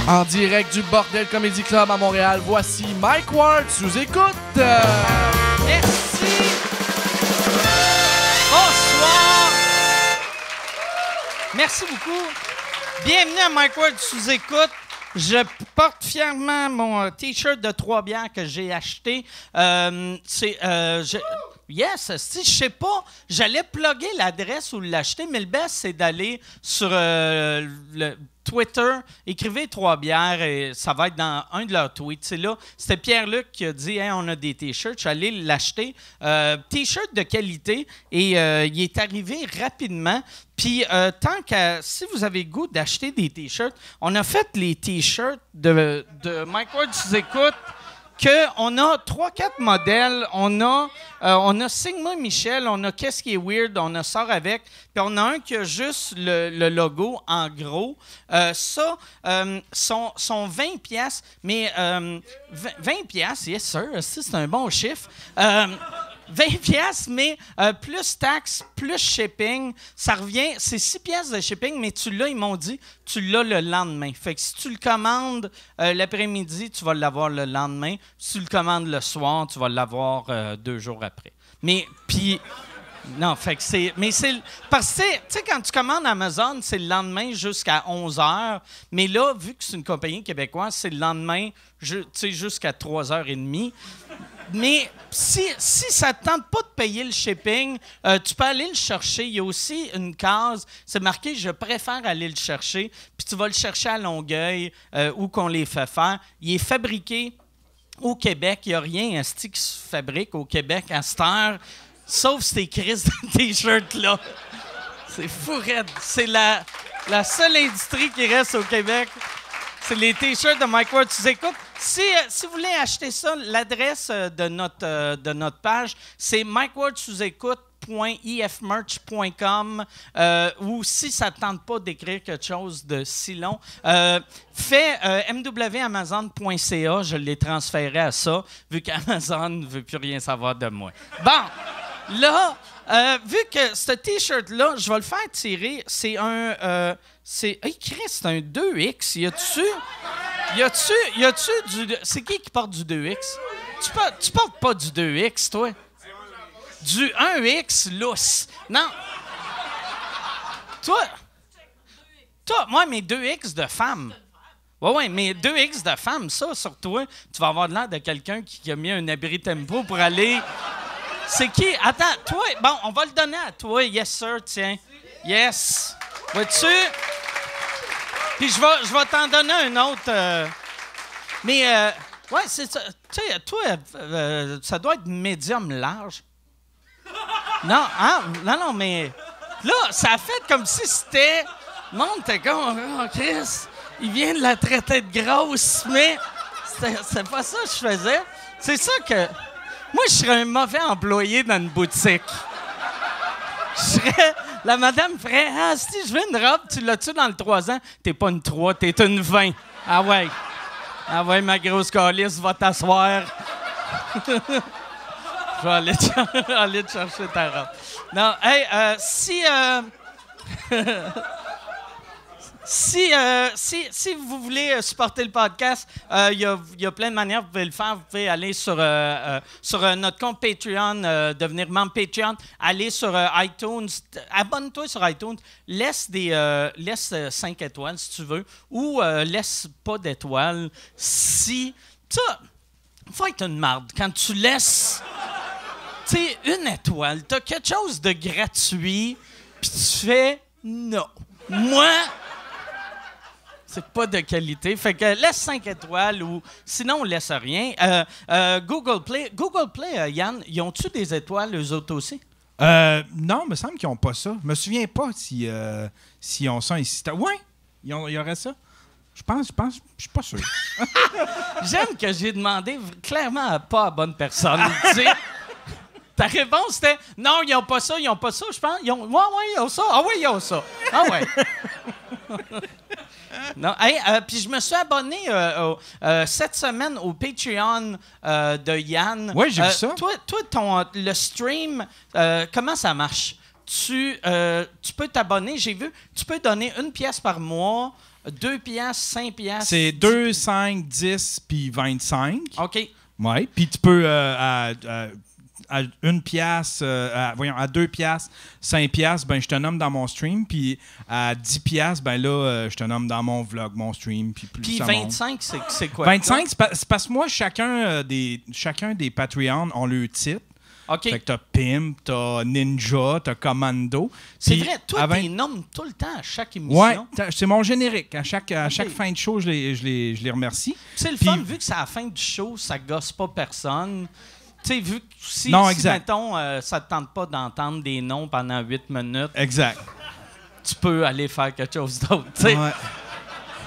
En direct du Bordel Comedy Club à Montréal, voici Mike Ward sous écoute. Merci. Bonsoir. Merci beaucoup. Bienvenue à Mike Ward sous écoute. Je porte fièrement mon T-shirt de 3 bières que j'ai acheté. Yes, si je sais pas, j'allais plugger l'adresse ou l'acheter, mais le best, c'est d'aller sur le Twitter, écrivez 3 bières et ça va être dans un de leurs tweets. C'est là, c'était Pierre-Luc qui a dit hey, on a des t-shirts, je suis allé l'acheter. T-shirt de qualité et il est arrivé rapidement. Puis, si vous avez le goût d'acheter des t-shirts, on a fait les t-shirts de Mike Ward sous écoute. On a 3-4 modèles. On a Sigma Michel, on a Qu'est-ce qui est weird, on a Sort avec, puis on a un qui a juste le logo en gros. Sont 20 pièces, mais 20 pièces, yes sir, c'est un bon chiffre. 20 pièces, mais plus taxes, plus shipping, ça revient, c'est 6 pièces de shipping, mais tu l'as, ils m'ont dit, tu l'as le lendemain. Fait que si tu le commandes l'après-midi, tu vas l'avoir le lendemain. Si tu le commandes le soir, tu vas l'avoir 2 jours après. Mais, puis... Non, fait que c'est... Mais c'est... Parce que, tu sais, quand tu commandes Amazon, c'est le lendemain jusqu'à 11h. Mais là, vu que c'est une compagnie québécoise, c'est le lendemain, tu sais, jusqu'à 3h30. Mais si ça ne te tente pas de payer le shipping, tu peux aller le chercher. Il y a aussi une case, c'est marqué « Je préfère aller le chercher », puis tu vas le chercher à Longueuil, où qu'on les fait faire. Il est fabriqué au Québec. Il n'y a rien qui se fabrique au Québec à cette heure, sauf ces crises de T-shirts-là. C'est fou raide. C'est la seule industrie qui reste au Québec. C'est les T-shirts de Mike Ward. Tu écoutes. Si vous voulez acheter ça, l'adresse de notre page, c'est mikewardsoussécoute.ifmerch.com ou si ça ne te tente pas d'écrire quelque chose de si long, fais mwamazon.ca, je l'ai transféré à ça, vu qu'Amazon ne veut plus rien savoir de moi. Bon, là, vu que ce T-shirt-là, je vais le faire tirer, c'est un... Hey, Chris, c'est un 2X. Y a-tu du... C'est qui porte du 2X? Tu portes pas du 2X, toi? Du 1X lousse. Non. Toi, moi, mes 2X de femme. Ouais, mais 2X de femme, ça, sur toi, tu vas avoir l'air de quelqu'un qui a mis un abri tempo pour aller... C'est qui? Attends, toi, bon, on va le donner à toi. Yes, sir, tiens. Yes. Vois-tu? Puis je vais t'en donner un autre. Ouais, c'est ça. Tu sais, toi, ça doit être médium large. Non, hein? Non, mais là, ça a fait comme si c'était... Le monde était comme, oh, Chris, il vient de la traiter de grosse, mais c'est pas ça que je faisais. C'est ça que... Moi, je serais un mauvais employé dans une boutique. La madame ferait « Ah, si je veux une robe, tu l'as-tu dans le 3 ans? T'es pas une 3, t'es une 20. Ah ouais, ma grosse calice, va t'asseoir. Je vais aller te chercher ta robe. Non, hey, si vous voulez supporter le podcast, il y a plein de manières, vous pouvez le faire. Vous pouvez aller sur notre compte Patreon, devenir membre Patreon, aller sur iTunes, abonne-toi sur iTunes, laisse 5 étoiles si tu veux, ou laisse pas d'étoiles. Si ça, faut être une marde. Quand tu laisses, tu sais, 1 étoile, t'as quelque chose de gratuit, puis tu fais non. Moi, c'est pas de qualité. Fait que laisse 5 étoiles ou sinon, on laisse rien. Google Play, Yann, ils ont-tu des étoiles, eux autres aussi? Non, il me semble qu'ils n'ont pas ça. Je me souviens pas si on sent ici. Ouais, il y aurait ça. Je pense, je suis pas sûr. J'aime que j'ai demandé clairement à pas à bonne personne. Ta réponse c'était non, ils n'ont pas ça, je pense. Ils ont ça. Ah oui, ils ont ça. Ah ouais. Non, puis je me suis abonné cette semaine au Patreon de Yann. Oui, j'ai vu ça. Toi, le stream, comment ça marche? Tu peux t'abonner, j'ai vu, tu peux donner 1 pièce par mois 2 piastres, 5 piastres? C'est 2, 5, 10 puis 25. OK. Oui. Puis tu peux à 1 piastre, à 2 piastres, 5 piastres, ben je te nomme dans mon stream. Puis à 10 piastres, ben là, je te nomme dans mon vlog, mon stream. Puis 25, c'est quoi? 25, c'est parce que moi, chacun des Patreons ont le titre. OK. Fait que t'as Pimp, t'as Ninja, t'as Commando. C'est Puis vrai, toi, tu nommes tout le temps à chaque émission. Ouais, c'est mon générique. À chaque fin de show, je les remercie. C'est le Puis- fun, vu que c'est à la fin du show, ça gosse pas personne. Tu sais, vu que si mettons, ça te tente pas d'entendre des noms pendant 8 minutes, Exact. tu peux aller faire quelque chose d'autre. Tu sais. Ouais.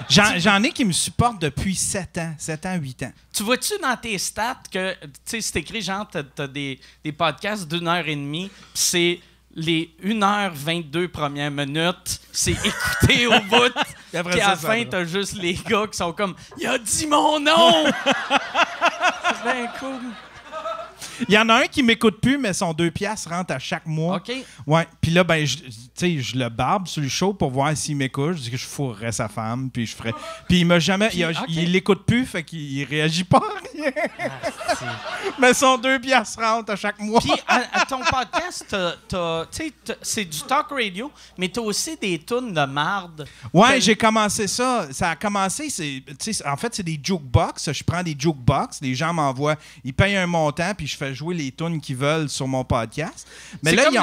J'en ai qui me supportent depuis 7 ans, 8 ans. Tu vois-tu dans tes stats que, tu sais, c'est écrit genre, t'as des podcasts d'1h30, puis c'est les 1h22 premières minutes, c'est écouté au bout. Puis après Puis à ça, la ça fin, va. t'as juste les gars qui sont comme « Il a dit mon nom! » C'est bien cool. Il y en a un qui m'écoute plus, mais son 2 piastres rentre à chaque mois. OK. Ouais. Puis là, ben, je le barbe sur le show pour voir s'il m'écoute. Je dis que je fourrerais sa femme, puis je ferais. Puis il m'a jamais. OK. Il l'écoute plus, fait qu'il réagit pas à rien. Mais son 2 piastres rentre à chaque mois. Puis à ton podcast, c'est du talk radio, mais t'as aussi des tunes de marde. Ouais, j'ai commencé ça. Ça a commencé, en fait, c'est des jukebox. Je prends des jukebox. Les gens m'envoient, ils payent un montant, puis je fais jouer les tunes qu'ils veulent sur mon podcast. Mais C'est là, comme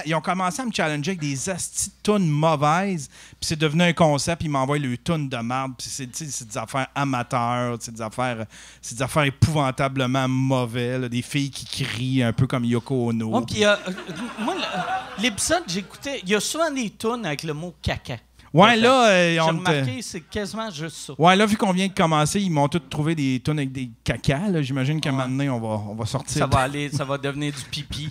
ils ont commencé à me challenger avec des astis de tunes mauvaises. Puis c'est devenu un concept. Ils m'envoient le tunes de marde. Puis c'est des affaires amateurs. C'est des affaires épouvantablement mauvais. Là, des filles qui crient un peu comme Yoko Ono. Ouais, puis moi, l'épisode que j'écoutais, il y a souvent des tunes avec le mot caca. Ouais, là, J'ai on remarqué, c'est quasiment juste ça. Ouais, là, vu qu'on vient de commencer, ils m'ont tous trouvé des tunes avec des cacas. Là. J'imagine qu'à un moment donné, on va sortir. Ça va devenir du pipi.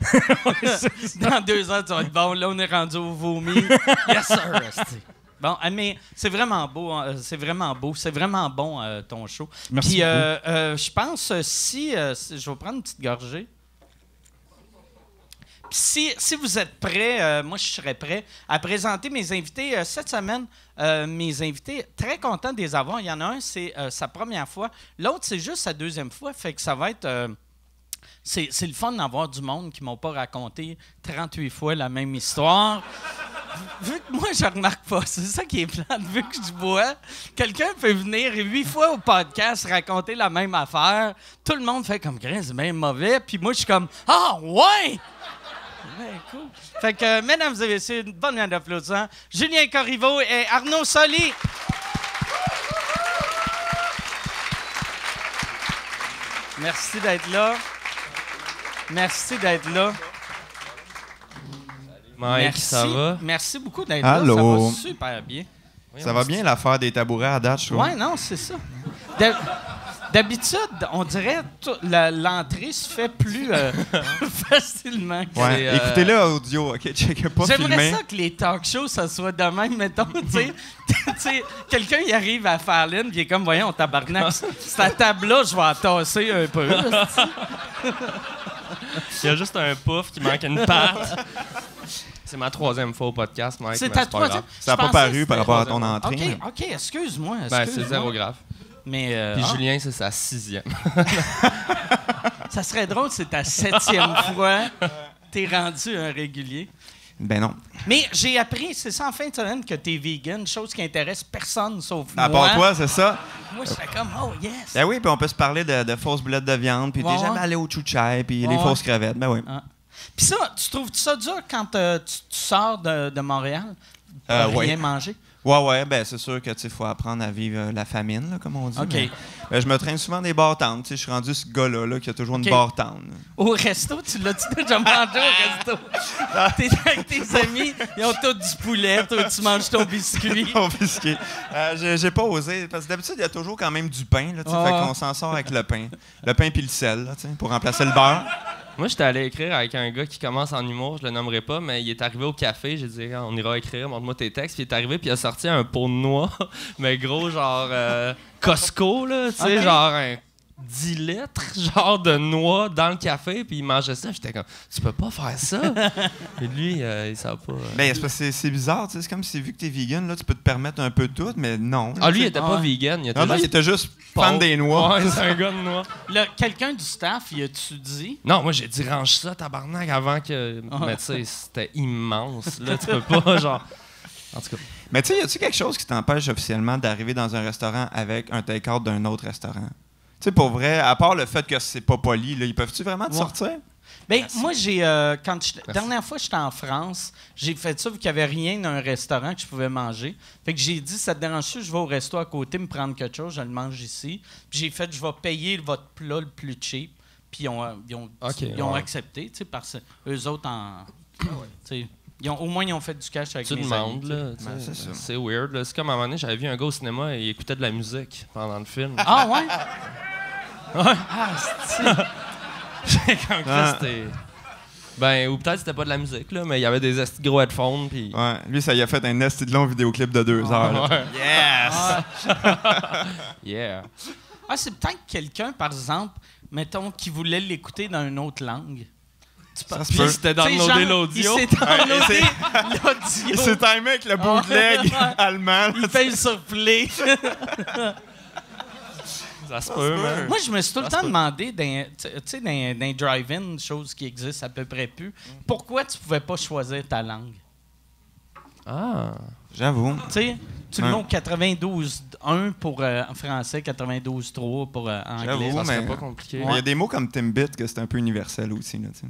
Dans 2 heures, tu vas être bon. Là, on est rendu au vomi. Yes, sir. esti. Bon, mais c'est vraiment beau. C'est vraiment beau. C'est vraiment bon, ton show. Merci Puis, beaucoup. je pense, si je vais prendre une petite gorgée. Puis si vous êtes prêts, moi, je serais prêt à présenter mes invités. Cette semaine, mes invités, très content de les avoir. Il y en a un, c'est sa première fois. L'autre, c'est juste sa 2e fois. Fait que ça va être... c'est le fun d'avoir du monde qui ne m'ont pas raconté 38 fois la même histoire. Vu que moi, je remarque pas, c'est ça qui est plate. Vu que je bois, quelqu'un peut venir 8 fois au podcast raconter la même affaire. Tout le monde fait comme « c'est bien mauvais ». Puis moi, je suis comme « Ah, ouais! » Ouais, cool. Fait que, mesdames et messieurs, une bonne main d'applaudissements. Julien Corriveau et Arnaud Soli. Merci d'être là. Merci d'être là. Mike, Merci. ça va? Merci beaucoup d'être Allô. là. Ça va super bien. Ça va bien l'affaire des tabourets à date, je trouve. Ouais, non, c'est ça. D'habitude, on dirait l'entrée se fait plus facilement. Ouais. Écoutez-le audio, OK? Checkez pas J'aimerais filmer. ça que les talk shows, ça soit de même, mettons, tu sais, quelqu'un y arrive à faire l'une, puis il est comme, voyons, tabarnak, cette table-là, je vais la tasser un peu. Là, Il y a juste un pouf qui manque une patte. C'est ma 3e fois au podcast, Mike. c'est mais ta pas grave. 3e. Ça n'a pas paru par rapport à ton troisième. entrée. OK, excuse-moi. Ben, c'est excuse-moi. zéro grave. Mais Puis Julien, c'est sa 6e. ça serait drôle, c'est ta 7e fois. T'es rendu un régulier. Ben non. Mais j'ai appris, c'est ça en fin de semaine, que t'es vegan, chose qui intéresse personne sauf À moi. part toi, c'est ça? Moi, je serais comme, oh yes! Ben oui, puis on peut se parler de fausses boulettes de viande, puis Ouais, t'es jamais ouais. allé au chouchai, puis Ouais, les ouais. fausses crevettes. Ben oui. Ah. Puis ça, tu trouves ça dur quand tu sors de Montréal? Rien ouais. manger? Ouais, ben c'est sûr que tu faut apprendre à vivre la famine, là, comme on dit. OK. Mais, ben, je me traîne souvent des bar-towns. Je suis rendu ce gars-là qui a toujours OK. une bar-town. Au resto, tu l'as-tu déjà mangé au resto? T'es avec tes amis, ils ont tous du poulet, toi, tu manges ton biscuit. Confisqué. J'ai pas osé, parce que d'habitude, il y a toujours quand même du pain. Là, Ah. fait qu'on s'en sort avec le pain. Le pain puis le sel, là, pour remplacer le beurre. Moi, j'étais allé écrire avec un gars qui commence en humour, je le nommerai pas, mais il est arrivé au café, j'ai dit on ira écrire, montre-moi tes textes, puis il est arrivé puis il a sorti un pot de noix, mais gros genre Costco là, tu sais, Ok. genre un 10 litres, genre, de noix dans le café, puis il mangeait ça. J'étais comme, tu peux pas faire ça. Et lui, il savait pas. Ben, c'est parce que c'est bizarre, tu sais. C'est comme si, vu que t'es vegan, là, tu peux te permettre un peu de tout, mais non. Ah, lui, il tu sais. était pas vegan. Il était Non, il était juste fan pauvre. des noix. Ouais, c'est un gars de noix. Quelqu'un du staff, il a-tu dit? Non, moi, j'ai dit, range ça, tabarnak, avant que. Mais tu sais, c'était immense. Là, tu peux pas, genre. En tout cas. Mais tu sais, y a-tu quelque chose qui t'empêche officiellement d'arriver dans un restaurant avec un take-out d'un autre restaurant? Tu sais, pour vrai, à part le fait que c'est pas poli, là, ils peuvent-tu vraiment te sortir? Ben, moi, dernière fois que j'étais en France, j'ai fait ça vu qu'il n'y avait rien dans un restaurant que je pouvais manger. Fait que j'ai dit, ça te dérange-tu, je vais au resto à côté me prendre quelque chose, je le mange ici. Puis j'ai fait, je vais payer votre plat le plus cheap. Puis ils ont accepté, tu sais, parce que eux autres, tu sais, au moins, ils ont fait du cash avec Tu mes demandes, amis. là. Ben, c'est ça. C'est weird. Là. C'est comme à un moment donné, j'avais vu un gars au cinéma et il écoutait de la musique pendant le film. Ah, ouais? Ah, c'est comme ça, c'était. Ben, ou peut-être c'était pas de la musique, là, mais il y avait des esti de gros headphones. Puis... Ouais, lui, ça y a fait un esti de long vidéoclip de 2 heures. Là. Ouais. Yes! Yeah. Ah, c'est peut-être quelqu'un, par exemple, mettons, qui voulait l'écouter dans une autre langue. Ça se Puis peut. c'était Tu sais, downloadé genre, l'audio. Il s'est downloadé Il l'audio. s'est timé avec le bootleg Ouais. allemand. Il paye sur Play. Ça se peut, man. Moi, je me suis tout le temps demandé, tu sais, dans les drive-in, chose qui existe à peu près plus, pourquoi tu pouvais pas choisir ta langue? Ah. J'avoue. Tu sais, tu le mets au 92.1 pour en français, 92.3 pour anglais. J'avoue, Ça serait mais- pas compliqué. Il y a des mots comme Timbit que c'est un peu universel aussi. Là, tu sais.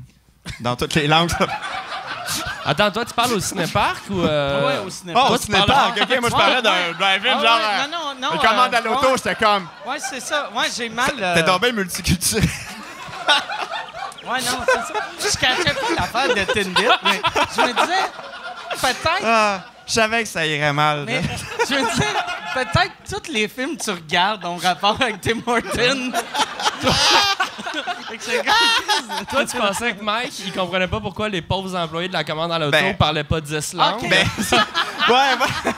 Dans toutes les langues. Ça... Attends, toi, tu parles au cinéparc ou. Ouais, au cinéma. Oh, Toi, au cinépark! Ok, moi je parlais d'un drive-in, Ah, genre. ouais, non, une commande à l'auto, ouais, j'étais comme. ouais, c'est ça. Ouais, j'ai mal. T'es tombé multiculturel. Ouais, non, c'est ça. Je cachais pas l'affaire de Tinder, mais je me disais, peut-être. Ah, je savais que ça irait mal. Mais là. je me disais, peut-être tous les films que tu regardes ont rapport avec Tim Hortons. Fait que c'est comme- Toi, tu pensais que Mike, il comprenait pas pourquoi les pauvres employés de la commande à l'auto parlaient pas 10 langues. Ok. Ben, ouais.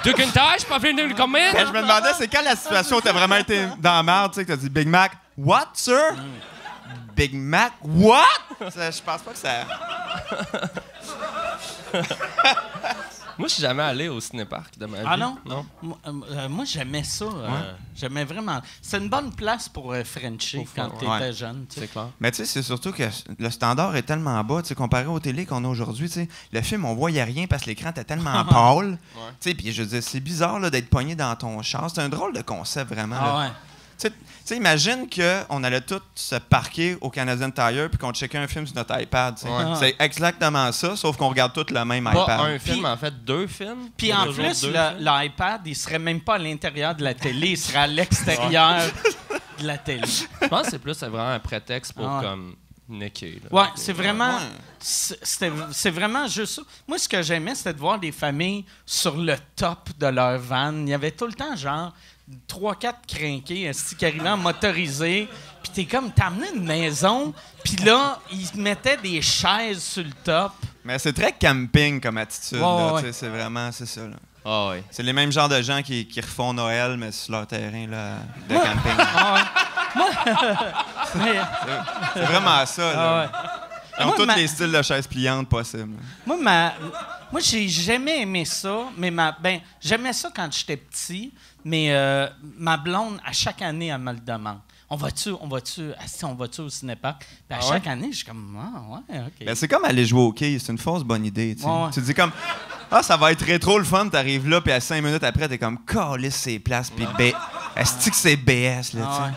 Tu qu'une tâche, pas fini de combien? Ben, je me demandais, c'est quand la situation où t'as vraiment été dans la merde, tu sais, que t'as dit Big Mac, what, sir? Big Mac, what? Ça, je pense pas que ça. Moi, je suis jamais allé au cinéparc de ma vie. Ah non? Non. Moi, j'aimais ça. J'aimais vraiment. C'est une bonne place pour Frencher quand tu étais Ouais. jeune. Tu sais. C'est clair. Mais tu sais, c'est surtout que le standard est tellement bas, tu sais, comparé aux télés qu'on a aujourd'hui, tu sais. Le film, on voyait rien parce que l'écran était tellement pâle. Tu sais, puis je veux dire, c'est bizarre là, d'être pogné dans ton char. C'est un drôle de concept, vraiment. là. Ah ouais. Tu sais, imagine qu'on allait tous se parquer au Canadian Tire puis qu'on checkait un film sur notre iPad. tu sais. Ouais. C'est exactement ça, sauf qu'on regarde tous le même Pas iPad. un film, en fait, 2 films. Puis Il y a en toujours plus, 2 films. l'iPad, il serait même pas à l'intérieur de la télé, il serait à l'extérieur de la télé. Je pense que c'est vraiment un prétexte pour Ah ouais. comme niquer. là. Ouais, c'est vraiment. Ouais. C'est vraiment juste ça. Moi, ce que j'aimais, c'était de voir des familles sur le top de leur van. Il y avait tout le temps, genre, 3-4 crinqués qui arrivaient en motorisé. Puis t'es comme, t'as amené une maison. Puis là, ils mettaient des chaises sur le top. Mais c'est très camping comme attitude. Ouais, là, ouais. tu sais, c'est vraiment, c'est ça. Là. Ah ouais. C'est les mêmes genres de gens qui refont Noël, mais sur leur terrain là, de camping. Mais, C'est vraiment ça. Là. Ils ont Moi, tous les styles de chaises pliantes possibles. Moi, j'ai jamais aimé ça, mais j'aimais ça quand j'étais petit, mais ma blonde, à chaque année, elle me le demande. On va-tu au cinépark? Puis à chaque année, je suis comme, ah, ouais, OK. Ben, c'est comme aller jouer au quai, c'est une fausse bonne idée. Tu sais. Ouais. Tu te dis comme, ça va être rétro le fun, t'arrives là, puis à 5 minutes après, t'es comme, calisse ces places, puis est-ce que c'est BS, là, tu sais. Ouais.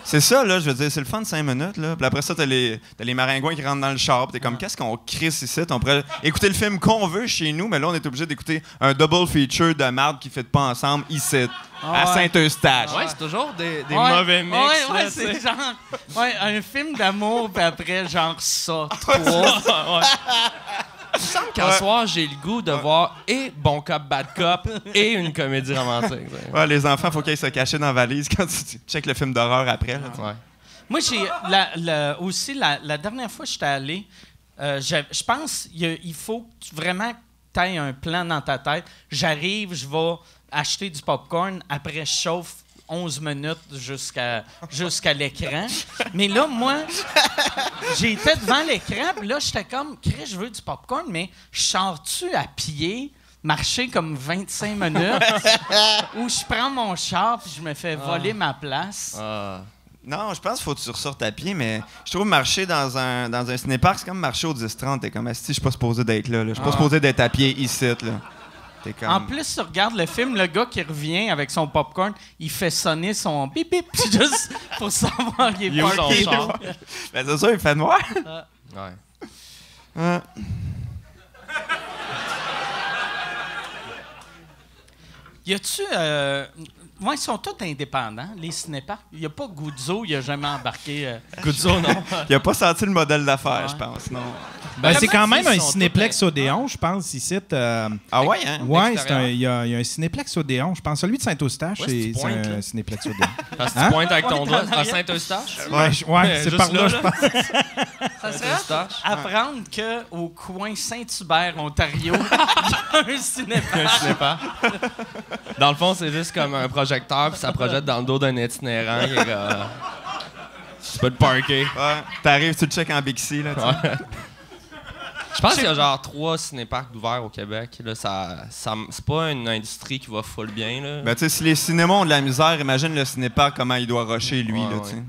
C'est ça, là, je veux dire, c'est le fun de 5 minutes, là. Puis après ça, t'as les maringouins qui rentrent dans le char, puis t'es comme, qu'est-ce qu'on crisse ici? On pourrait écouter le film qu'on veut chez nous, mais là, on est obligé d'écouter un double feature de marde qui fait pas ensemble ici, à Saint-Eustache. Ouais, c'est toujours des Ouais. mauvais mix. Ouais, là, c'est tu sais. genre un film d'amour, puis après, genre ça. Il me semble qu'un soir, j'ai le goût de voir et Bon Cop, Bad Cop et une comédie romantique. Ouais, les enfants, faut qu'ils se cachent dans la valise quand tu checkes le film d'horreur après. Là, tu sais. Ouais. Moi, j'ai aussi, la dernière fois que j'étais allé, je pense qu'il faut vraiment que tu aies un plan dans ta tête. J'arrive, je vais acheter du popcorn, après je chauffe, 11 minutes jusqu'à l'écran. Mais là, moi, j'étais devant l'écran, puis là, j'étais comme, Chris, je veux du popcorn, mais je sors-tu à pied, marcher comme 25 minutes, ou je prends mon char, puis je me fais voler ma place? Non, je pense qu'il faut que tu ressortes à pied, mais je trouve marcher dans un cinépark, c'est comme marcher au 10-30. T'es comme, si je suis pas supposé d'être là. Je suis pas supposé d'être à pied ici. Là. T'es comme... En plus, tu regardes le film, le gars qui revient avec son popcorn, il fait sonner son bip bip juste pour savoir qu'il est parké. Ben, c'est ça, il fait noir. Ouais. Y a-tu... ils sont tous indépendants, les cinéparks. Il n'y a pas Guzzo, il n'a jamais embarqué. Guzzo, non. Il a pas senti le modèle d'affaires, je pense. Non. Ben, c'est quand même un ils sont cinéplex tous- Odéon, je pense, ici. Ah ouais, hein? Ouais, Extérieur. il y a un cinéplex Odéon, je pense. Celui de Saint-Eustache, Ouais, c'est c'est pointe, un là. cinéplex Odéon. Parce que Hein? tu pointes avec ton Pointe doigt en à arrière. Saint-Eustache. Ouais, c'est juste par là, là, je là. pense. Ça serait Saint-Eustache. apprendre qu'au coin Saint-Hubert, Ontario, il y a un cinépark. Dans le fond, c'est juste comme un projecteur, puis ça projette dans le dos d'un itinérant qui est comme... Tu peux te parker. Ouais. T'arrives, tu le check en Bixi, là. Tu sais. Ouais. Je pense qu'il y a genre 3 cinéparks ouverts au Québec. Là, c'est pas une industrie qui va full bien. Là. Ben, tu sais, si les cinémas ont de la misère, imagine le cinépark, comment il doit rusher, lui, Ouais, là, ouais. tu sais.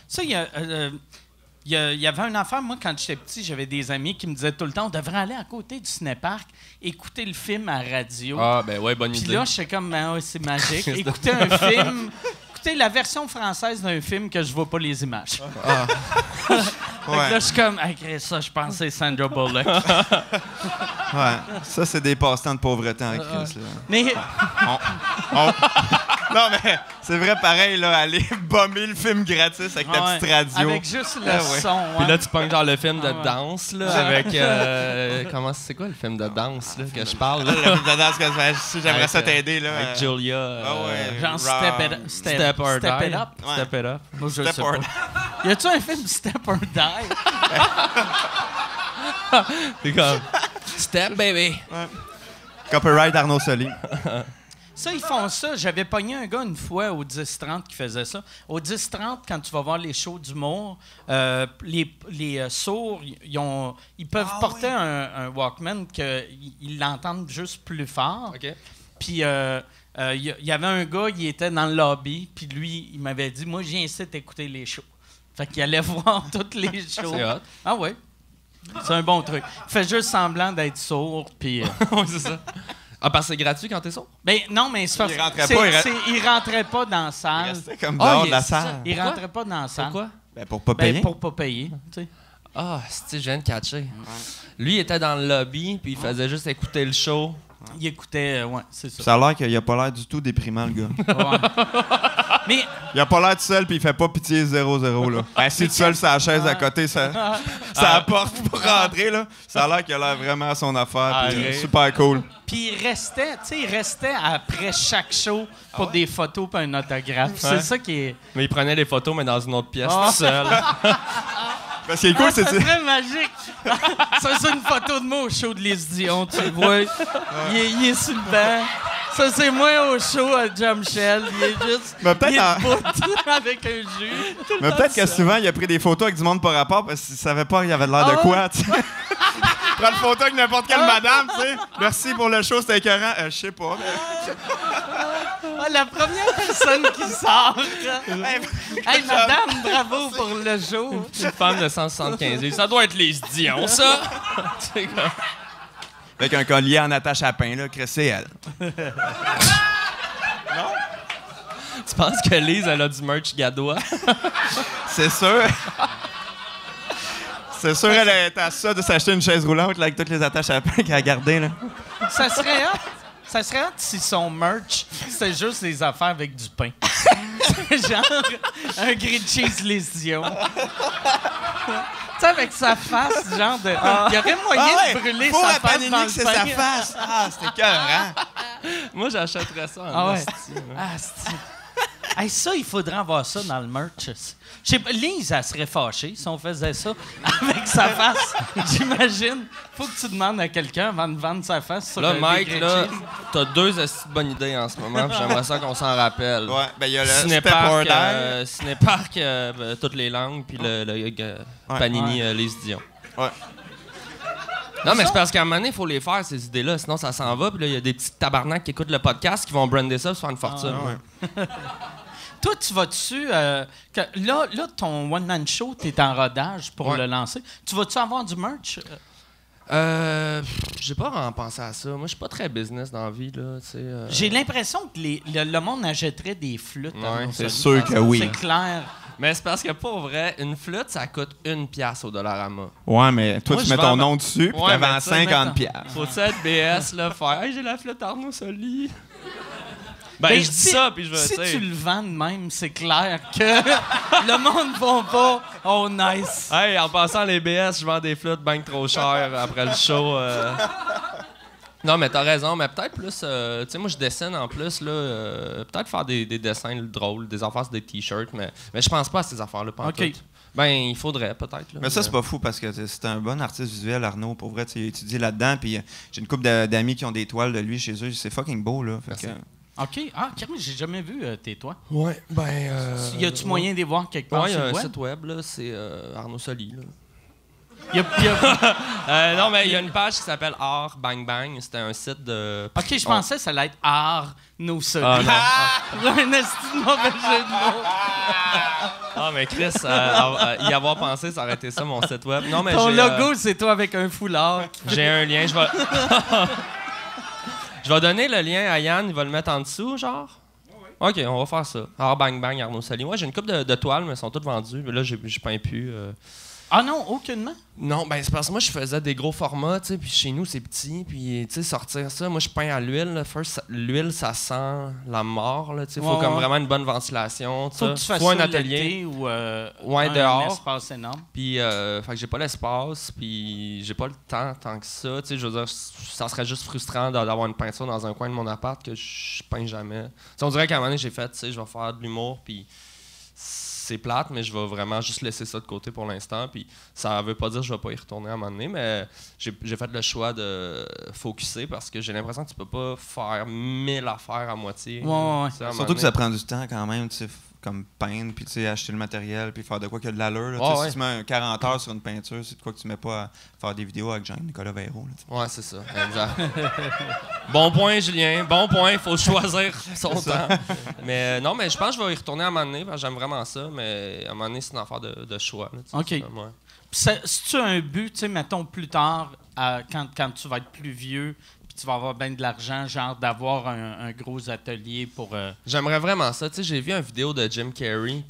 Ça, il y avait un affaire, moi, quand j'étais petit, j'avais des amis qui me disaient tout le temps, on devrait aller à côté du cinépark, écouter le film à la radio. Ah, ben ouais, bonne Puis idée. là, j'étais comme, ben ouais, c'est magique. Écouter un film, écouter la version française d'un film que je vois pas les images. Fait que Ouais. là, je suis comme, hey, ça, je pense que c'est Sandra Bullock. Ouais. Ça, c'est des passe-temps de pauvreté en Christ, là. Mais Non, mais c'est vrai, pareil, là, aller bomber le film gratis avec ta ouais, petite radio. avec juste le Ah ouais. son. Puis ouais. là, tu pognes genre le film de Ah ouais. danse, là, avec... c'est quoi le film de danse, là, que je parle, là? Le film de danse que je fais, si j'aimerais Avec, ça t'aider, là. Avec Julia. Ah ouais. Genre Step It Step It Up. Ouais. Step It Up. Moi, je Step sais or pas. Y a-tu un film Step or Die? C'est comme... Step, baby! Copyright Arnaud Soli. Ça, ils font ça. J'avais pogné un gars une fois au 10-30 qui faisait ça. Au 10-30, quand tu vas voir les shows d'humour, les sourds, ils peuvent porter un Walkman qu'ils l'entendent juste plus fort. OK. Puis il y avait un gars, il était dans le lobby, puis lui, il m'avait dit, moi, j'incite à écouter les shows. Fait qu'il allait voir toutes les shows. C'est hot. Ah ouais. C'est un bon truc. Il fait juste semblant d'être sourd, puis... Ouais, c'est ça. Ah, parce que c'est gratuit quand t'es sourd? Ben non, mais c'est parce Il rentrait pas, il rentrait pas dans la salle. Restait comme Ah, dehors il- de la c'est ça. salle. Il rentrait pas dans la salle. Pourquoi? Ben, pour pas payer. Ben, pour pas payer. Tu sais. Ah, je viens de catcher. Lui, il était dans le lobby, puis il faisait juste écouter le show. Il écoutait, ouais, c'est ça. Ça a l'air qu'il a pas l'air du tout déprimant, le gars. Ouais. Mais Il a pas l'air tout seul, puis il fait pas pitié 0-0, là. Assis tout seul sur la chaise à côté, ça apporte pour rentrer, là. Ça a l'air qu'il a l'air vraiment à son affaire, puis Arrête. super cool. puis il restait après chaque show pour des photos et un autographe. Ouais. C'est ça qui est. Mais il prenait les photos, mais dans une autre pièce, Ah. tout seul. Parce qu'il est cool, c'est... Ça serait magique. Ça, c'est une photo de moi au show de Les Dion, tu le vois. Il est sur le banc. Ça, c'est moi au show à Jean-Michel. Il est juste. Mais peut-être il est en- debout avec un jus. Mais peut-être que souvent, il a pris des photos avec du monde par rapport parce qu'il savait pas qu'il avait l'air de quoi, tu sais. Prends une photo avec n'importe quelle madame, tu sais. Merci pour le show, c'était écœurant. Je sais pas. Ah, la première personne qui sort. Hey, madame, bravo pour le show. Une femme de 175 livres. Ça doit être les Dion, ça! C'est comme- Avec un collier en attache à pain, là, c'est elle. Tu penses que Lise, elle a du merch gadois? C'est sûr. C'est sûr, elle est à ça de s'acheter une chaise roulante là, avec toutes les attaches à pain qu'elle a gardées, là. Ça serait hot. Ça serait hot si son merch, c'était juste des affaires avec du pain. Genre un grilled cheese lésion. Tu sais, avec sa face, genre de... Il y aurait moyen de brûler pour sa à face Panini dans que le c'est pain. sa face. Ah, c'était écœurant. Moi, j'achèterais ça en Ah ouais. esti, moi. Ah, c'est... Hey, ça, il faudrait avoir ça dans le merch. Je sais pas, Lise, elle serait fâchée si on faisait ça avec sa face. J'imagine. Faut que tu demandes à quelqu'un avant de vendre sa face sur Là, le Mike, Big là, Red Cheese. t'as 2 bonnes idées en ce moment, puis j'aimerais ça qu'on s'en rappelle. Ouais, ben il y a le Cinépark, Step Cinépark toutes les langues, puis le Panini, les Dion. Ouais. Non, mais c'est parce qu'à un moment donné, il faut les faire, ces idées-là, sinon ça s'en va. Puis là, il y a des petits tabarnaks qui écoutent le podcast qui vont brander ça pour faire une fortune. Toi, tu vas-tu... là, ton one-man show, t'es en rodage pour le lancer. Tu vas-tu avoir du merch? J'ai pas vraiment pensé à ça. Moi, je suis pas très business dans la vie, là, tu sais. J'ai l'impression que le monde achèterait des flûtes. Ouais, c'est sûr que oui. C'est clair. Mais c'est parce que, pour vrai, une flûte, ça coûte 1$ au Dollarama. Ouais, mais toi, Moi, tu je mets ton vends- nom dessus, puis Ouais, t'as mais vendu tu sais, 50 piastres. Faut-tu être BS, là, faire « Hey, j'ai la flûte Arnaud Soli! » Ben, Ben, je dis ça, puis je veux, si tu sais... tu le vends de même, c'est clair que le monde ne va pas. Oh, nice. Hey, en passant les BS, je vends des flûtes bien trop chères après le show. Non, mais t'as raison, mais peut-être plus... tu sais, moi, je dessine en plus, là. Peut-être faire des dessins drôles, des affaires sur des T-shirts, mais je pense pas à ces affaires-là, pas en OK. tout. Ben, il faudrait, peut-être. Là. Mais ça, c'est pas fou parce que c'est un bon artiste visuel, Arnaud. Pour vrai, tu as étudié là-dedans. Puis j'ai une couple d'amis qui ont des toiles de lui chez eux. C'est fucking beau, là. Fait Merci. que, OK. Ah, carrément, j'ai jamais vu tes toits. Ouais, ben... Y a-tu moyen de les voir quelque part Ouais, il y sur a le un web? site web, là, c'est Arnaud Soli, là. Non, mais il y a une page qui s'appelle Art Bang Bang. C'était un site de... OK, je pensais que ça allait être art, nos sols. Ah, non. Un esti de mauvais jeu de mots. Ah, mais Chris, y avoir pensé, ça aurait été ça, mon site web. Non, mais Ton j'ai, logo, c'est toi avec un foulard. j'ai un lien, je vais... Je vais donner le lien à Yann, il va le mettre en dessous, genre? OK, on va faire ça. Art Bang Bang, Arnaud Soli. Moi, j'ai une couple de toiles, mais elles sont toutes vendues. Là, je peins plus... Ah non, aucunement? Non, ben c'est parce que moi, je faisais des gros formats, tu sais, puis chez nous, c'est petit, puis, tu sais, sortir ça, moi, je peins à l'huile, là. First, l'huile, ça sent la mort, là, tu sais, faut comme vraiment une bonne ventilation, Faut que tu fasses faut un ça atelier, l'été ou ouais, un dehors. espace énorme. Puis, fait que j'ai pas l'espace, puis j'ai pas le temps tant que ça, tu sais, je veux dire, ça serait juste frustrant d'avoir une peinture dans un coin de mon appart que je peins jamais. Tu sais, on dirait qu'à un moment donné, j'ai fait, tu sais, je vais faire de l'humour, puis... C'est plate, mais je vais vraiment juste laisser ça de côté pour l'instant. Puis ça veut pas dire que je vais pas y retourner à un moment donné, mais j'ai fait le choix de focusser parce que j'ai l'impression que tu peux pas faire 1000 affaires à moitié. Ouais, ouais. Tu sais, à un moment surtout que donné. ça prend du temps quand même, tu sais, comme peindre, puis tu sais, acheter le matériel, puis faire de quoi qu'il y a de l'allure. Là. Tu sais, Ouais. Si tu mets un 40 heures sur une peinture, c'est de quoi que tu mets pas à faire des vidéos avec Jean-Nicolas Véro. Là, tu sais. Ouais, c'est ça, exact. Bon point, Julien. Bon point, il faut choisir son temps. Mais non, mais je pense que je vais y retourner à un moment donné parce que j'aime vraiment ça, mais à un moment donné, c'est une affaire de choix. Là, tu sais, OK. c'est comme, ouais. Si tu as un but, tu sais, mettons plus tard, quand tu vas être plus vieux, puis tu vas avoir bien de l'argent, genre d'avoir un gros atelier pour... J'aimerais vraiment ça. Tu sais, j'ai vu une vidéo de Jim Carrey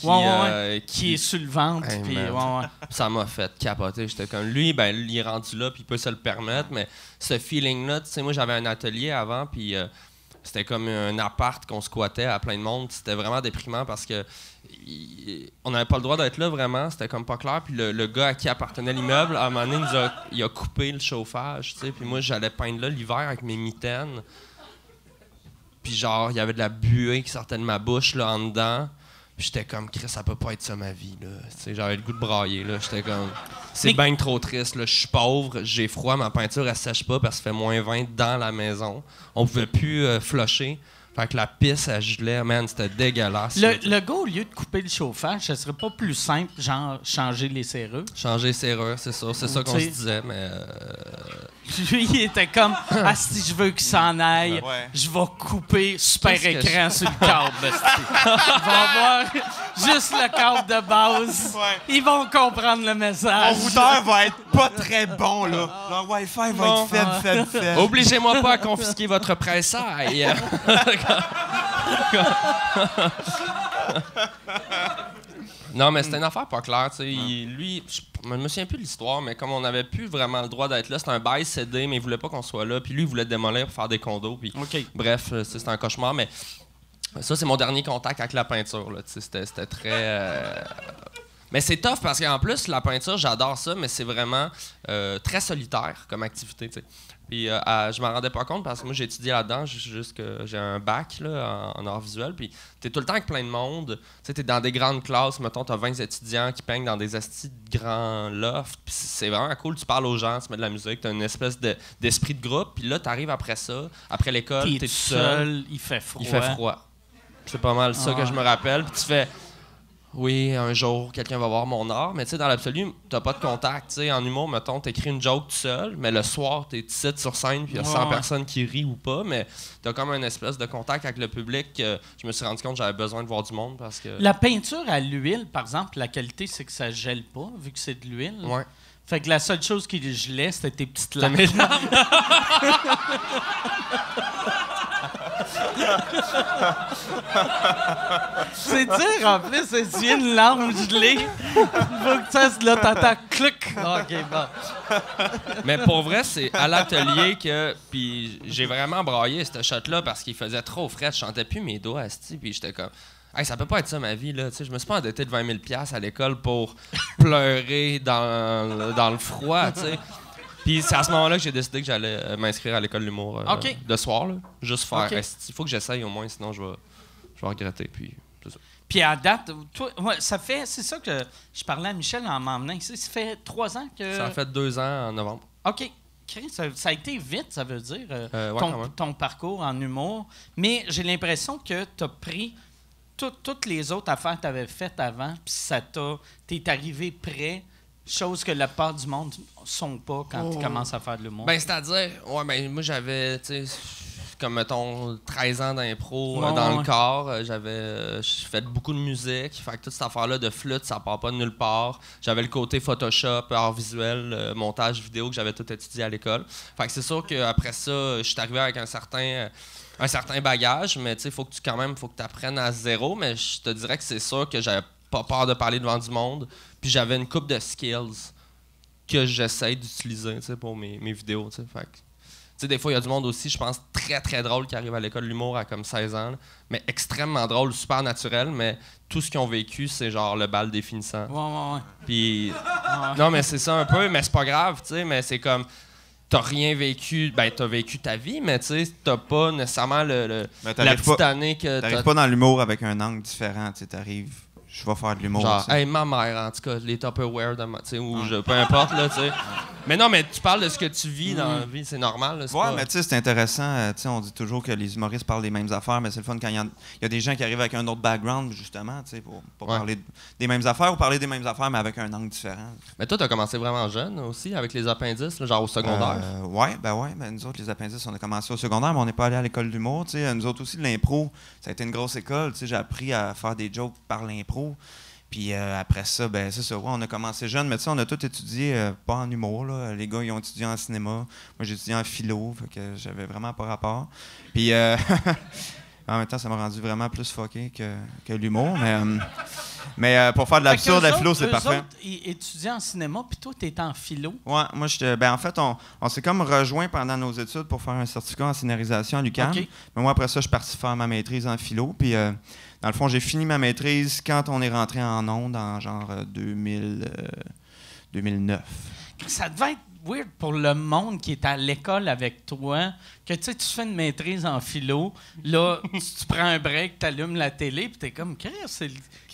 qui est sur le ventre. Hey, Puis, man. Ça m'a fait capoter. J'étais comme lui, ben il est rendu là, puis il peut se le permettre, mais ce feeling-là, tu sais, moi j'avais un atelier avant, puis c'était comme un appart qu'on squattait à plein de monde. C'était vraiment déprimant parce que on n'avait pas le droit d'être là vraiment. C'était comme pas clair. Puis le gars à qui appartenait l'immeuble, à un moment donné, il a coupé le chauffage. Tu sais, puis moi j'allais peindre là l'hiver avec mes mitaines. Puis genre, il y avait de la buée qui sortait de ma bouche là en dedans. Puis j'étais comme, Chris, ça peut pas être ça ma vie, là. Tu sais, j'avais le goût de brailler, là. J'étais comme, c'est Mais- bien trop triste, là. Je suis pauvre, j'ai froid, ma peinture, elle sèche pas parce qu'il fait moins 20 dans la maison. On pouvait plus flusher. Fait que la pisse, elle gelait, man, c'était dégueulasse. là. Le gars, au lieu de couper le chauffage, ça serait pas plus simple, genre changer les serrures? Changer serrure, c'est ça. C'est ça qu'on se Tu sais- disait, mais... Lui, il était comme ah, si je veux qu'il s'en aille, Ouais. je vais couper super Qu'est-ce que écran sur le câble. esti. Il va avoir juste le câble de base. Ouais. Ils vont comprendre le Mon message. routeur va être pas très bon, là. Leur Wi-Fi va Bon. être faible. Obligez-moi pas à confisquer votre pressaille. Non, mais c'était une affaire pas claire, tu sais. Lui, je me souviens plus de l'histoire, mais comme on n'avait plus vraiment le droit d'être là, c'était un bail cédé, mais il voulait pas qu'on soit là. Puis lui, il voulait démolir pour faire des condos. Puis OK. bref, c'était un cauchemar, mais ça, c'est mon dernier contact avec la peinture, là, tu sais. C'était très... Mais c'est tough parce qu'en plus, la peinture, j'adore ça, mais c'est vraiment très solitaire comme activité, tu sais. Puis je m'en rendais pas compte parce que moi, j'ai étudié là-dedans, juste que j'ai un bac là, en art visuel. Puis t'es tout le temps avec plein de monde. Tu sais, t'es dans des grandes classes, mettons, t'as 20 étudiants qui peignent dans des astis de grands lofts. Puis c'est vraiment cool, tu parles aux gens, tu mets de la musique, t'as une espèce d'esprit de groupe. Puis là, t'arrives après ça, après l'école, t'es tout seul. Il fait froid. Il fait froid. C'est pas mal ça que je me rappelle. Puis tu fais... Oui, un jour, quelqu'un va voir mon art, mais tu sais, dans l'absolu, t'as pas de contact. Tu sais, en humour, mettons, t'écris une joke tout seul, mais le soir, t'es ici sur scène, puis il y a 100 personnes qui rient ou pas, mais t'as comme une espèce de contact avec le public. Je me suis rendu compte que j'avais besoin de voir du monde parce que... La peinture à l'huile, par exemple, la qualité, c'est que ça gèle pas, vu que c'est de l'huile. Ouais. Fait que la seule chose qui gelait, c'était tes petites larmes. C'est dur en plus, c'est une larme gelée. Faut que ça se là, t'entends clic. OK, bon. Mais pour vrai, c'est à l'atelier que. Puis j'ai vraiment braillé ce shot-là parce qu'il faisait trop frais. Je chantais plus mes doigts, asti, puis j'étais comme. Hey, ça peut pas être ça ma vie, là. T'sais, je me suis pas endetté de 20 000 $ à l'école pour pleurer dans le froid, tu sais. Puis c'est à ce moment-là que j'ai décidé que j'allais m'inscrire à l'école de l'humour de soir, là. Juste faire. Il faut que j'essaye au moins, sinon je vais regretter. Puis c'est ça. Puis à date, toi, ouais, c'est ça que je parlais à Michel en m'emmenant ici. Ça fait 3 ans que. Ça fait 2 ans en novembre. OK. Ça a été vite, ça veut dire, ouais, ton parcours en humour. Mais j'ai l'impression que tu as pris toutes les autres affaires que tu avais faites avant, puis t'es arrivé prêt. Chose que la part du monde sont pas quand ils commencent à faire de l'humour. Ben, c'est-à-dire, moi, j'avais, tu sais, comme, mettons, 13 ans d'impro dans le corps. J'avais fait beaucoup de musique. Fait que toute cette affaire-là de flûte, ça part pas de nulle part. J'avais le côté Photoshop, art visuel, montage vidéo que j'avais tout étudié à l'école. Fait que c'est sûr qu'après ça, je suis arrivé avec un certain bagage, mais tu sais, faut que tu apprennes à zéro. Mais je te dirais que c'est sûr que j'avais pas peur de parler devant du monde. Puis j'avais une couple de skills que j'essaie d'utiliser pour mes vidéos. Fait que, des fois, il y a du monde aussi, je pense, très, très drôle qui arrive à l'école de l'humour à comme 16 ans. Là, mais extrêmement drôle, super naturel. Mais tout ce qu'ils ont vécu, c'est genre le bal définissant. Ouais. Puis, non, mais c'est ça un peu, mais c'est pas grave, tu sais. Mais c'est comme, t'as rien vécu, ben t'as vécu ta vie, mais tu sais, t'as pas nécessairement la petite année que t'arrives pas dans l'humour avec un angle différent, tu sais, t'arrives... Je vais faire de l'humour. Genre, hey, ma mère, en tout cas, les Tupperware, peu importe, là, tu sais. Mais non, mais tu parles de ce que tu vis dans la vie, c'est normal. Là, ouais, mais tu sais, c'est intéressant. Tu sais, on dit toujours que les humoristes parlent des mêmes affaires, mais c'est le fun quand il y a des gens qui arrivent avec un autre background, justement, tu sais, pour parler des mêmes affaires ou parler des mêmes affaires, mais avec un angle différent. Mais toi, t'as commencé vraiment jeune aussi, avec les appendices, là, genre au secondaire. Ouais. Nous autres, les appendices, on a commencé au secondaire, mais on n'est pas allé à l'école d'humour. Tu sais, nous autres aussi, l'impro, ça a été une grosse école. Tu sais, j'ai appris à faire des jokes par l'impro. Puis après ça, ben c'est ça. Ouais, on a commencé jeune, mais tu sais, on a tout étudié, pas en humour. Là. Les gars, ils ont étudié en cinéma. Moi, j'ai étudié en philo, fait que j'avais vraiment pas rapport. Puis en même temps, ça m'a rendu vraiment plus fucké que l'humour. Mais pour faire de l'absurde, la philo, c'est parfait. Autres, ils étudiaient en cinéma, puis toi, tu étais en philo. Ouais, moi, en fait, on s'est comme rejoints pendant nos études pour faire un certificat en scénarisation à l'UQAM. Okay. Mais moi, après ça, je suis parti faire ma maîtrise en philo. Puis dans le fond, j'ai fini ma maîtrise quand on est rentré en ondes en genre 2009. Ça devait être weird pour le monde qui est à l'école avec toi, que tu fais une maîtrise en philo, là, tu prends un break, tu allumes la télé, puis tu es comme,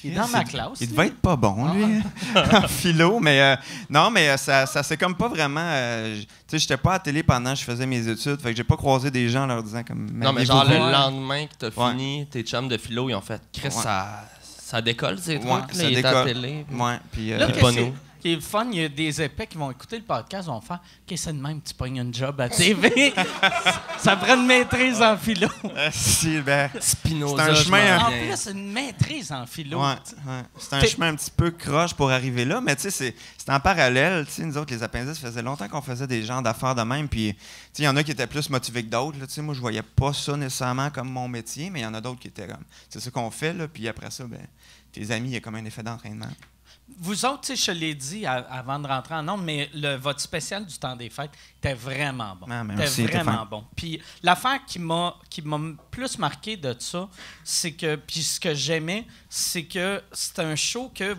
il est dans ma classe. Il devait être pas bon, lui, en philo, mais non, mais ça c'est comme pas vraiment... tu sais, j'étais pas à la télé pendant que je faisais mes études, fait que j'ai pas croisé des gens leur disant comme... Non, mais genre le lendemain que t'as fini, tes chums de philo, ils ont fait, Chris, ça décolle, ces trucs, là, il est à la télé. Ouais, puis... pas nous. Qui est le fun, il y a des épais qui vont écouter le podcast, vont faire « OK, c'est de même, tu pognes un job à TV. » Ça prend une maîtrise en philo. Spinoza, c'est un chemin... En plus, c'est une maîtrise en philo. Ouais. C'est un chemin un petit peu croche pour arriver là, mais tu sais, c'est en parallèle. Tu sais, nous autres, les appendices, ça faisait longtemps qu'on faisait des genres d'affaires de même, puis il y en a qui étaient plus motivés que d'autres. Tu sais, moi, je voyais pas ça nécessairement comme mon métier, mais il y en a d'autres qui étaient comme... C'est ça qu'on fait, là, puis après ça, ben, tes amis, il y a comme un effet d'entraînement. Vous autres, je l'ai dit avant de rentrer en nombre, mais votre spécial du temps des fêtes était vraiment bon. C'était vraiment bon. Puis l'affaire qui m'a plus marqué de ça, c'est que, puis ce que j'aimais, c'est que c'est un show que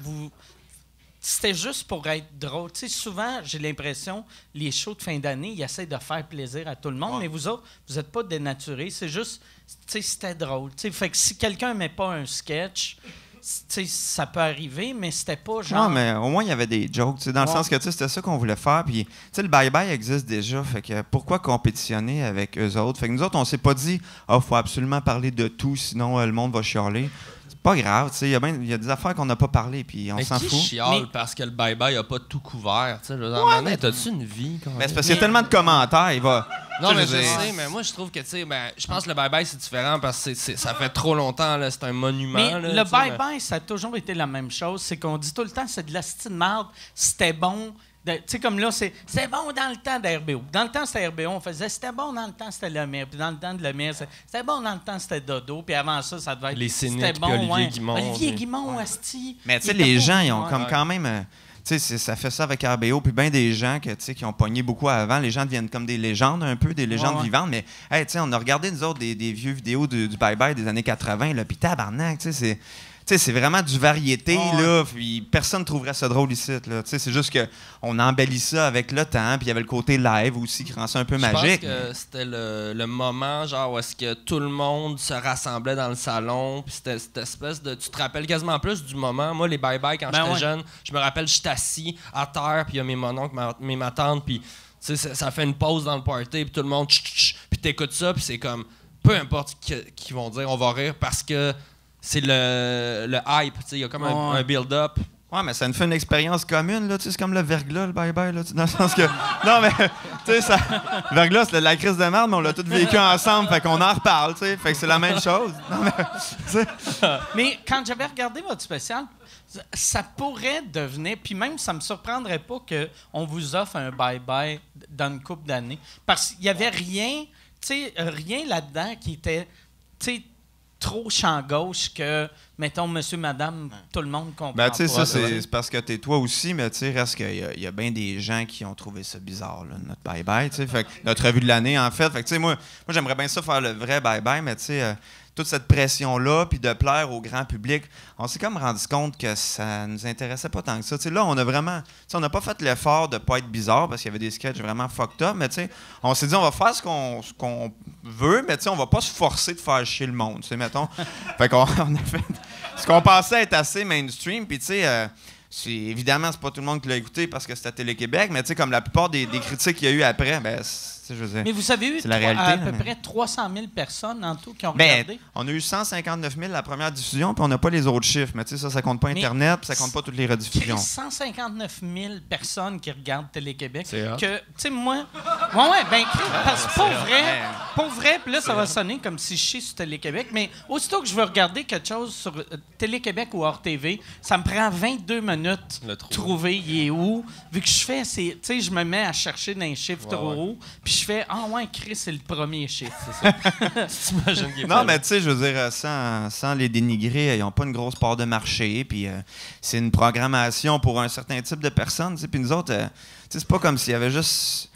c'était juste pour être drôle. Tu sais, souvent, j'ai l'impression, les shows de fin d'année, ils essaient de faire plaisir à tout le monde, mais vous autres, vous n'êtes pas dénaturés. C'est juste, tu sais, c'était drôle. Tu sais, fait que si quelqu'un n'aimait pas un sketch, tu sais, ça peut arriver, mais c'était pas genre... Non, mais au moins, il y avait des jokes, tu sais, dans le sens que, tu sais, c'était ça qu'on voulait faire. Puis, tu sais, le bye-bye existe déjà. Fait que pourquoi compétitionner avec eux autres? Fait que nous autres, on s'est pas dit, faut absolument parler de tout, sinon le monde va chialer. Pas grave, tu sais, il y a des affaires qu'on n'a pas parlé, puis on s'en fout. Chiale parce que le bye-bye a pas tout couvert, tu sais. Ouais, t'as-tu une vie? Mais c'est parce qu'il y a tellement de commentaires, il va... Non, mais je sais, mais moi, je trouve que, tu sais, je pense que le bye-bye, c'est différent parce que ça fait trop longtemps, là, c'est un monument. Mais là, le bye-bye, ça a toujours été la même chose. C'est qu'on dit tout le temps, c'est de la style marde, c'était bon. Tu sais, comme là, c'est bon dans le temps d'RBO. Dans le temps, c'était RBO, on faisait c'était bon dans le temps, c'était Lemire. Puis dans le temps de Lemire, c'était bon dans le temps, c'était Dodo. Puis avant ça, ça devait être. Les Cyniques, c'était bon, Olivier Guimond. Olivier Guimond, asti. Mais tu sais, les gens, ils ont comme quand même... tu sais, ça fait ça avec RBO, puis bien des gens qui ont pogné beaucoup avant. Les gens deviennent comme des légendes un peu, des légendes vivantes. Mais, hey, tu sais, on a regardé, nous autres, des vieux vidéos du bye-bye des années 80, là, puis tabarnak, tu sais, c'est vraiment du variété, là, puis personne ne trouverait ça drôle ici, là. C'est juste qu'on embellit ça avec le temps, puis il y avait le côté live aussi qui rend ça un peu magique. Je pense que c'était le moment, genre, où est-ce que tout le monde se rassemblait dans le salon, puis c'était cette espèce de... Tu te rappelles quasiment plus du moment. Moi, les bye-bye, quand j'étais jeune, je me rappelle, je suis assis à terre, puis il y a mes mononcles, ma tante, puis ça fait une pause dans le party, puis tout le monde... Puis t'écoutes ça, puis c'est comme... Peu importe qui vont dire, on va rire, parce que... C'est le hype, il y a comme un build-up. Ouais, mais ça nous fait une expérience commune, là, c'est comme le verglas, le bye-bye, là, dans le sens que... Non, mais, tu sais, ça... Verglas, c'est la crise de merde, mais on l'a tous vécu ensemble, fait qu'on en reparle, tu sais, fait que c'est la même chose. Non, mais, mais quand j'avais regardé votre spécial, ça pourrait devenir, puis même, ça me surprendrait pas qu'on vous offre un bye-bye dans une couple d'années, parce qu'il y avait rien, tu sais, rien là-dedans qui était, tu sais, trop champ gauche que, mettons, monsieur, madame, tout le monde comprend. Ben, tu sais, ça, c'est parce que t'es toi aussi, mais tu sais, reste qu'il y a bien des gens qui ont trouvé ça bizarre, là, notre bye-bye, tu sais. Fait que notre revue de l'année, en fait. Fait que, tu sais, moi, j'aimerais bien ça faire le vrai bye-bye, mais tu sais, toute cette pression-là, puis de plaire au grand public, on s'est comme rendu compte que ça nous intéressait pas tant que ça. Tu sais, là, on a vraiment... Tu sais, on n'a pas fait l'effort de pas être bizarre, parce qu'il y avait des sketchs vraiment fucked up, mais tu sais, on s'est dit, on va faire ce qu'on veut, mais tu sais, on va pas se forcer de faire chier le monde, tu sais, mettons. Fait qu'on a fait ce qu'on pensait être assez mainstream, puis tu sais... évidemment, c'est pas tout le monde qui l'a écouté parce que c'était à Télé-Québec, mais tu sais, comme la plupart des critiques qu'il y a eu après, ben, je veux dire, mais vous avez eu la réalité, à peu près 300 000 personnes en tout qui ont regardé. On a eu 159 000 la première diffusion, puis on n'a pas les autres chiffres. Mais tu sais, ça compte pas Internet, puis ça compte pas toutes les rediffusions. 159 000 personnes qui regardent Télé-Québec. C'est hot. Tu sais, moi... Ouais, ben, parce que pour vrai, puis là, ça va sonner comme si je chie sur Télé-Québec, mais aussitôt que je veux regarder quelque chose sur Télé-Québec ou hors TV, ça me prend 22 minutes de trouver il est où. Vu que je fais, tu sais, je me mets à chercher dans les chiffres trop hauts, puis je fais, Chris, c'est le premier chiffre, c'est ça. T'imagines qu'il est Non, mais tu sais, je veux dire, sans les dénigrer, ils n'ont pas une grosse part de marché, puis c'est une programmation pour un certain type de personnes, tu sais, puis nous autres, tu sais, c'est pas comme s'il y avait juste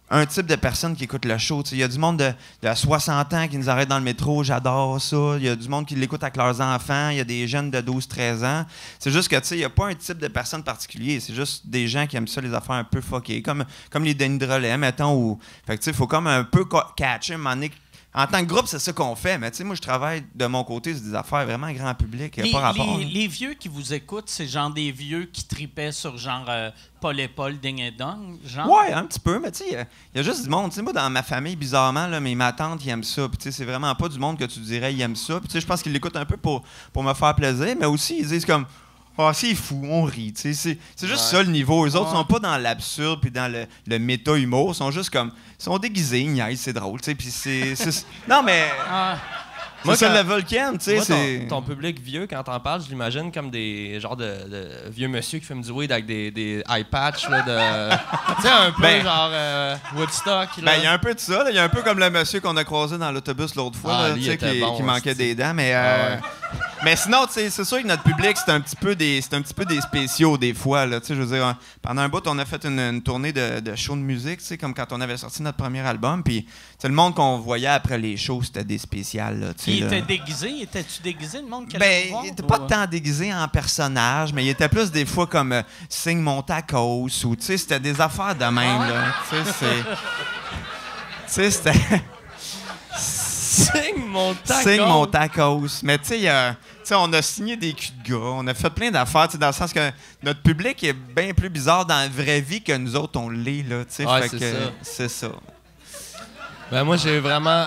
un type de personne qui écoute le show. Il y a du monde de 60 ans qui nous arrête dans le métro, j'adore ça. Il y a du monde qui l'écoute avec leurs enfants. Il y a des jeunes de 12-13 ans. C'est juste que, tu sais, il n'y a pas un type de personne particulier. C'est juste des gens qui aiment ça, les affaires un peu fuckées. Comme les Denis Drolet, mettons. Fait que, tu sais, il faut comme un peu catcher, un moment donné. En tant que groupe, c'est ça qu'on fait. Mais tu sais, moi, je travaille de mon côté sur des affaires vraiment grand public. Il n'y a pas rapport. Les vieux qui vous écoutent, c'est genre des vieux qui tripaient sur genre Paul et Paul, Ding et Dong, genre? Ouais, un petit peu. Mais tu sais, il y a juste du monde. Tu sais, moi, dans ma famille, bizarrement, là, ma tante, ils aiment ça. Puis tu sais, c'est vraiment pas du monde que tu dirais, ils aiment ça. Puis tu sais, je pense qu'ils l'écoutent un peu pour me faire plaisir. Mais aussi, ils disent comme... c'est fou, on rit. C'est juste ça le niveau. Eux autres sont pas dans l'absurde puis dans le méta-humour. Ils sont juste comme... Ils sont déguisés, ils niaisent, c'est drôle. Puis c'est... Non, mais... Moi, c'est ça le Volcan, tu sais. C'est... Ton public vieux, quand t'en parles, je l'imagine comme des genres de vieux monsieur qui fument du weed avec des eye patch, là, de... tu sais, un peu genre Woodstock, là. Ben, il y a un peu de ça, là. Il y a un peu comme le monsieur qu'on a croisé dans l'autobus l'autre fois, là, tu sais, qui manquait des dents, mais... Mais sinon, tu sais, c'est sûr que notre public, c'est un petit peu des spéciaux des fois. Là, tu sais, je veux dire, pendant un bout, on a fait une tournée de shows de musique, tu sais, comme quand on avait sorti notre premier album. Puis, le monde qu'on voyait après les shows, c'était des spéciales. Là, tu sais, Il là. était déguisé? Étais-tu déguisé, le monde qui allait Ben, voir, il était ou- pas tant déguisé en personnage, mais il était plus des fois comme signe mon tacos ou tu sais, c'était des affaires de même là. Tu sais, c'était Signe mon taco. signe mon tacos. Mais tu sais, on a signé des culs de gars, on a fait plein d'affaires, tu sais, dans le sens que notre public est bien plus bizarre dans la vraie vie que nous autres on l'est là. Tu sais, Ouais, fait c'est que ça. c'est ça. Ben moi, j'ai vraiment...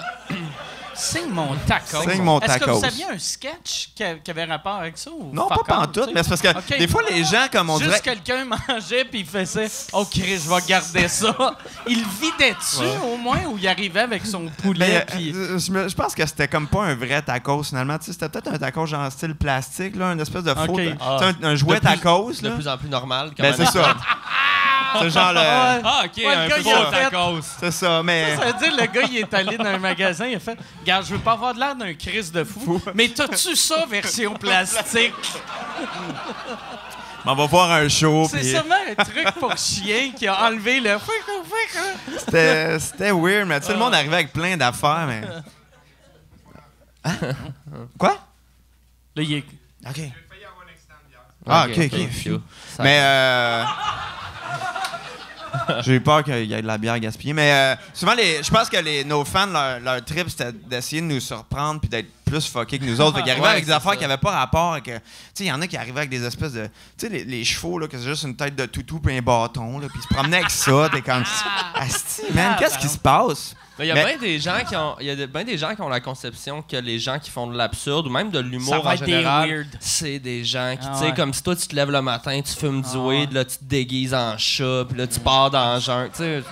Signe mon taco. Signe mon Est-ce que tacos. vous saviez un sketch qui avait rapport avec ça? Ou Non, pas fuck all, pantoute, tu sais? mais c'est parce que Ok. des fois les gens comme on Juste dirait quelqu'un mangeait puis il faisait « Oh, Chris, je vais garder ça. » Il vidait dessus au moins ou il arrivait avec son poulet Mais, puis... je pense que c'était comme pas un vrai tacos finalement. Tu sais, c'était peut-être un tacos genre style plastique, là, une espèce de faux. Ok. Tu sais, un jouet De plus- tacos. De Là. plus en plus normal. Ben, c'est ça. C'est genre le. Ah, OK, Ouais, le un gars, peu il a faux fait- tacos. C'est ça, mais. Ça veut dire le gars, il est allé dans un magasin, il a fait « Regarde, je veux pas avoir de l'air d'un Chris de fou, mais t'as-tu ça version plastique? On va voir un show. » C'est puis sûrement un truc pour chien qui a enlevé le... C'était weird, mais tu sais, le monde arrivait avec plein d'affaires, mais. Hein? Quoi? Là, il est... OK. Ah, OK. Phew. Ça- Mais j'ai eu peur qu'il y ait de la bière gaspillée. Mais souvent, je pense que nos fans, leur trip, c'était d'essayer de nous surprendre puis d'être plus fuckés que nous autres. Fait qu'ils arrivaient Ouais, avec des c'est affaires ça. qui n'avaient pas rapport avec... Tu sais, il y en a qui arrivaient avec des espèces de... Tu sais, les chevaux, là, que c'est juste une tête de toutou puis un bâton, là, puis ils se promenaient avec ça. T'es comme... Asti, man, qu'est-ce qui se passe? Mais il y a Mais- bien des gens qui ont, il y a bien des gens qui ont la conception que les gens qui font de l'absurde ou même de Ça l'humour va en être des général, weird. c'est des gens qui, Ah tu sais, ouais. comme si toi tu te lèves le matin, tu fumes du ouais. weed, là tu te déguises en chat, puis là tu pars dans le jungle, tu sais.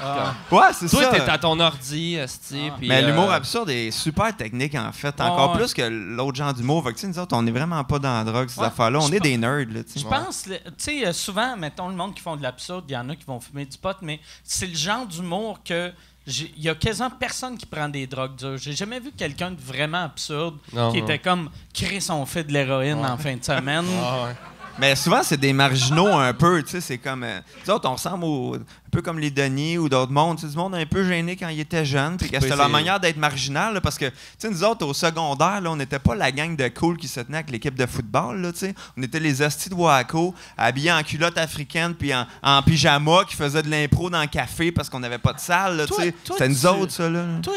Ouais, c'est Toi ça. t'es à ton ordi, esti, puis. Mais l'humour absurde est super technique, en fait. Encore plus que l'autre genre d'humour. Fait que, tu sais, nous autres, on est vraiment pas dans la drogue, ces Ouais, affaires-là. On je est pense- des nerds, là, tu sais. Je pense, tu sais, souvent, mettons, le monde qui font de l'absurde, il y en a qui vont fumer du pot, mais c'est le genre d'humour que il y a quasiment personne qui prend des drogues dures. J'ai jamais vu quelqu'un de vraiment absurde Non, qui non. était comme Chris, on fait de l'héroïne en fin de semaine. Ah ouais. Mais souvent, c'est des marginaux un peu, tu sais, c'est comme... nous autres, on ressemble un peu comme les Denis ou d'autres mondes, tu sais, du monde un peu gêné quand ils étaient jeunes, puis que c'était leur c'est- manière d'être marginal, là, parce que, tu sais, nous autres, au secondaire, là, on n'était pas la gang de cool qui se tenait avec l'équipe de football, là, tu sais. On était les hosties de Waco, habillés en culotte africaine, puis en pyjama, qui faisaient de l'impro dans le café parce qu'on n'avait pas de salle, là, tu Toi- sais. toi, C'était nous tu- autres, ça, là. Toi,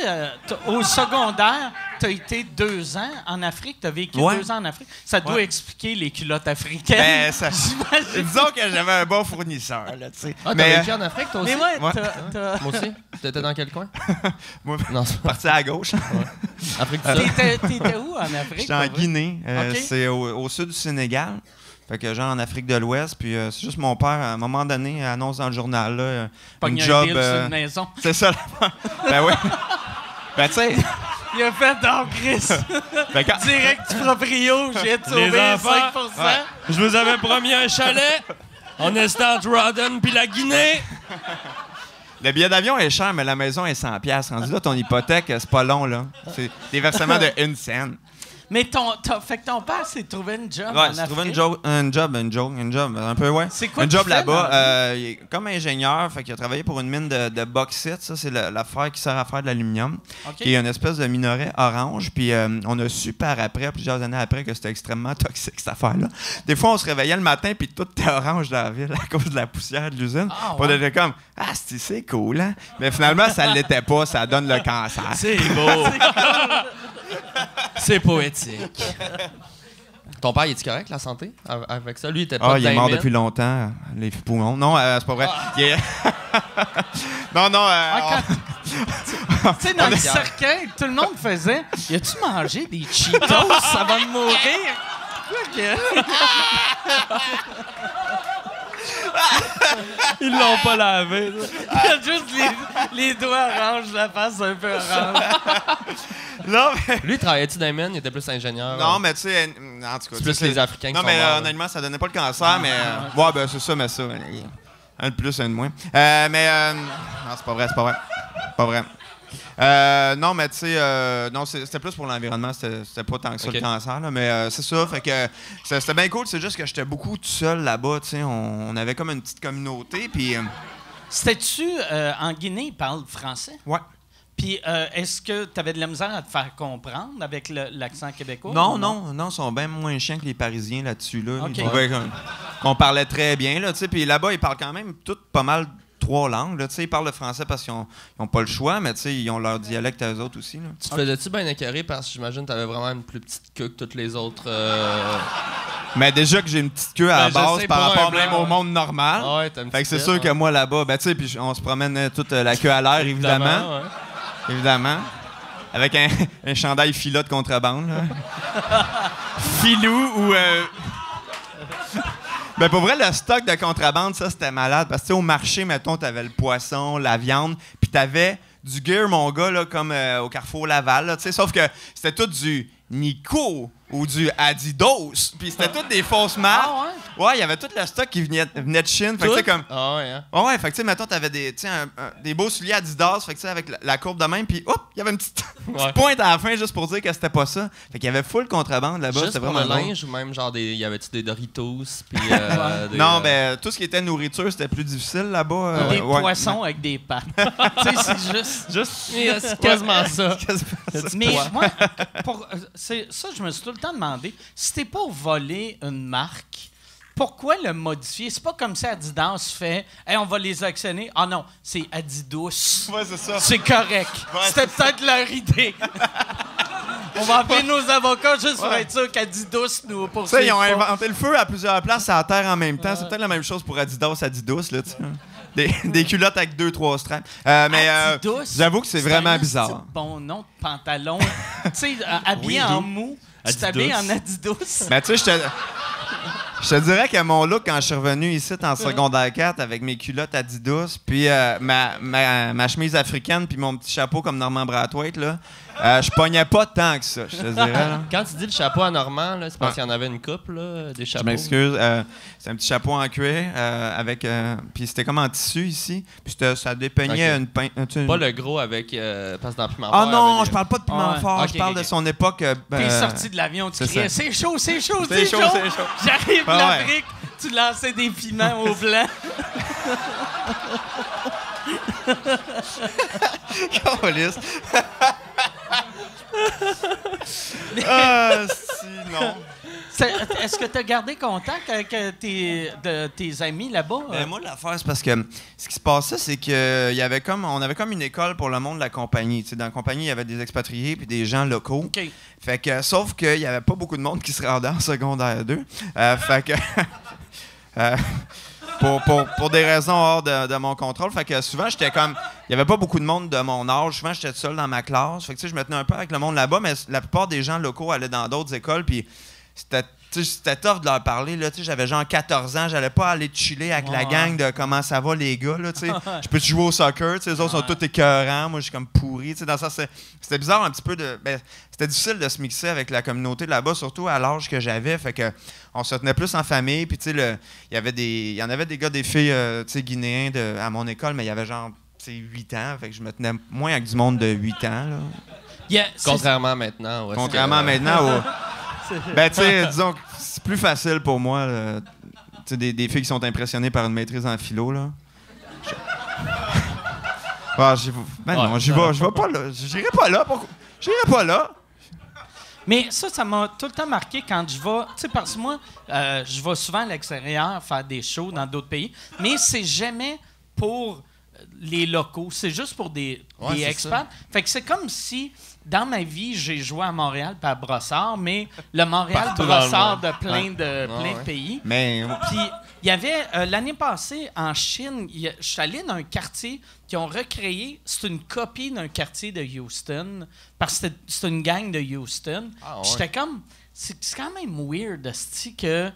au secondaire, t'as été 2 ans en Afrique, t'as vécu Ouais. 2 ans en Afrique. Ça doit Ouais. expliquer les culottes africaines. Ben, ça... Disons que j'avais un bon fournisseur, là, tu sais. Ah, t'as Mais, vécu en Afrique toi aussi? Mais ouais, Ouais. t'as... Moi aussi. T'étais dans quel coin? moi, Non, c'est pas. parti à gauche. Afrique du Sud. T'étais où en Afrique? J'étais en pour vrai? Guinée. Ok. C'est au sud du Sénégal. Fait que genre en Afrique de l'Ouest. Puis c'est juste mon père, à un moment donné, annonce dans le journal là, Pogné une un job. deal sur une maison. C'est ça. Ben oui. Ben tu sais. Il a fait dans Chris. ben, quand- Direct du proprio, j'ai sauvé Les enfants. 5%. Je vous avais promis un chalet. On est entre Rodden puis la Guinée. le billet d'avion est cher, mais la maison est 100$. Rendu là, ton hypothèque, c'est pas long, là. C'est des versements de 1 cent. Mais fait que ton père s'est trouvé une job Ouais, en j'ai trouvé Afrique. un job, un peu, ouais. C'est quoi un qu'il job fait là-bas. dans la Il est comme ingénieur, fait qu'il a travaillé pour une mine de bauxite. Ça, c'est l'affaire qui sert à faire de l'aluminium. OK. Qui est une espèce de minerai orange. Puis on a su par après, plusieurs années après, que c'était extrêmement toxique, cette affaire-là. Des fois, on se réveillait le matin, puis tout était orange dans la ville à cause de la poussière de l'usine. Ah, Puis on ouais. était comme, ah, c'est cool, hein? Mais finalement, ça ne l'était pas, ça donne le cancer. C'est beau. C'est poétique. Ton père, il est correct, la santé, avec ça? Lui, il était pas Ah, il est mort dans les depuis longtemps, les poumons. Non, c'est pas vrai. Il est- non, Ah, quand- Tu sais, dans le cercueil, tout le monde faisait « Y a-tu mangé des Cheetos avant de mourir? » Quoi que- Ils l'ont pas lavé. Il a juste les doigts orange, la face un peu orange. non, mais... Lui, travaillait-tu dans les mines? Il était plus ingénieur. Non, mais tu sais, en tout cas... C'est plus tu sais, les Africains qui Non, sont mais morts, là. honnêtement, ça donnait pas le cancer, mais... ouais, ben c'est ça, mais ça... Un de plus, un de moins. Non, c'est pas vrai. Pas vrai. Non, mais tu sais, non, c'était plus pour l'environnement. C'était pas tant que ça le cancer, là, mais c'est ça. Fait que c'était bien cool. C'est juste que j'étais beaucoup tout seul là-bas. Tu sais, on avait comme une petite communauté. Puis. C'était-tu en Guinée, ils parlent français? Ouais. Puis est-ce que tu avais de la misère à te faire comprendre avec l'accent québécois? Non, ils sont bien moins chiants que les Parisiens là-dessus. Là. OK. Ils trouvaient qu'on parlait très bien. Là, puis là-bas, ils parlent quand même toutes pas mal 3 langues. Là, ils parlent le français parce qu'ils n'ont pas le choix, mais ils ont leur dialecte à eux autres aussi. Là. Tu te faisais-tu bien écœurer parce que j'imagine que t'avais vraiment une plus petite queue que toutes les autres. Mais déjà que j'ai une petite queue à la je base sais, par pour un rapport blanc, même au monde normal. Ouais, t'as une Fait que c'est petite sûr tête, que moi là-bas, ben tu sais, puis on se promène toute la queue à l'air, évidemment. ouais. Évidemment. Avec un chandail filat de contrebande. Là. Filou ou. Ben pour vrai, le stock de contrebande, ça, c'était malade. Parce que au marché, mettons, t'avais le poisson, la viande, puis t'avais du gear, mon gars, là, comme au Carrefour Laval. Là, sauf que c'était tout du Nico ou du Adidas. Puis c'était toutes des fausses marques. Ah ouais? Ouais, il y avait tout le stock qui venait de Chine. Fait que tu sais, comme. Ah ouais, hein? Ouais, fait que tu sais, mettons, t'avais des beaux souliers Adidas, fait que tu sais, avec la courbe de même, puis hop, il y avait une petite pointe à la fin juste pour dire que c'était pas ça. Fait qu'il y avait full contrebande là-bas, Juste c'était pour vraiment le drôle. linge ou même genre y avait-tu des Doritos puis des, Non, ben, tout ce qui était nourriture, c'était plus difficile là-bas. Des ouais. poissons avec des pattes. Tu sais, c'est juste... c'est quasiment ça. Mais moi, ça, je me suis tout le temps demandé, si t'es pas volé une marque, pourquoi le modifier? C'est pas comme si Adidas fait « Hey, on va les actionner. » Ah non, c'est Adidas. Ouais, c'est ça. C'est correct. Ouais, C'était peut-être leur idée. On va appeler nos avocats juste pour être sûr qu'Adidas nous Tu poursuit. sais, ils ont inventé le feu à plusieurs places à la terre en même temps. C'est peut-être la même chose pour Adidas, là, tu sais. Des culottes avec 2-3 straps. Mais Adidas, j'avoue que c'est vraiment un bizarre. bon nom de pantalon. Tu sais, habillé Oui, en d'où? mou, tu Adidas. t'habilles en Adidas. Mais tu sais, je te dirais que mon look, quand je suis revenu ici en secondaire 4 avec mes culottes Adidas, puis ma chemise africaine, puis mon petit chapeau comme Normand Brathwaite, là, je pognais pas tant que ça, je te dirais. Là. Quand tu dis le chapeau à Normand, là, c'est parce qu'il y en avait une coupe, là, des Je chapeaux. m'excuse. C'est un petit chapeau en cuir avec. Puis c'était comme en tissu ici. Puis ça dépeignait Ok. Pas le gros avec. Parce que dans Piment Ah Fort, non, avait je parle pas de piment Ouais. fort. Ok, Je parle ok. de son époque. T'es sorti de l'avion, tu c'est criais « ça. C'est chaud, c'est chaud, C'est c'est chaud, chaud! c'est chaud. » J'arrive de Ah ouais. l'Afrique, tu lançais des piments au blanc. Câlisse. Ah, si, non. Est-ce que tu as gardé contact avec tes amis là-bas? Ben, moi, l'affaire, c'est parce que ce qui se passait, c'est on avait comme une école pour le monde de la compagnie. Tu sais, dans la compagnie, il y avait des expatriés puis des gens locaux. OK. Fait que, sauf qu'il n'y avait pas beaucoup de monde qui se rendait en secondaire 2. Fait que. Pour des raisons hors de mon contrôle. Fait que souvent, j'étais comme. Il n'y avait pas beaucoup de monde de mon âge. Souvent, j'étais seul dans ma classe. Fait que, tu sais, je me tenais un peu avec le monde là-bas, mais la plupart des gens locaux allaient dans d'autres écoles. Puis c'était tough de leur parler. Là, j'avais genre 14 ans. J'allais pas aller chiller avec la gang de comment ça va, les gars. Là, je peux jouer au soccer. Les autres sont tous écœurants. Moi, je suis comme pourri. Dans ça, c'était bizarre un petit peu de. Ben, c'était difficile de se mixer avec la communauté de là-bas, surtout à l'âge que j'avais. Fait que on se tenait plus en famille. Puis, il y en avait des gars, des filles guinéens à mon école, mais il y avait genre 8 ans. Fait que je me tenais moins avec du monde de 8 ans. Là. Contrairement à maintenant. Ouais, Contrairement à maintenant. Ben, tu sais, disons que c'est plus facile pour moi. Des filles qui sont impressionnées par une maîtrise en philo, là. Non, je vais pas là. J'irai pas là. Pourquoi? J'irai pas là. Mais ça m'a tout le temps marqué quand je vais... Tu sais, parce que moi, je vais souvent à l'extérieur faire des shows dans d'autres pays, mais c'est jamais pour les locaux. C'est juste pour des expats. Fait que c'est comme si, dans ma vie, j'ai joué à Montréal puis à Brossard, mais le Montréal-Brossard de plein de pays. Mais... Puis, il y avait, l'année passée, en Chine, je suis allé dans un quartier qui ont recréé, c'est une copie d'un quartier de Houston, parce que c'est une gang de Houston. Ah, ouais. J'étais comme, c'est quand même weird, que, tu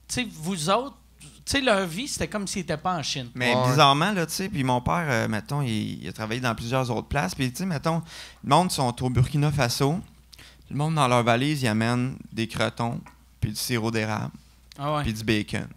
sais, vous autres, tu sais, leur vie, c'était comme s'ils n'étaient pas en Chine. Mais bizarrement, là, tu sais, puis mon père, mettons, il a travaillé dans plusieurs autres places, puis, tu sais, mettons, le monde sont au Burkina Faso, le monde, dans leur valise, ils amènent des crotons, puis du sirop d'érable, Ah ouais. puis du bacon.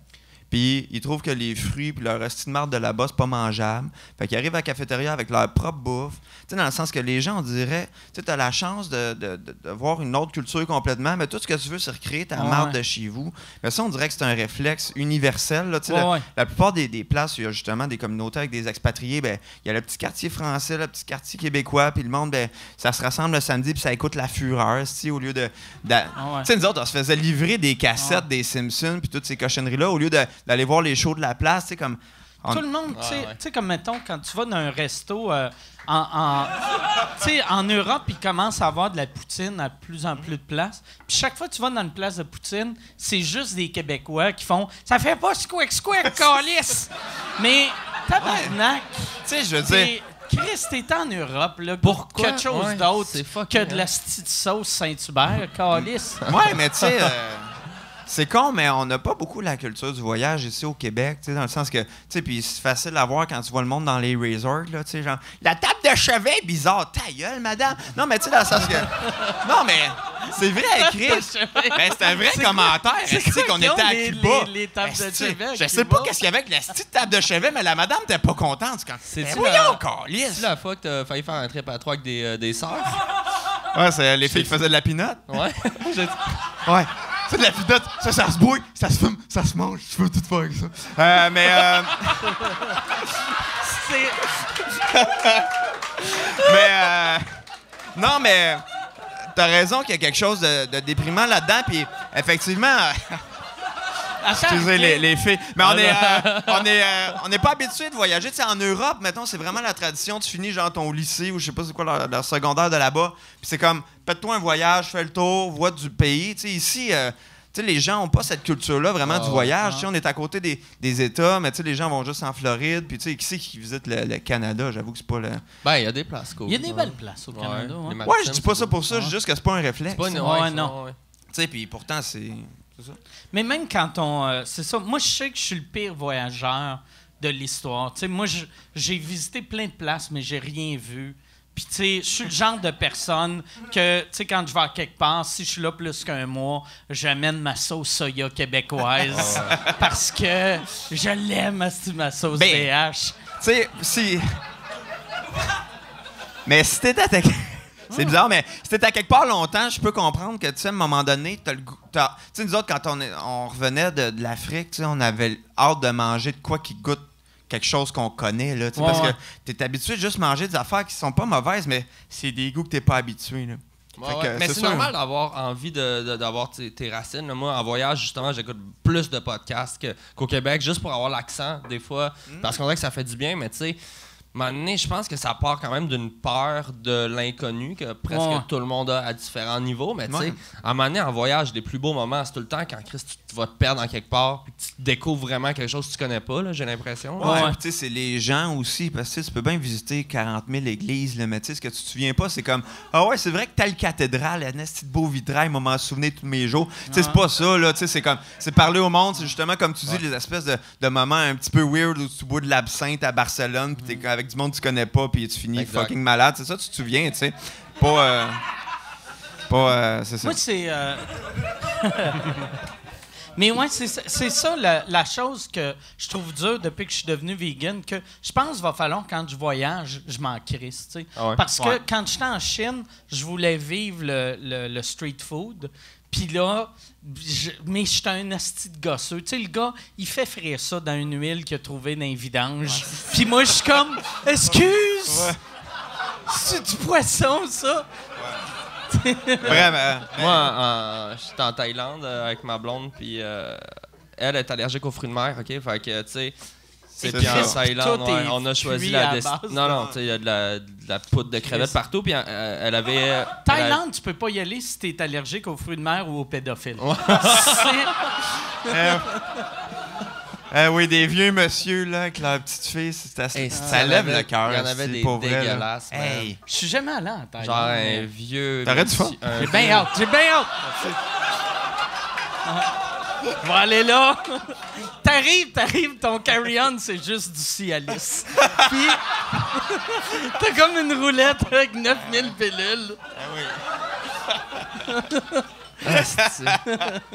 Puis ils trouvent que les fruits puis leur resti de marde de là-bas, c'est pas mangeable. Fait qu'ils arrivent à la cafétéria avec leur propre bouffe. Tu sais, dans le sens que les gens, on dirait, tu sais, t'as la chance de voir une autre culture complètement, mais tout ce que tu veux, c'est recréer ta marde de chez vous. Mais ça, on dirait que c'est un réflexe universel. Là, tu sais, la plupart des places où il y a justement des communautés avec des expatriés, ben il y a le petit quartier français, le petit quartier québécois, puis le monde, ben ça se rassemble le samedi puis ça écoute la fureur, au lieu de... Tu sais, nous autres, on se faisait livrer des cassettes des Simpsons puis toutes ces cochonneries-là, au lieu d'aller voir les shows de la place, tu sais, comme... Tout le monde, tu sais, comme mettons, quand tu vas dans un resto en Europe, il commence à avoir de la poutine à plus en plus de places. Puis chaque fois que tu vas dans une place de poutine, c'est juste des Québécois qui font « Ça fait pas squick, calice! » Mais, tabarnak! Tu sais, je veux dire... Chris, t'es en Europe, là, pour quelque chose d'autre que de la petite sauce Saint-Hubert, calice. Ouais, mais tu sais... C'est con, mais on n'a pas beaucoup la culture du voyage ici au Québec, tu sais, dans le sens que, tu sais, puis c'est facile à voir quand tu vois le monde dans les resorts, là, tu sais, genre, la table de chevet est bizarre, ta gueule, madame. Non, mais tu sais, dans le sens que, non, mais c'est vrai, Chris. Ben, c'est un vrai commentaire, tu sais, qu'on était à Cuba. Les tables de chevet. Je sais pas qu'est-ce qu'il y avait avec la petite table de chevet, mais la madame t'es pas contente. C'est la fois que t'as failli faire un trip à 3 avec des sœurs? Ouais, c'est les filles qui faisaient de la pinotte. Ouais. Ouais. C'est de la pinotte, ça se bouille, ça se fume, ça se mange, tu peux tout faire avec ça. Non, mais t'as raison qu'il y a quelque chose de déprimant là-dedans, puis effectivement... Excusez les filles. Mais on n'est pas habitué de voyager. Tu sais, en Europe, mettons, c'est vraiment la tradition. Tu finis genre ton lycée ou je sais pas c'est quoi leur secondaire de là-bas. Puis c'est comme, fais-toi un voyage, fais le tour, vois du pays. Tu sais, ici, tu sais, les gens n'ont pas cette culture-là vraiment du voyage. Tu sais, on est à côté des États, mais tu sais, les gens vont juste en Floride. Puis tu sais, qui c'est qui visite le Canada? J'avoue que c'est pas le... Ben, il y a des places cool. Il y a des belles places au Canada. Ouais, je dis pas ça pour ça. Je dis juste que c'est pas un réflexe. C'est pas non. Tu sais, puis pourtant, c'est ça. Mais même quand on... c'est ça. Moi, je sais que je suis le pire voyageur de l'histoire. Tu sais, moi, j'ai visité plein de places, mais j'ai rien vu. Puis, tu sais, je suis le genre de personne que, tu sais, quand je vais à quelque part, si je suis là plus qu'un mois, j'amène ma sauce soya québécoise parce que je l'aime, ma sauce BH. Tu sais, si... Mais si t'étais à... C'est bizarre, mais si t'es à quelque part longtemps, je peux comprendre que, tu sais, à un moment donné, t'as le goût... Tu sais, nous autres, quand on revenait de l'Afrique, tu sais, on avait hâte de manger de quoi qui goûte quelque chose qu'on connaît, là, tu sais, parce que t'es habitué de juste manger des affaires qui sont pas mauvaises, mais c'est des goûts que t'es pas habitué, là. Mais c'est normal d'avoir envie d'avoir tes racines. Là. Moi, en voyage, justement, j'écoute plus de podcasts qu'au Québec, juste pour avoir l'accent, des fois, parce qu'on dirait que ça fait du bien, mais tu sais... À un moment donné, je pense que ça part quand même d'une peur de l'inconnu que presque tout le monde a à différents niveaux. Mais tu sais, à un moment donné, en voyage, les plus beaux moments, c'est tout le temps quand Chris, tu vas te perdre en quelque part puis que tu découvres vraiment quelque chose que tu connais pas, là, j'ai l'impression. Ouais, tu sais, c'est les gens aussi, parce que tu peux bien visiter 40 000 églises, là, mais tu sais, ce que tu te souviens pas, c'est comme ah ouais, c'est vrai que telle cathédrale, un petit beau vitrail m'a m'en souvenir tous mes jours. Tu sais, c'est pas ça, là, tu sais, c'est comme, c'est parler au monde, c'est justement comme tu dis, les espèces de moments un petit peu weird où tu bois de l'absinthe à Barcelone, puis t'es avec du monde que tu connais pas, puis tu finis fucking malade. C'est ça, tu te souviens, tu sais. Pas, c'est ça. Moi, c'est... Mais ouais, c'est ça la chose que je trouve dure depuis que je suis devenu vegan, que je pense qu'il va falloir, quand je voyage, je m'en crisse, tu sais. Parce que quand j'étais en Chine, je voulais vivre le street food. Puis là, mais j'étais un asti de gosseux. Tu sais, le gars, il fait frire ça dans une huile qu'il a trouvée dans les vidanges. Puis moi, je suis comme, excuse! C'est du poisson, ça? Vraiment. Moi, j'étais en Thaïlande avec ma blonde, puis elle est allergique aux fruits de mer, OK? Fait que, tu sais... Puis en Thaïlande, on a choisi la non, tu sais, il y a de la poudre de crevettes partout. Puis elle avait. Thaïlande, tu peux pas y aller si t'es allergique aux fruits de mer ou aux pédophiles. Oui, des vieux monsieur là, avec leur petite fille, ça lève le cœur. Il y en avait des dégueulasses. Hey. Je suis jamais allé en Thaïlande. Genre un vieux. T'arrêtes du fond? J'ai bien hâte. On va aller là. T'arrives, ton carry-on, c'est juste du Cialis. Puis, t'as comme une roulette avec 9000 pilules.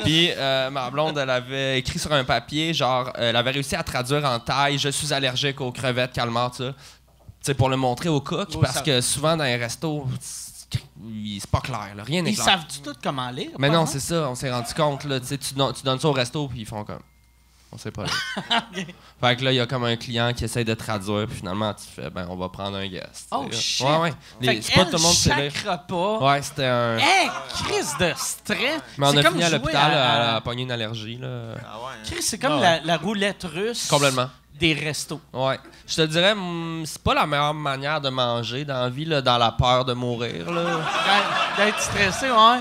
Puis ma blonde, elle avait écrit sur un papier, genre, elle avait réussi à traduire en taille « Je suis allergique aux crevettes, calmar », tu sais, pour le montrer au cook, parce que souvent dans les restos, c'est pas clair, là, rien n'est Ils clair. savent du tout comment lire. Mais pas non, mal? c'est ça, on s'est rendu compte, là, tu sais, tu donnes ça au resto, puis ils font comme... On sait pas. Fait que là, il y a comme un client qui essaye de traduire, puis finalement, tu fais, ben, on va prendre un guest. Oh, tu sais, shit! là. Ouais. Fait C'est pas tout le monde qui sait chaque lire. repas... Ouais, c'était un... Hey, crise de stress! Mais on C'est a comme fini à jouer l'hôpital à pogner une allergie, là. Ah ouais. Chris, c'est comme la roulette russe Complètement. des restos. Ouais. Je te dirais, c'est pas la meilleure manière de manger dans la vie, là, dans la peur de mourir, là. D'être stressé, ouais.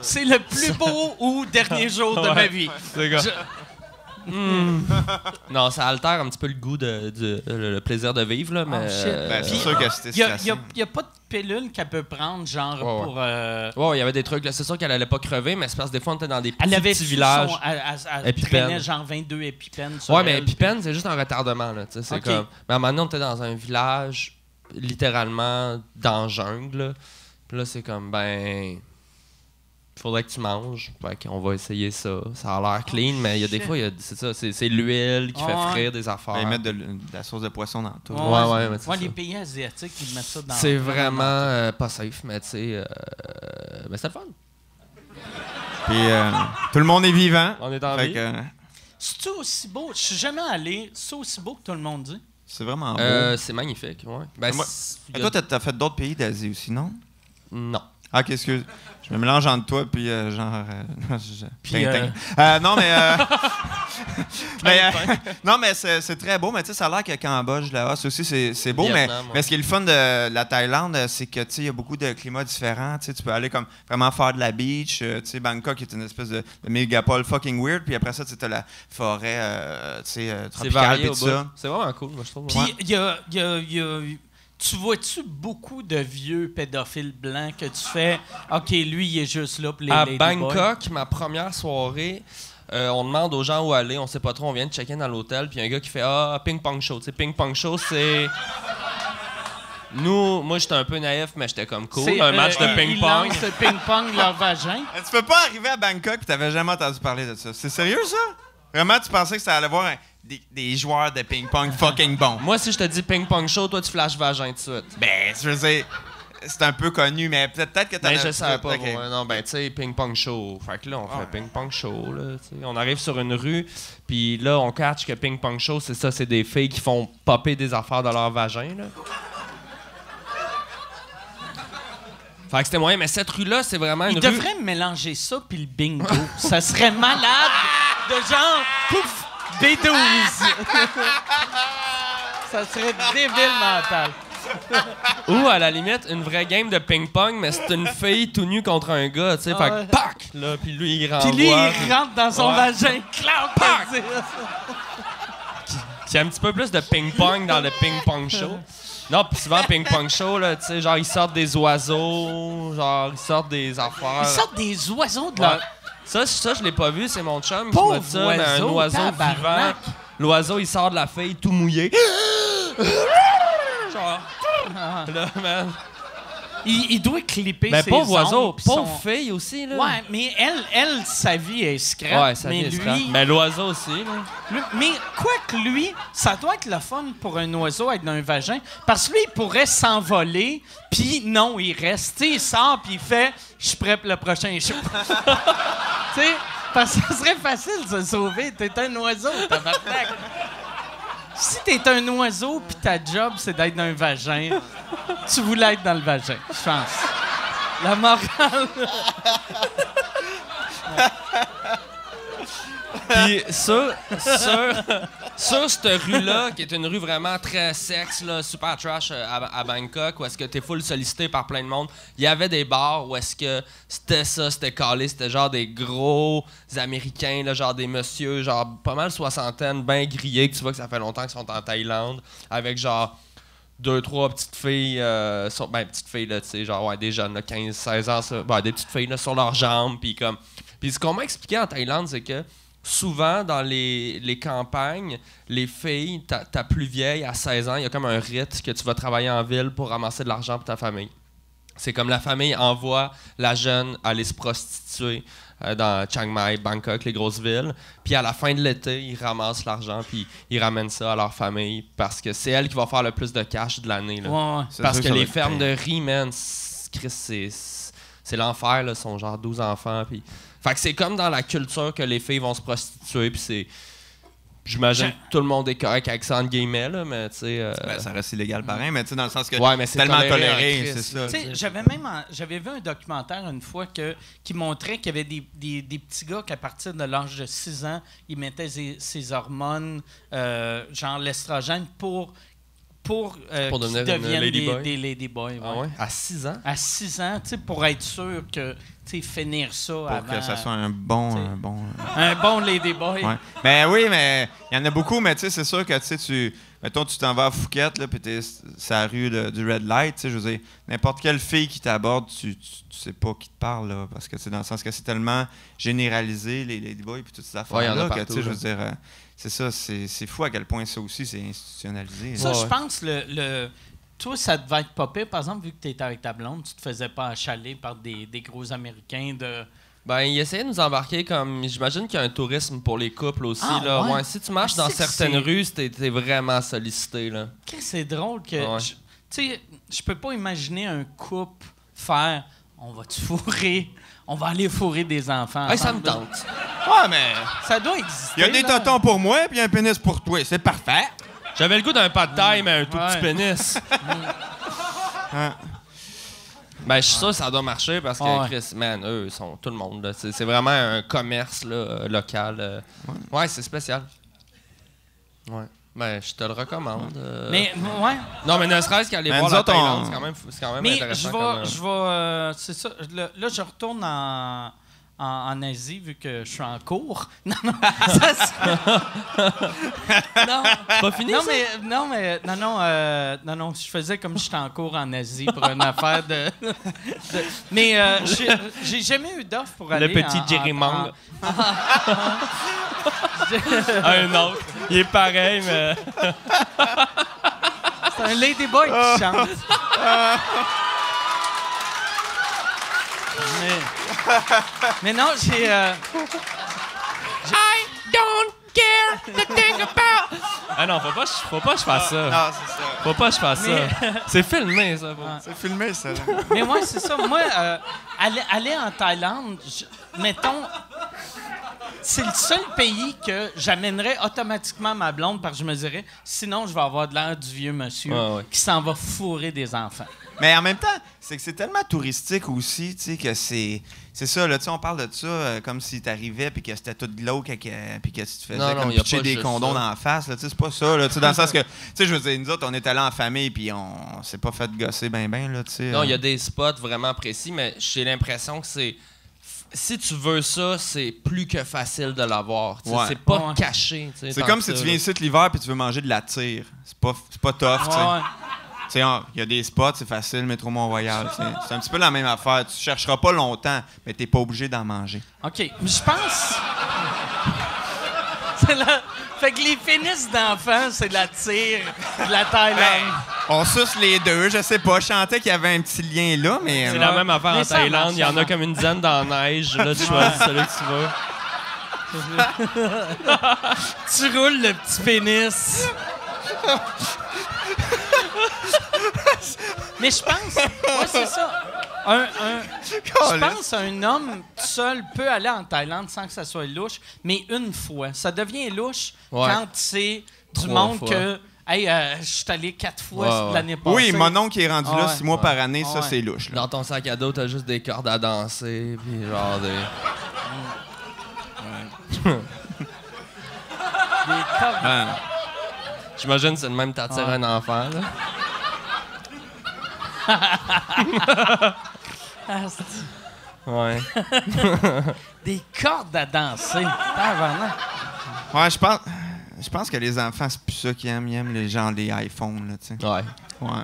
C'est le plus beau ou dernier jour de ma vie. C'est gars. Non, ça altère un petit peu le goût le plaisir de vivre, là, mais... shit. Ben, c'est Puis, sûr que c'était Il stressant. n'y a pas de pilule qu'elle peut prendre, genre, Ouais, pour... Ouais, il y avait des trucs, là. C'est sûr qu'elle allait pas crever, mais c'est parce que des fois, on était dans des Elle avait petits villages. Elle Épipène. traînait genre 22 épipènes sur Ouais, mais elle. épipène, c'est juste un retardement, là. Tu sais, c'est Ok. comme... Mais à un moment donné, on était dans un village, littéralement, dans la jungle, là. Puis là, c'est comme, ben... Faudrait que tu manges. Fait qu'on va essayer ça. Ça a l'air clean, mais il y a des shit. fois, c'est ça. C'est l'huile qui fait Ouais. frire des affaires. Ben, ils mettent de la sauce de poisson dans tout. Ouais, mais c'est ça. les pays asiatiques, ils mettent ça dans... C'est vraiment pas safe, mais tu sais... mais c'est le fun. Puis tout le monde est vivant. On est en Fait vie. que, C'est-tu aussi beau? Je suis jamais allé. C'est aussi beau que tout le monde dit? c'est vraiment beau. C'est magnifique, ouais. Ben, Moi- Et toi, t'as fait d'autres pays d'Asie aussi, non? Non. Ah, qu'est-ce que... Je me mélange entre toi puis genre... Puis, Tintin. Non, mais... non, mais c'est très beau. Mais tu sais, ça a l'air que Cambodge, Laos aussi, c'est beau. Vietnam, ouais. Mais ce qui est le fun de la Thaïlande, c'est que tu sais, il y a beaucoup de climats différents. Tu sais, tu peux aller comme vraiment faire de la beach. Tu sais, Bangkok est une espèce de mégapole fucking weird. Puis après ça, tu as la forêt tu sais, C'est tropicale varié puis au tout bout. ça. C'est vraiment cool, moi, je trouve. Puis Ouais. il y a... Tu vois-tu beaucoup de vieux pédophiles blancs que tu fais... OK, lui, il est juste là pour les À ladyboys. Bangkok, ma première soirée, on demande aux gens où aller, on sait pas trop, on vient de check-in dans l'hôtel, puis il y a un gars qui fait « Ah, ping-pong show ». Tu sais, ping-pong show, c'est... Moi, j'étais un peu naïf, mais j'étais comme cool. C'est, Un match de ils ping-pong. lancent le ping-pong leur vagin. Tu peux pas arriver à Bangkok et t'avais jamais entendu parler de ça. C'est sérieux, ça? Vraiment, tu pensais que ça allait voir des joueurs de ping-pong fucking bons? Moi, si je te dis ping-pong show, toi, tu flashes vagin tout de suite. Ben, je veux dire, c'est un peu connu, mais peut-être que t'en Ben, as... je savais pas. Ok. Ouais, non, ben, tu sais, ping-pong show. Fait que là, on fait ping-pong show, là. Tu sais. On arrive sur une rue, puis là, on catch que ping-pong show, c'est ça, c'est des filles qui font popper des affaires dans leur vagin, là. Fait que c'était moyen, mais cette rue-là, c'est vraiment une Ils rue... devraient mélanger ça puis le bingo. Ça serait malade de genre, pouf, B12. Ça serait débile mental. Ou, à la limite, une vraie game de ping-pong, mais c'est une fille tout nue contre un gars, tu sais. Fait ouais. que, pac! Là, puis lui, il renvoie. Puis lui, il rentre dans son Ouais. vagin. Clac! Pac! Il y a un petit peu plus de ping-pong dans le ping-pong show. Non, puis souvent, ping-pong show, là, tu sais, genre, ils sortent des oiseaux, genre, ils sortent des affaires. Ils sortent des oiseaux de Ouais. leur... Ça, je l'ai pas vu, c'est mon chum qui Pauvre m'a dit ça, mais un oiseau, oiseau tabarnak. vivant. L'oiseau, il sort de la feuille tout mouillé. Genre, là, man. Il doit clipper Ben, ses pauvre oiseau, ongles, puis pauvre son- fille aussi, là. Ouais, mais elle, sa vie est scrap. Ouais, ça mais vient lui, scrap. Ben, l'oiseau aussi, là. mais quoi que lui, ça doit être le fun pour un oiseau être dans un vagin, parce que lui, il pourrait s'envoler, puis non, il reste. Tu sais, il sort, puis il fait « Je suis prêt pour le prochain show. » Tu sais, parce que ça serait facile de se sauver. T'es un oiseau, tabarnak. Si t'es un oiseau, puis ta job, c'est d'être dans un vagin, tu voulais être dans le vagin, je pense. La morale... Puis sur cette rue-là, qui est une rue vraiment très sexe, là, super trash à Bangkok, où est-ce que t'es full sollicité par plein de monde, il y avait des bars où est-ce que c'était calé, c'était genre des gros Américains, là, genre des messieurs, genre pas mal soixantaine, bien grillés, que tu vois que ça fait longtemps qu'ils sont en Thaïlande, avec genre 2-3 petites filles, petites filles, là, tu sais, genre, ouais, des jeunes, là, 15-16 ans, ça, des petites filles, là, sur leurs jambes, puis comme... Puis ce qu'on m'a expliqué en Thaïlande, c'est que souvent, dans les campagnes, les filles, ta plus vieille, à 16 ans, il y a comme un rite que tu vas travailler en ville pour ramasser de l'argent pour ta famille. C'est comme la famille envoie la jeune aller se prostituer dans Chiang Mai, Bangkok, les grosses villes. Puis à la fin de l'été, ils ramassent l'argent puis ils ramènent ça à leur famille parce que c'est elle qui va faire le plus de cash de l'année. Là. Ouais. Parce que les fermes de riz, man, c'est l'enfer, là. Ils sont genre 12 enfants. Puis... Fait que c'est comme dans la culture que les filles vont se prostituer. Puis c'est... J'imagine que tout le monde est correct avec ça, entre guillemets, là, mais tu sais... Ben, ça reste illégal pareil, mais tu sais, dans le sens que ouais, mais c'est tellement toléré toléré, en c'est Christ, ça. Tu sais, j'avais vu un documentaire une fois qui montrait qu'il y avait des petits gars qu'à partir de l'âge de 6 ans, ils mettaient ces hormones, genre l'estrogène, pour qu'ils devenir deviennent ladyboy. des ladyboys. Ouais. Ah ouais? À 6 ans? À 6 ans, tu sais, pour être sûr que, tu sais, finir ça Pour avant... que ça soit un bon... Un bon ladyboy. Ouais. Ben oui, mais il y en a beaucoup, mais tu sais, c'est sûr que mettons, tu t'en vas à Phuket, là, puis t'es sur la rue du Red Light, tu sais, je veux dire, n'importe quelle fille qui t'aborde, tu sais pas qui te parle, là, parce que c'est dans le sens que c'est tellement généralisé, les ladyboys, puis toutes ces affaires-là, que, tu sais, je veux dire, c'est ça, c'est fou à quel point ça aussi, c'est institutionnalisé. Ça, là. je pense, toi, ça devait être pas pire. Par exemple, vu que tu étais avec ta blonde, tu te faisais pas achaler par des gros Américains de... Ben, ils essayaient de nous embarquer comme... J'imagine qu'il y a un tourisme pour les couples aussi, Ah, là. ouais? Ouais, si tu marches dans C'est que certaines c'est- rues, t'es vraiment sollicité, là. C'est drôle que... Ouais. Tu sais, je peux pas imaginer un couple faire... On va te fourrer... On va aller fourrer des enfants. Hey, ça me ensemble. tente. Ouais, mais Ça doit exister. il y a des là. tontons pour moi, puis un pénis pour toi, c'est parfait. J'avais le goût d'un pas de taille, mais un tout Ouais. petit pénis. Ben, je suis sûr que ça doit marcher parce que, Ouais. Chris, man, eux, ils sont tout le monde, là. C'est vraiment un commerce, là, local. Ouais, c'est spécial. Ouais. Ben, je te le recommande. Mais, ouais. Non, mais ne serait-ce qu'aller Mais voir nous la autres, Thaïlande, c'est quand même Mais intéressant. je vais c'est ça. Là, je retourne en Asie vu que je suis en cours. Non, non. Ça, non. Pas fini, Non, ça? non, je faisais comme si j'étais en cours en Asie pour une affaire de... Mais j'ai jamais eu d'offre pour aller Le petit en- Jerry en- Mang. Un autre. Il est pareil, mais... C'est un ladyboy qui chante. Mais non, j'ai... I don't care to think about... Ah non, faut pas que je fasse ça. Non, c'est ça. Faut pas que je fasse Mais- ça. C'est filmé, ça. C'est filmé, ça. Là. Mais moi, c'est ça. Moi, aller en Thaïlande, mettons, c'est le seul pays que j'amènerais automatiquement ma blonde parce que je me dirais, sinon, je vais avoir de l'air du vieux monsieur Ouais. qui s'en va fourrer des enfants. Mais en même temps, c'est que c'est tellement touristique aussi, tu sais, que c'est ça, là, tu sais, on parle de ça comme si t'arrivais puis que c'était tout glauque puis que tu te faisais Non, non, comme y a pitcher pas des juste condoms ça. dans la face, là, tu sais, c'est pas ça, là, tu sais, dans le sens que, tu sais, je veux dire, nous autres, on est allés en famille puis on s'est pas fait gosser ben, là, tu sais. Non, il y a des spots vraiment précis, mais j'ai l'impression que c'est... Si tu veux ça, c'est plus que facile de l'avoir. Tu sais, Ouais. c'est pas Ouais. caché. tu sais, C'est tant comme que si ça, tu viens là. ici l'hiver puis tu veux manger de la tire. C'est pas tough, tu sais. Ouais. Tu sais, il y a des spots, c'est facile, métro Mont-Royal. Tu sais. C'est un petit peu la même affaire. Tu chercheras pas longtemps, mais t'es pas obligé d'en manger. OK. Mais je pense... C'est la... Fait que les pénis d'enfants, c'est de la tire de la Thaïlande. On suce les deux, je sais pas. Je sentais qu'il y avait un petit lien là, mais... C'est la même affaire Mais en ça Thaïlande. marche, Il y en ça a marche. comme une dizaine dans la neige. Là, tu choisis celui que tu veux. Tu roules le petit pénis. Mais je pense... Ouais, c'est ça. Je pense qu'un homme tout seul peut aller en Thaïlande sans que ça soit louche, mais une fois. Ça devient louche Ouais. quand c'est du 3 monde fois. que... Hey, je suis allé 4 fois Ouais, ouais. l'année passée. Oui, mon oncle qui est rendu Ah là ouais. 6 mois par année, ça, Ouais. c'est louche. Là. Dans ton sac à dos, t'as juste des cordes à danser. Puis genre des... Des cordes. Ouais. J'imagine que c'est le même t'attires un enfant. Là. Ah, c'est- Ouais. Des cordes à danser. Tabarnak. Ouais, je pense que les enfants, c'est plus ça qu'ils aiment. Ils aiment les gens des iPhones, là, tu sais. Ouais. Ouais.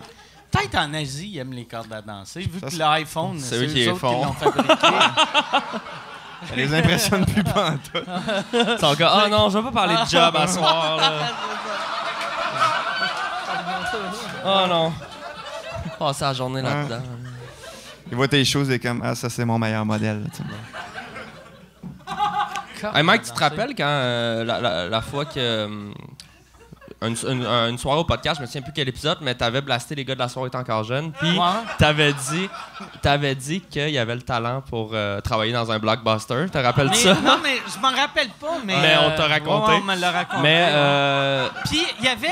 Peut-être en Asie, ils aiment les cordes à danser, vu Ça, que c'est- l'iPhone, c'est c'est eux qui les eux autres font. qui l'ont fabriqué. Ça les impressionne plus pantoute. C'est encore, ah non, je veux pas parler de job à soir. Là. Oh non. Passer la journée là-dedans. Il voit tes choses et comme, ah, ça, c'est mon meilleur modèle. Là, tu sais. Hey Mike, tu te rappelles quand la fois que. Une soirée au podcast, je me souviens plus quel épisode, mais t'avais blasté les gars de la soirée étaient encore jeunes, puis t'avais dit qu'il y avait le talent pour travailler dans un blockbuster. Te rappelles-tu ça? Non, mais je m'en rappelle pas, mais... Mais on t'a raconté. On me l'a raconté. Mais... Puis il y avait...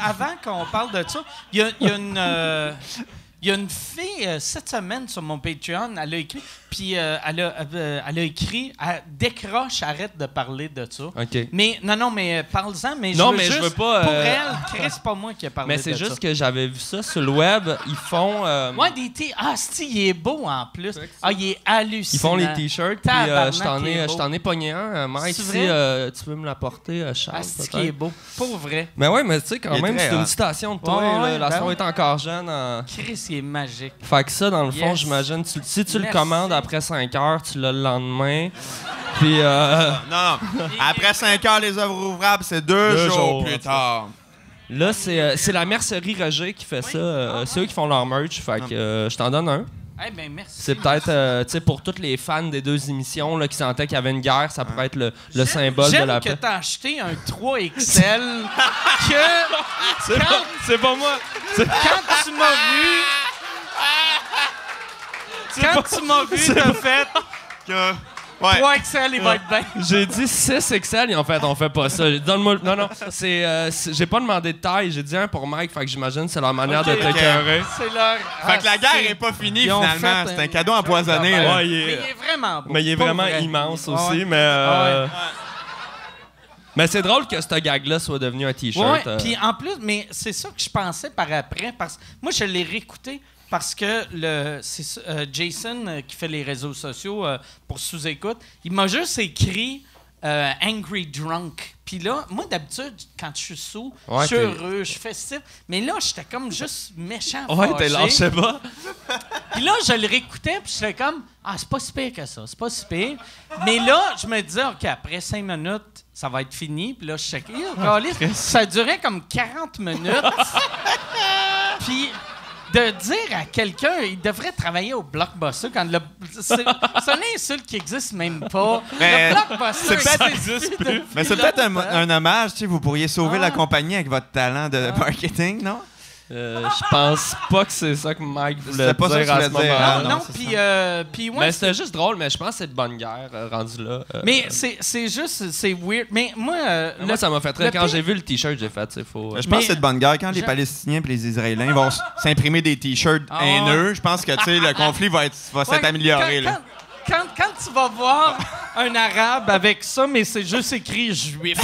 Avant qu'on parle de ça, il y a une fille, cette semaine, sur mon Patreon, elle a écrit, puis elle a écrit « Décroche, arrête de parler de ça. OK. » Mais, mais parle-en, mais non, je veux mais juste, je veux pas... pour elle, Chris, c'est pas moi qui ai parlé de mais ça. c'est juste que j'avais vu ça sur le web. Ils font... Ouais, il est beau, en plus. Ah, il est hallucinant. Ils font les T-shirts, puis je t'en ai pogné un. Mike, si tu veux me l'apporter, Charles, c'est qui est beau. Pour vrai. Mais ouais, mais tu sais, quand Il est même, très c'est une hot. citation de toi. Ouais, la ben soirée est encore jeune. Chris, il est magique. Fait que ça, dans le fond, Yes. j'imagine, si tu le Merci. commandes après 5 heures, tu l'as le lendemain. Puis, Non. Après 5 heures, les œuvres ouvrables, c'est 2 jours plus tard. là, c'est la mercerie Roger qui fait ça. C'est eux qui font leur merch. Fait que je t'en donne un. Eh ben merci. C'est peut-être, tu sais, pour tous les fans des 2 émissions là, qui sentaient qu'il y avait une guerre, ça pourrait être le symbole de J'aime la que paix. t'as acheté un 3XL que C'est pas moi. quand tu m'as vu... Quand tu m'as vu, t'as fait Ouais. 3XL, il va être bien. J'ai dit 6 XL et en fait, on fait pas ça. Donne-moi. Non, j'ai pas demandé de taille. J'ai dit un pour Mike, fait que j'imagine que c'est leur manière de t'écœurer. C'est leur... Fait que la guerre est pas finie, Ils ont finalement. fait C'est un cadeau empoisonné. Là. Ouais, Mais il est vraiment beau. Mais il est Pas vraiment vrai. immense Ouais. aussi, mais... Ouais. Mais c'est drôle que ce gag-là soit devenu un T-shirt. Ouais, puis en plus, mais c'est ça que je pensais par après, parce que moi, je l'ai réécouté parce que c'est Jason qui fait les réseaux sociaux pour sous-écoute, il m'a juste écrit Angry Drunk. Puis là, moi, d'habitude, quand je suis sous, Ouais, je suis t'es- heureux, je suis festif. Mais là, j'étais comme juste méchant. Ouais, t'es fâché. lâché pas. Puis là, je le réécoutais, puis j'étais comme, ah, c'est pas si pire que ça, c'est pas si pire. Mais là, je me disais, OK, après 5 minutes, ça va être fini. Puis là, je checkais, ça durait comme 40 minutes. Puis de dire à quelqu'un, il devrait travailler au Blockbuster quand c'est une insulte qui existe même pas. Mais le Blockbuster c'est peut-être- existe plus Mais c'est depuis peut-être longtemps. un hommage. Tu sais, vous pourriez sauver la compagnie avec votre talent de marketing, non? Je pense pas que c'est ça que Mike voulait C'était pas ça que dire je à ce voulais dire. moment-là. Ah, non, Non, c'est puis ouais, Mais c'était juste drôle, mais je pense que c'est de bonne guerre rendu là. mais c'est juste, c'est weird. Mais moi, moi, ça m'a fait très... le Quand pire- j'ai vu le T-shirt, j'ai fait, c'est faux. Je pense que c'est de bonne guerre. Quand les je- Palestiniens et les Israéliens vont s'imprimer des T-shirts Ah, haineux, je pense que tu sais, le conflit va Ouais, s'être amélioré. Là. Quand tu vas voir un arabe avec ça, mais c'est juste écrit juif,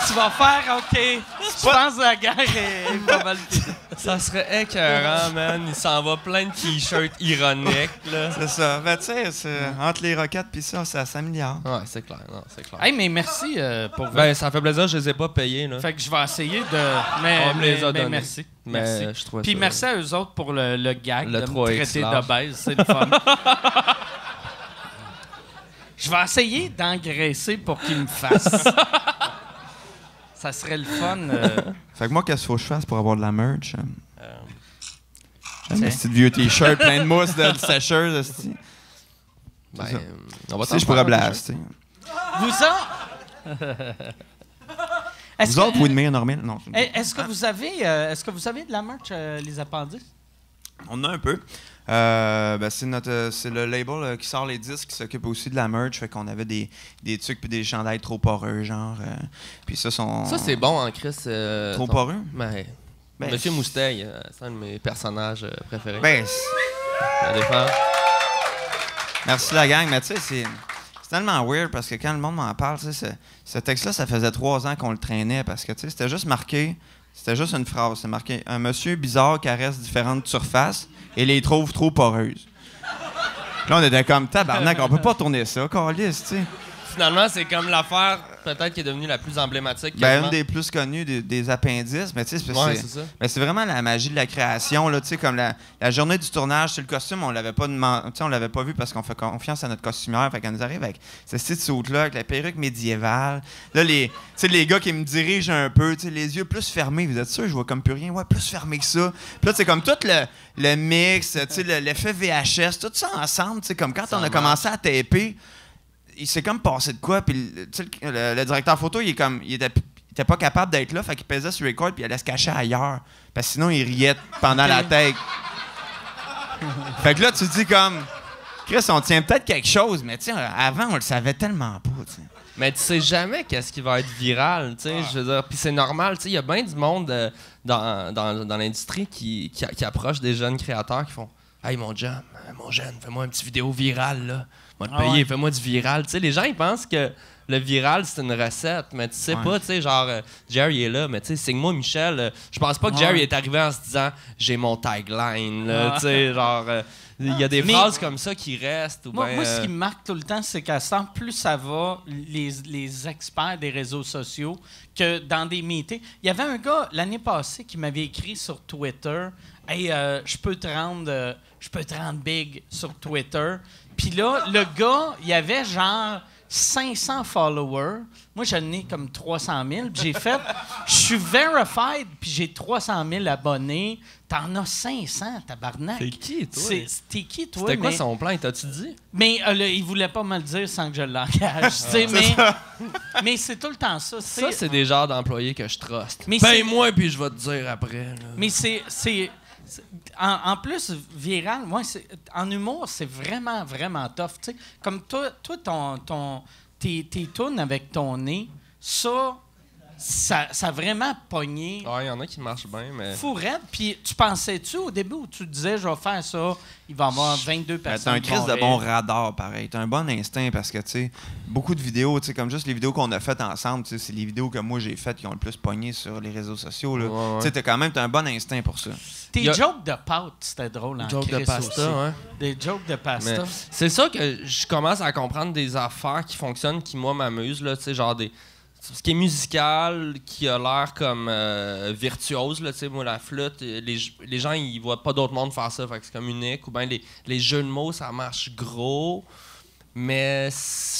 tu vas faire OK. Je pense que la guerre est pas mal finie. Ça serait écœurant, man. Il s'en va plein de T-shirts ironiques, là. C'est ça. Ben, tu sais, entre les roquettes puis ça s'améliore. Ouais, c'est clair, non, c'est clair. Hey, mais merci pour vous. Ben, ça fait plaisir, je les ai pas payés, là. Fait que je vais essayer de. Mais, On me les a mais donnés. merci. Mais Merci. je trouvais Puis ça- merci à eux autres pour le gag Le de me 3X traiter large. d'obèse. C'est le fun. Je vais essayer d'engraisser pour qu'ils me fassent. Ça serait le fun. Fait que moi, qu'est-ce qu'il faut que je fasse pour avoir de la merch? J'ai un tiens. petit vieux T-shirt plein de mousse de sécheuse. esti. Ben, ça. on va Si je pourrais blaster. Vous autres. Est-ce Vous que- autres, vous pouvez devenir normal? Non. Est-ce que vous avez de la merch, les appendices? On en a un peu. Ben, c'est le label qui sort les disques qui s'occupe aussi de la merch. Fait qu'on avait des trucs puis des chandails trop poreux, genre. Puis ça, Ça, c'est bon, en Chris. trop poreux? Ben, Monsieur Mousteil, c'est un de mes personnages préférés. Ben, La défense. merci la gang. Mais tu sais, c'est tellement weird parce que quand le monde m'en parle, tu sais, ce texte-là, ça faisait 3 ans qu'on le traînait parce que tu sais, c'était juste marqué. C'était juste une phrase. C'était marqué: un monsieur bizarre caresse différentes surfaces et les trouve trop poreuses. Puis là, on était comme tabarnak, on peut pas tourner ça, câlisse, tu sais. finalement, c'est comme l'affaire peut-être qui est devenue la plus emblématique. Ben, une des plus connues des appendices, mais tu sais, c'est ça. mais c'est vraiment la magie de la création, là, tu sais, comme la journée du tournage sur le costume, on l'avait pas on l'avait pas vu parce qu'on fait confiance à notre costumière, fait qu'elle nous arrive avec ce style saut-là, avec la perruque médiévale. Là, les gars qui me dirigent un peu, tu sais, les yeux plus fermés, vous êtes sûr, je vois comme plus rien, ouais, plus fermé que ça. Puis là, c'est comme tout le mix, tu sais, l'effet VHS, tout ça ensemble, tu sais, comme quand on a commencé à taper, il s'est comme passé de quoi, puis le directeur photo, il était pas capable d'être là, fait qu'il pesait sur record puis il allait se cacher ailleurs, parce que sinon il riait pendant la take. Fait que là, tu te dis comme, Chris, on tient peut-être quelque chose, mais tu sais, avant, on le savait tellement pas, tu sais. Mais tu sais jamais qu'est-ce qui va être viral, tu sais, je veux dire. Puis c'est normal, tu sais, il y a bien du monde dans l'industrie qui approche des jeunes créateurs qui font « Hey, mon jeune, fais-moi une petite vidéo virale, là. Moi te payer, fais-moi du viral. » Tu sais, les gens, ils pensent que le viral, c'est une recette, mais tu sais pas, tu sais, genre, Jerry est là, mais tu sais, signe-moi Michel. Je pense pas que Jerry est arrivé en se disant « J'ai mon tagline, là. Tu sais, genre... Il y a des phrases comme ça qui restent. Ou moi, ce qui me marque tout le temps, c'est qu'à ce temps, plus ça va, les experts des réseaux sociaux, que dans des meetings. Il y avait un gars, l'année passée, qui m'avait écrit sur Twitter « Hey, je peux te rendre big sur Twitter. » Puis là, le gars, il avait genre 500 followers. Moi, j'en ai comme 300 000. Puis j'ai fait, je suis verified, puis j'ai 300 000 abonnés. T'en as 500, tabarnak. T'es qui, toi? T'es qui, toi? C'était quoi son plan? T'as-tu dit? Mais il voulait pas me le dire sans que je l'engage. Mais c'est tout le temps ça. Ça, c'est des genres d'employés que je truste. Paye-moi, puis je vais te dire après. Là. Mais en plus, viral, moi, en humour, c'est vraiment, vraiment tough. T'sais. Comme toi tes tunes avec ton nez, ça a vraiment pogné. Ouais, il y en a qui marchent bien, mais... Fou raide. Puis tu pensais-tu au début où tu disais, je vais faire ça, il va y avoir 22 personnes. T'as un crise de bon radar, pareil. T'as un bon instinct parce que, tu sais, beaucoup de vidéos, tu sais, comme juste les vidéos qu'on a faites ensemble, tu sais, c'est les vidéos que moi j'ai faites qui ont le plus pogné sur les réseaux sociaux, là. Ouais. Tu sais, t'as un bon instinct pour ça. Tes jokes de pâte, c'était drôle en jokes de pasta, aussi. Ouais. Des jokes de pasta. Mais c'est ça que je commence à comprendre des affaires qui fonctionnent, qui, moi, m'amusent, là, tu sais, genre ce qui est musical, qui a l'air comme virtuose, là, tu sais, moi, la flûte, les gens, ils voient pas d'autre monde faire ça, fait que c'est comme unique. Ou bien les jeux de mots, ça marche gros. Mais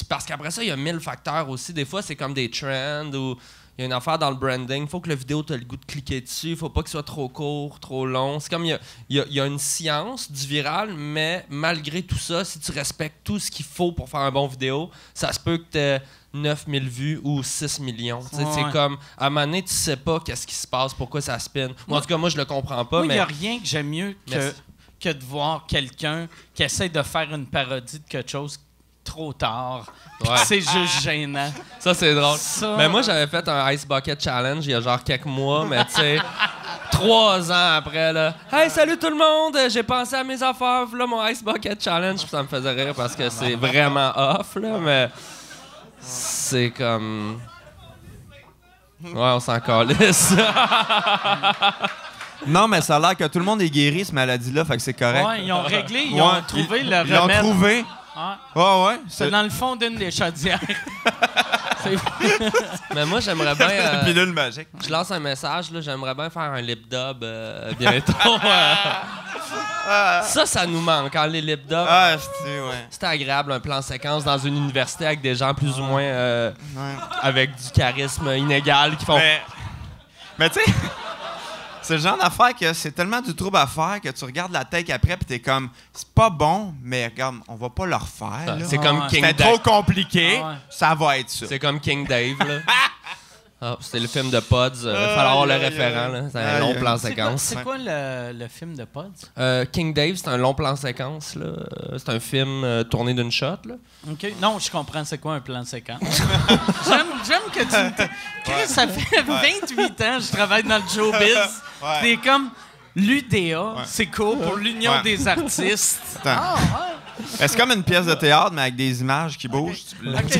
parce qu'après ça, il y a 1000 facteurs aussi. Des fois, c'est comme des trends ou il y a une affaire dans le branding. Il faut que la vidéo, tu aies le goût de cliquer dessus. Il faut pas qu'il soit trop court, trop long. C'est comme il y a une science du viral, mais malgré tout ça, si tu respectes tout ce qu'il faut pour faire un bon vidéo, ça se peut que tu aies 9000 vues ou 6 millions. C'est comme, à un moment donné, tu sais pas qu'est-ce qui se passe, pourquoi ça spin. En tout cas, moi, je le comprends pas. Moi, il n'y a rien que j'aime mieux que de voir quelqu'un qui essaie de faire une parodie de quelque chose trop tard. C'est juste gênant. Ça, c'est drôle. Mais moi, j'avais fait un Ice Bucket Challenge il y a genre quelques mois, mais tu sais, 3 ans après, là. Hey, salut tout le monde! J'ai pensé à mes affaires, là, mon Ice Bucket Challenge. Ça me faisait rire parce que c'est vraiment off, là, mais c'est comme. Ouais, on s'en calisse. Non, mais ça a l'air que tout le monde est guéri, cette maladie-là, fait que c'est correct. Ouais, ils ont réglé, ils ont trouvé le remède. Ils l'ont trouvé. Ouais. C'est dans le fond d'une des chaudières. Mais moi, j'aimerais bien. La pilule magique. Je lance un message, là. J'aimerais bien faire un lip dub bientôt. Ça nous manque, hein, les lip dubs. C'était agréable, un plan séquence dans une université avec des gens plus ou moins avec du charisme inégal qui font. Mais tu sais. C'est le genre d'affaire que c'est tellement du trouble à faire que tu regardes la take après pis t'es comme, c'est pas bon, mais regarde, on va pas le refaire. C'est comme King Dave. C'est trop compliqué, ça va être ça. C'est comme King Dave, là. C'était le film de Pods. Il fallait avoir le référent, là. C'est un long plan séquence. C'est quoi le film de Pods? King Dave, c'est un long plan séquence, là. C'est un film tourné d'une shot, là. OK. Non, je comprends c'est quoi un plan séquence. J'aime que tu... Chris, ça fait 28 ans que je travaille dans le showbiz. C'est comme l'UDA, c'est cool pour l'Union des artistes. C'est comme une pièce de théâtre, mais avec des images qui bougent.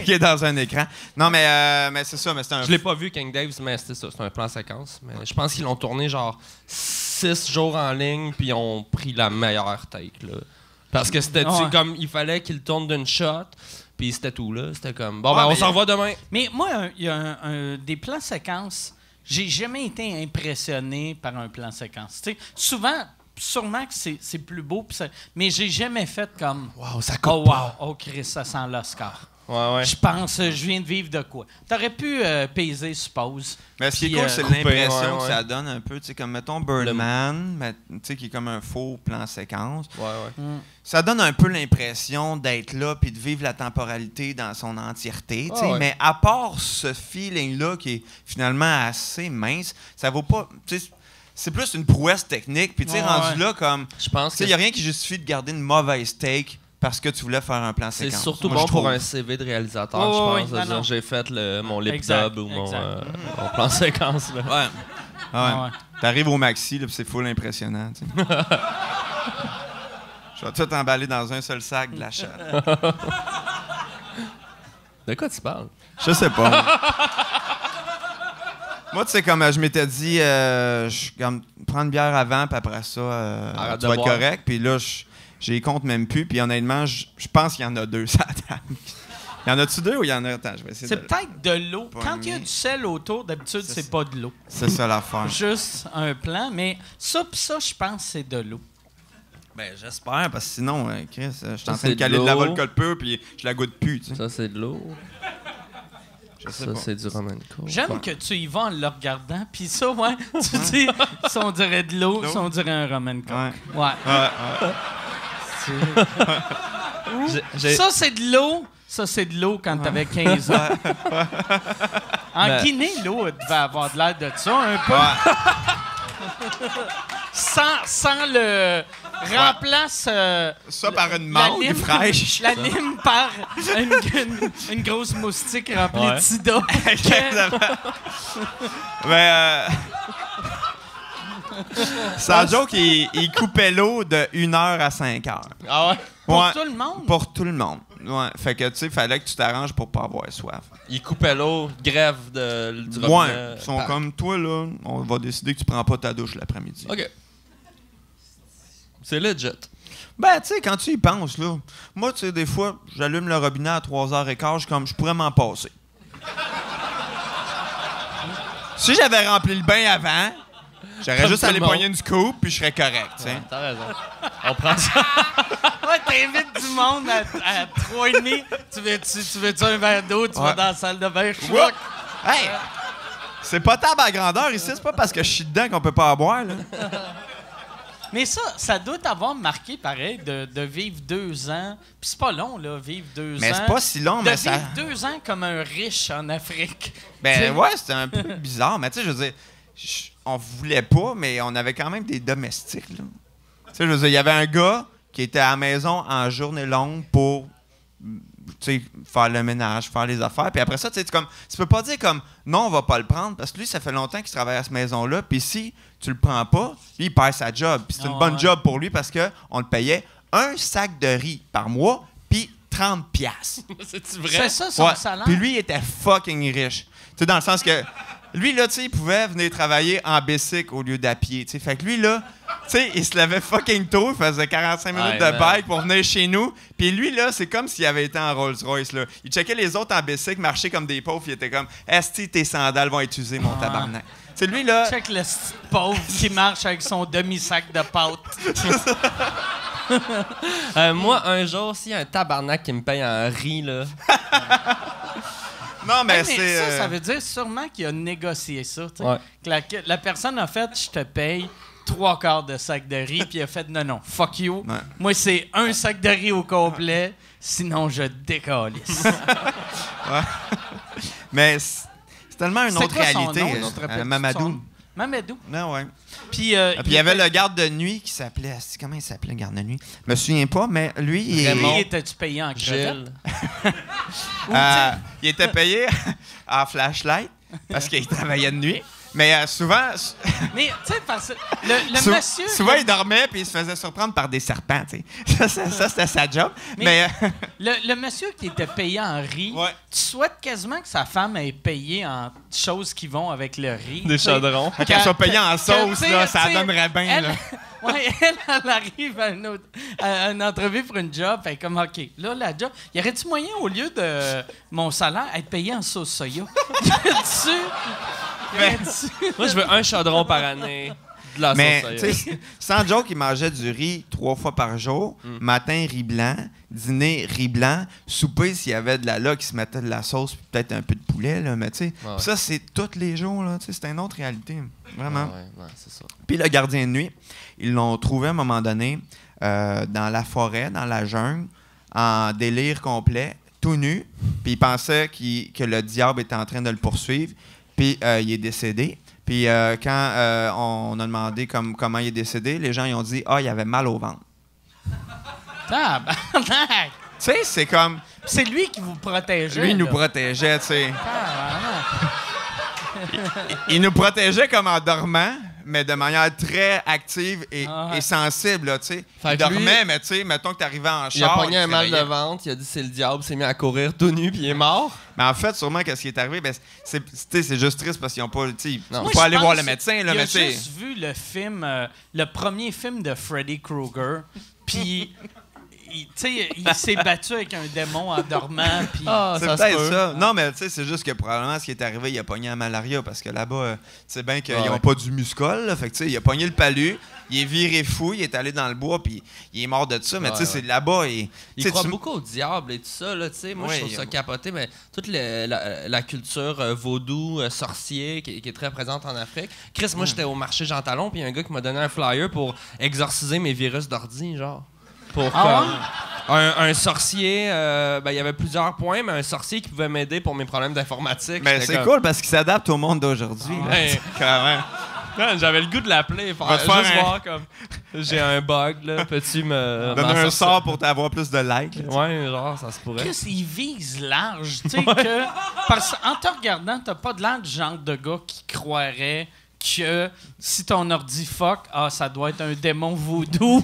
Qui est dans un écran. Non, mais c'est ça. Mais c'est un... Je l'ai pas vu, King Dave, mais c'était ça. C'est un plan séquence. Mais je pense qu'ils l'ont tourné genre 6 jours en ligne, puis ils ont pris la meilleure take, là. Parce que c'était comme il fallait qu'ils le tournent d'une shot. Puis c'était tout, là. C'était comme, bon, Ouais, ben, on mais s'en revoit demain. Mais moi, il y a des plans séquences. J'ai jamais été impressionné par un plan séquence. Tu sais, souvent, sûrement que c'est plus beau, mais j'ai jamais fait comme. Wow, ça Oh, wow, oh, Chris, ça sent l'Oscar. Ouais. Je pense, je viens de vivre de quoi. T'aurais pu peser, suppose. Mais ce qui est Puis, cool, c'est couper, l'impression ouais. que ça donne un peu. Tu sais, comme mettons Birdman, tu sais, qui est comme un faux plan séquence. Ouais. Ça donne un peu l'impression d'être là puis de vivre la temporalité dans son entièreté. Tu sais. Ouais. Mais à part ce feeling-là qui est finalement assez mince, ça vaut pas. Tu sais, c'est plus une prouesse technique. Puis tu sais, Ouais, rendu ouais. là, comme. Je pense Tu que sais, il n'y a rien qui justifie de garder une mauvaise take parce que tu voulais faire un plan c'est séquence. surtout Moi, bon je pour trouve. un CV de réalisateur, Oh, je pense. oui, de dire, non. j'ai fait mon lip Exact, dub ou mon exact. plan séquence. Là. Ouais. Ouais. Ouais. T'arrives au maxi, là, puis c'est full impressionnant. Tu sais. Je vais tout emballer dans un seul sac de la chatte. De quoi tu parles? Je sais pas. Moi, tu sais, comme je m'étais dit, comme, prends une bière avant, puis après ça, Arrête tu de vas être boire. correct. Puis là, j'ai compte même plus. Puis honnêtement, je pense qu'il y en a 2 ça table. Il y en a-tu 2 ou il y en a... Attends, je vais essayer C'est de... peut-être de l'eau. Pas Quand il y a mis. du sel autour, d'habitude, C'est c'est ça. pas de l'eau. C'est ça l'affaire. Juste un plan, mais ça, je pense, c'est de l'eau. Ben, j'espère, parce que sinon, Chris, je suis en train c'est de de caler de la l'eau. vodka pur, puis je la goûte plus, tu sais. Ça, c'est de l'eau. Je sais Ça, pas. c'est du Roman Coke. J'aime que tu y vas en le regardant, puis ça, ouais, tu dis, ça on dirait de l'eau, ça on dirait un Roman Coke. Ouais. Ouais. Ça, c'est de l'eau. Ça, c'est de l'eau quand t'avais 15 ans. En Ben- Guinée, l'eau elle devait avoir de l'air de ça, un peu. Sans le... Remplace... Ça par une la mangue lime- fraîche. La lime par une grosse moustique remplie Ouais. de sida. Mais sa joke, il coupait l'eau de 1 heure à 5 heures. Ah ouais? Pour Ouais, tout le monde? Pour tout le monde. Ouais. Fait que, tu sais, fallait que tu t'arranges pour pas avoir soif. Il coupait l'eau, grève du Ouais. robinet. Ils sont comme toi, là, on va décider que tu prends pas ta douche l'après-midi. OK. C'est legit. Ben, tu sais, quand tu y penses, là, moi, tu sais, des fois, j'allume le robinet à 3h15, je suis comme, je pourrais m'en passer. Si j'avais rempli le bain avant, j'aurais Comme juste tout à aller le monde. pogner une scoop, puis je serais correct, tu sais. T'as raison. On prend ça. Ouais, t'invites du monde à 3,5. Tu veux-tu un verre d'eau? Tu vas Ouais. dans la salle de bain. Wouah! Hey! C'est pas table à grandeur ici, c'est pas parce que je suis dedans qu'on peut pas en boire, là. Mais ça doit t'avoir marqué, pareil, de vivre 2 ans. Puis c'est pas long, là, vivre 2 ans. Mais c'est pas si long, De mais ça... vivre 2 ans comme un riche en Afrique. Tu sais, Ben ouais, c'était un peu bizarre, mais tu sais, je veux dire, on voulait pas, mais on avait quand même des domestiques, là. Tu sais, je veux dire, il y avait un gars qui était à la maison en journée longue pour, tu sais, faire le ménage, faire les affaires. Puis après ça, tu sais, tu peux pas dire comme, non, on va pas le prendre, parce que lui, ça fait longtemps qu'il travaille à cette maison-là, puis si tu le prends pas, lui, il perd sa job. Puis c'est une bonne ouais. job pour lui parce que on le payait un sac de riz par mois, puis 30$. C'est-tu vrai? c'est ça son Ouais. salaire? Puis lui, il était fucking riche. Tu sais, dans le sens que lui, là, tu sais, il pouvait venir travailler en bicycle au lieu d'à pied. Tu sais, fait que lui, là, tu sais, il se levait fucking tôt, il faisait 45 minutes Ouais, de man. bike pour venir chez nous. Puis lui, là, c'est comme s'il avait été en Rolls-Royce, là. Il checkait les autres en bicycle, marchait comme des pauvres, il était comme, esti, tes sandales vont être usées, mon tabarnak. Tu sais, lui, là. Check le petit pauvre qui marche avec son demi-sac de pâtes. Moi, un jour, s'il y a un tabarnak qui me paye en riz, là... Non, mais Hey, c'est. ça veut dire sûrement qu'il a négocié ça. Tu sais. Ouais. Que la personne a fait, je te paye 3/4 de sac de riz, puis il a fait, non, fuck you. Ouais. Moi, c'est un sac de riz au complet, sinon je décalisse. Mais c'est tellement une C'est autre quoi son réalité. nom? On te rappelle-tu Mamadou. son- Mamadou. Non, ouais. Puis Ah, puis il y avait le garde de nuit qui s'appelait. Comment il s'appelait, le garde de nuit? Je me souviens pas, mais lui, il, Raymond. Lui, étais-tu payé en crevette? Gilles. il était payé en flashlight parce qu'il travaillait de nuit. Mais souvent, Mais, tu sais, parce que le monsieur... souvent il dormait puis il se faisait surprendre par des serpents. Tu sais. Ça, c'était sa job. Mais- Mais, Le monsieur qui était payé en riz, Ouais. tu souhaites quasiment que sa femme ait payé en choses qui vont avec le riz. Des tu sais. chaudrons. qu'elle soit payée en sauce, tu sais, là, ça tu sais, donnerait bien. elle- Là. Ouais, elle arrive à une entrevue pour une job. Fait comme, OK, là, la job, y aurait-tu moyen, au lieu de mon salaire, être payé en sauce soya? Moi, je veux un chaudron par année. De la Mais, sauce tu soya. sais, sans joke, il mangeait du riz 3 fois par jour. Matin, riz blanc. Dîner, riz blanc. Souper, s'il y avait de la qui se mettait de la sauce puis peut-être un peu de poulet, là. Mais, tu sais, Ouais. ça, c'est tous les jours, là. Tu sais, c'est une autre réalité. Vraiment. Ouais, c'est ça. Puis le gardien de nuit, ils l'ont trouvé à un moment donné dans la forêt, dans la jungle, en délire complet, tout nu. Puis il pensait que le diable était en train de le poursuivre. Puis il est décédé. Puis quand on a demandé comment il est décédé, les gens ils ont dit « Ah, il avait mal au ventre. Tabarnak! » Tu sais, c'est comme... C'est lui qui vous protégeait. Lui, il nous là. protégeait, tu sais. Tabarnak. Il nous protégeait comme en dormant, mais de manière très active et sensible, là, tu sais. Fait Il que lui, dormait, mais tu sais, mettons que t'arrivais en char... Il a pogné un se mal de réveillait. ventre, il a dit c'est le diable, s'est mis à courir tout nu, puis il est mort. Mais en fait, sûrement, qu'est-ce qui est arrivé, ben, c'est juste triste parce qu'ils n'ont pas... Tu sais, ils Non. sont Moi, pas je allés voir pense le médecin, là, il mais a tu sais... juste vu le film, le premier film de Freddy Krueger, puis tu sais, il s'est battu avec un démon en dormant, puis C'est peut-être ça. Non, mais tu sais, c'est juste que probablement ce qui est arrivé, il a pogné la malaria parce que là-bas, tu sais bien qu'ils n'ont pas du muscol. Là, fait que tu sais, il a pogné le palu, il est viré fou, il est allé dans le bois, puis il est mort de ça. Mais tu sais, c'est là-bas. Il croit beaucoup au diable et tout ça, là, tu sais. Moi, je trouve ça capoté, mais toute la culture vaudou, sorcier, qui est très présente en Afrique. Chris, moi, j'étais au marché Jean Talon, puis il y a un gars qui m'a donné un flyer pour exorciser mes virus d'ordi, genre. Pour un sorcier, il y avait plusieurs points, mais un sorcier qui pouvait m'aider pour mes problèmes d'informatique. Mais c'est cool parce qu'il s'adapte au monde d'aujourd'hui. Quand même. J'avais le goût de l'appeler, Va te faire juste un- voir comme j'ai un bug, là, peux-tu me... Donne m'en un sortir? sort pour t'avoir plus de likes. là, tu sais. Ouais, genre, ça se pourrait. Chris, il vise large, tu sais, que... Parce qu'en te regardant, t'as pas de l'air du genre de gars qui croirait que si ton ordi fuck, ça doit être un démon vaudou.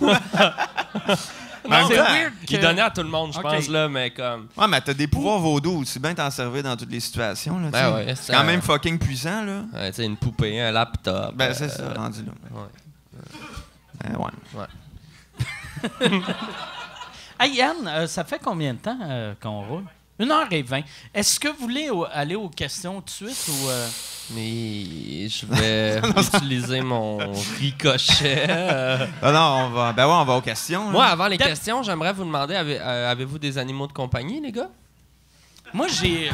En C'est même temps, weird Qui que... donnait à tout le monde, je Ok. pense, là, mais comme... Ouais, mais t'as des pouvoirs vaudous aussi bien t'en servir dans toutes les situations. Là, tu sais. Ben ouais, c'est quand même fucking puissant, là. Ouais, tu sais, une poupée, un laptop. Ben, c'est ça, rendu là. Ouais. Ben, ouais. Hey Yann, ça fait combien de temps qu'on roule? 1h20. Est-ce que vous voulez aller aux questions tout de suite ou... Mais je vais utiliser mon ricochet. Ah non, on va aux questions. là. Moi, avant les questions, j'aimerais vous demander, avez-vous des animaux de compagnie, les gars? Moi, j'ai...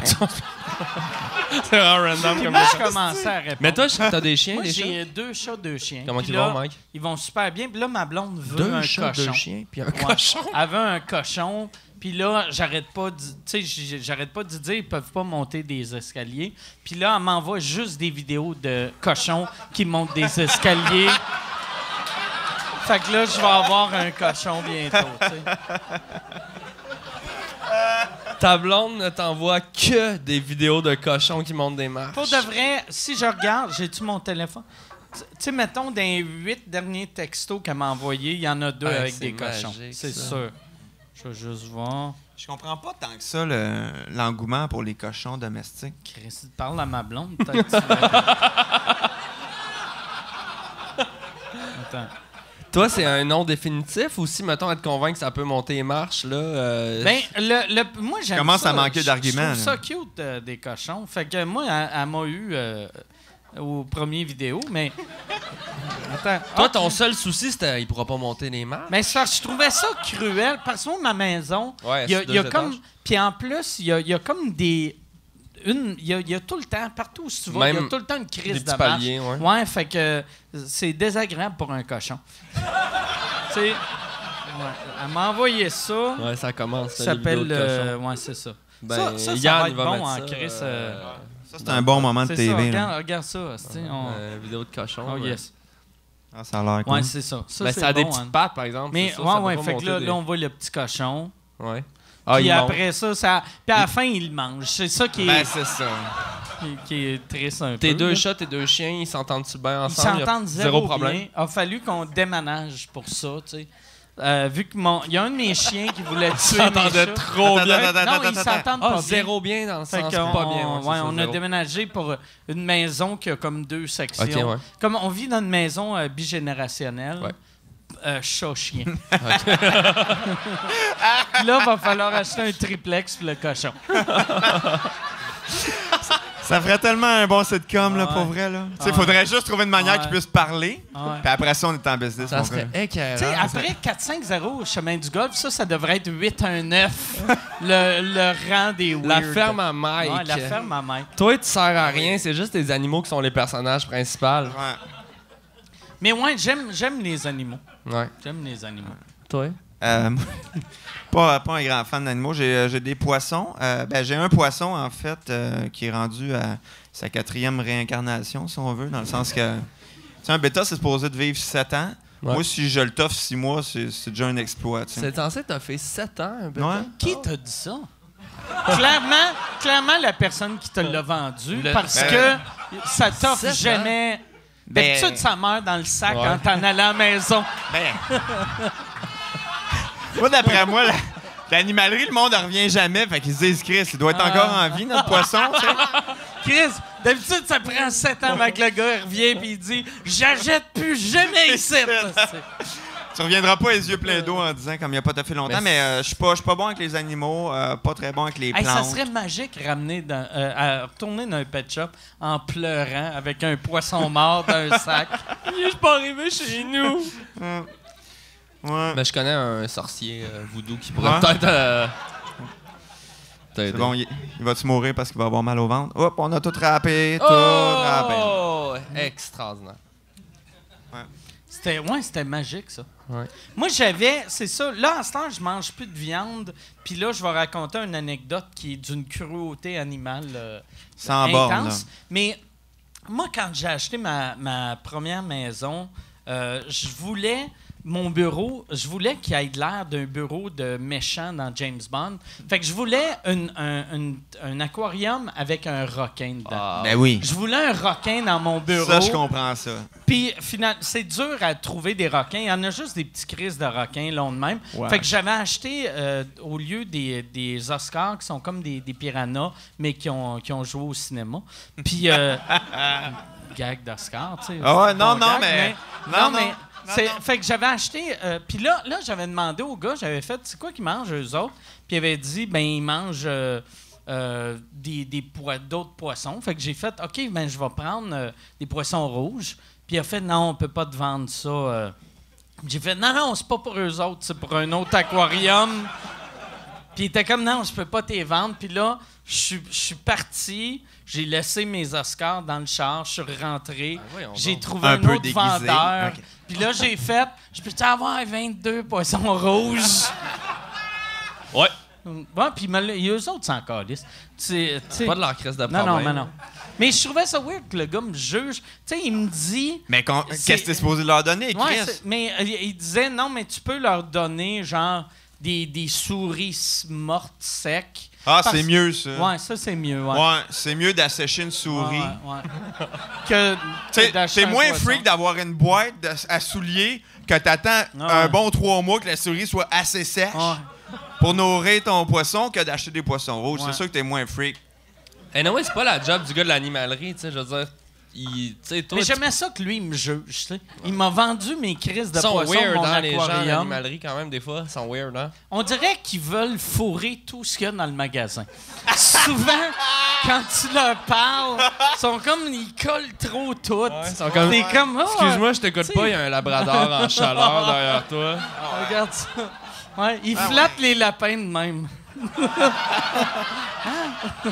C'est vraiment random Moi, je commençais à répondre. Mais toi, t'as des chiens, Moi, des chats? j'ai 2 chats, 2 chiens. Comment Puis ils là, vont, Mike? Ils vont super bien. Puis là, ma blonde veut 2 un chats, cochon. 2 chiens, puis un Ouais. cochon. Elle veut un cochon. Puis là, j'arrête pas de dire ils peuvent pas monter des escaliers. Puis là, elle m'envoie juste des vidéos de cochons qui montent des escaliers. Fait que là, je vais avoir un cochon bientôt, tu sais. Ta blonde ne t'envoie que des vidéos de cochons qui montent des marches. Pour de vrai, si je regarde, j'ai-tu mon téléphone? Tu sais, mettons, dans les 8 derniers textos qu'elle m'a envoyés, il y en a 2 Ouais, avec c'est des cochons. magique, C'est ça. sûr. Je vais juste voir. Je comprends pas tant que ça l'engouement pour les cochons domestiques. Chris, parle à ma blonde, peut-être. Tu vas- Attends. Toi, c'est un nom définitif ou si, mettons, elle te convainc que ça peut monter les marches, là... Ben, moi, j'aime Commence ça. à manquer d'arguments, Je trouve ça cute, des cochons. Fait que moi, elle m'a eu aux premières vidéos, mais... Attends. Toi, Ah, ton seul souci, c'était il pourra pas monter les marches. Mais ça, je trouvais ça cruel. Parce que moi, ma maison, Ouais, il y a, c'est il y a 2 comme... étages. Puis en plus, il y a comme des... Il y a tout le temps, partout où tu vas, il y a Même tout le temps une des crise petits de marche. paliers, ouais. Ouais, fait que c'est désagréable pour un cochon. tu sais, ouais, elle m'a envoyé ça. Ouais, ça commence. Ça ça, les vidéos s'appelle... de cochons. ouais, c'est ça. Ben, ça Yann, va il être va bon mettre en ça, Chris. Ça, c'est un bon moment de c'est TV. ça, là. regarde ça. Vidéo de cochon. Oh ouais. yes. Ah, ça a l'air cool. Ouais, c'est ça. Ça, Ben, c'est ça a des bon, petites hein. pattes, par exemple. Mais c'est ça, ça ouais, peut pas fait que monter là, des- là, on voit le petit cochon. Ouais. Puis il monte. après ça... Puis à la fin, il le mange. C'est ça qui est, Ben, c'est ça. qui est triste un peu. Tes 2 là. chats, tes 2 chiens, ils s'entendent-tu bien Ils ensemble? Il y a s'entendent zéro problème. bien. Il a fallu qu'on déménage pour ça, tu sais. Vu que il y a un de mes chiens qui voulait tuer mes s'entendaient chats. trop bien. Non, ils s'entendent Ah, pas bien. zéro bien dans le Fait sens qu'on- pas bien. Ouais, ouais, c'est ça, on a zéro. déménagé pour une maison qui a comme 2 sections. Ok, ouais. Comme on vit dans une maison bigénérationnelle. Ouais. chat-chien. Là, va falloir acheter un triplex pour le cochon. Ça ferait tellement un bon sitcom, là, pour vrai. Là. Il faudrait juste trouver une manière qu'ils puissent parler. Puis après ça, on est en business. Ça serait écœurant. Tu sais, après 4-5-0 au chemin du golf, ça devrait être 8-1-9, le rang des weird. La ferme à Mike. Ouais, la ferme à Mike. Toi, tu sers à rien, c'est juste les animaux qui sont les personnages principaux. Ouais. Mais ouais, j'aime les animaux. Ouais. J'aime les animaux. Toi? Pas un grand fan d'animaux. J'ai des poissons. J'ai un poisson, en fait, qui est rendu à sa 4e réincarnation, si on veut, dans le sens que... Tu sais, un bêta, c'est supposé de vivre 7 ans. Ouais. Moi, si je le toffe 6 mois, c'est déjà un exploit. Tu sais. C'est censé t'as fait 7 ans, un peu. Ouais. Qui t'a dit ça? Clairement, la personne qui te l'a vendu, parce que ça t'offre 7 jamais... D'habitude, ça meurt dans le sac quand t'en allais à la maison. Moi, d'après moi, l'animalerie, le monde ne revient jamais. Fait qu'ils se disent, Chris, il doit être encore en vie, notre poisson. Tu sais. Chris, d'habitude, ça prend 7 ans avant que le gars il revient et il dit « J'achète plus jamais ici! » Tu reviendras pas les yeux pleins d'eau en disant comme il n'y a pas fait longtemps, mais je suis pas bon avec les animaux, pas très bon avec les plantes. Ça serait magique à retourner dans un pet shop en pleurant avec un poisson mort dans un sac. Je suis pas arrivé chez nous. Ouais. Ben, je connais un sorcier voodoo qui pourrait peut-être C'est bon, il va-tu mourir parce qu'il va avoir mal au ventre? Hop, on a tout râpé, tout râpé. Oh! Extraordinaire. C'était magique, ça. Ouais. Moi, c'est ça. Là, à ce temps, je mange plus de viande. Puis là, je vais raconter une anecdote qui est d'une cruauté animale Sans borne, intense. là. Mais moi, quand j'ai acheté ma première maison, je voulais qu'il ait l'air d'un bureau de méchant dans James Bond. Fait que je voulais un aquarium avec un requin dedans. Ben oui. Je voulais un requin dans mon bureau. Ça, je comprends ça. Puis, finalement, c'est dur à trouver des requins. Il y en a juste des petits crises de requins longs de même. Ouais. Fait que j'avais acheté, au lieu des Oscars, qui sont comme des piranhas, mais qui ont joué au cinéma. Puis, gag d'Oscar, tu sais. Ah ouais, non, Bon gag, mais... Fait que j'avais acheté... puis là, j'avais demandé au gars, j'avais fait, c'est quoi qu'ils mangent, eux autres? Puis il avait dit, ben ils mangent d'autres poissons. Fait que j'ai fait, OK, ben je vais prendre des poissons rouges. Puis il a fait, non, on peut pas te vendre ça. J'ai fait, non, c'est pas pour eux autres, c'est pour un autre aquarium. Puis il était comme, non, je peux pas t'y vendre. Puis là, je suis parti, j'ai laissé mes Oscars dans le char, je suis rentré, j'ai trouvé un autre déguisé. vendeur. Okay. Puis là, j'ai fait, je peux-tu avoir 22 poissons rouges? Ouais. Ouais, puis eux autres s'en calissent. Pas de leur crise de problème. Non. Mais je trouvais ça weird que le gars me juge. Tu sais, il me dit... Mais qu'est-ce que t'es supposé leur donner, Chris? Ouais, mais il disait, non, mais tu peux leur donner, genre, des souris mortes secs. Ah, c'est mieux, ça. Ouais, ça, c'est mieux, ouais. Ouais, c'est mieux d'assécher une souris. Que c'est moins freak d'avoir une boîte à souliers que t'attends un bon 3 mois que la souris soit assez sèche pour nourrir ton poisson que d'acheter des poissons rouges. C'est sûr que t'es moins freak. Et non, c'est pas la job du gars de l'animalerie, tu sais, je veux dire. Mais j'aimais ça que lui, il me juge, tu sais. Il m'a vendu mes crises de sont poissons, weird, mon hein, les gens aquarium. d'animalerie, quand même, des fois. Ils sont weird, hein? On dirait qu'ils veulent fourrer tout ce qu'il y a dans le magasin. Souvent, quand tu leur parles, ils collent trop tout. Ils sont comme... T'es comme, excuse-moi, je t'écoute pas, il y a un labrador en chaleur derrière toi. Regarde ça. Ouais, ils flattent les lapins de même.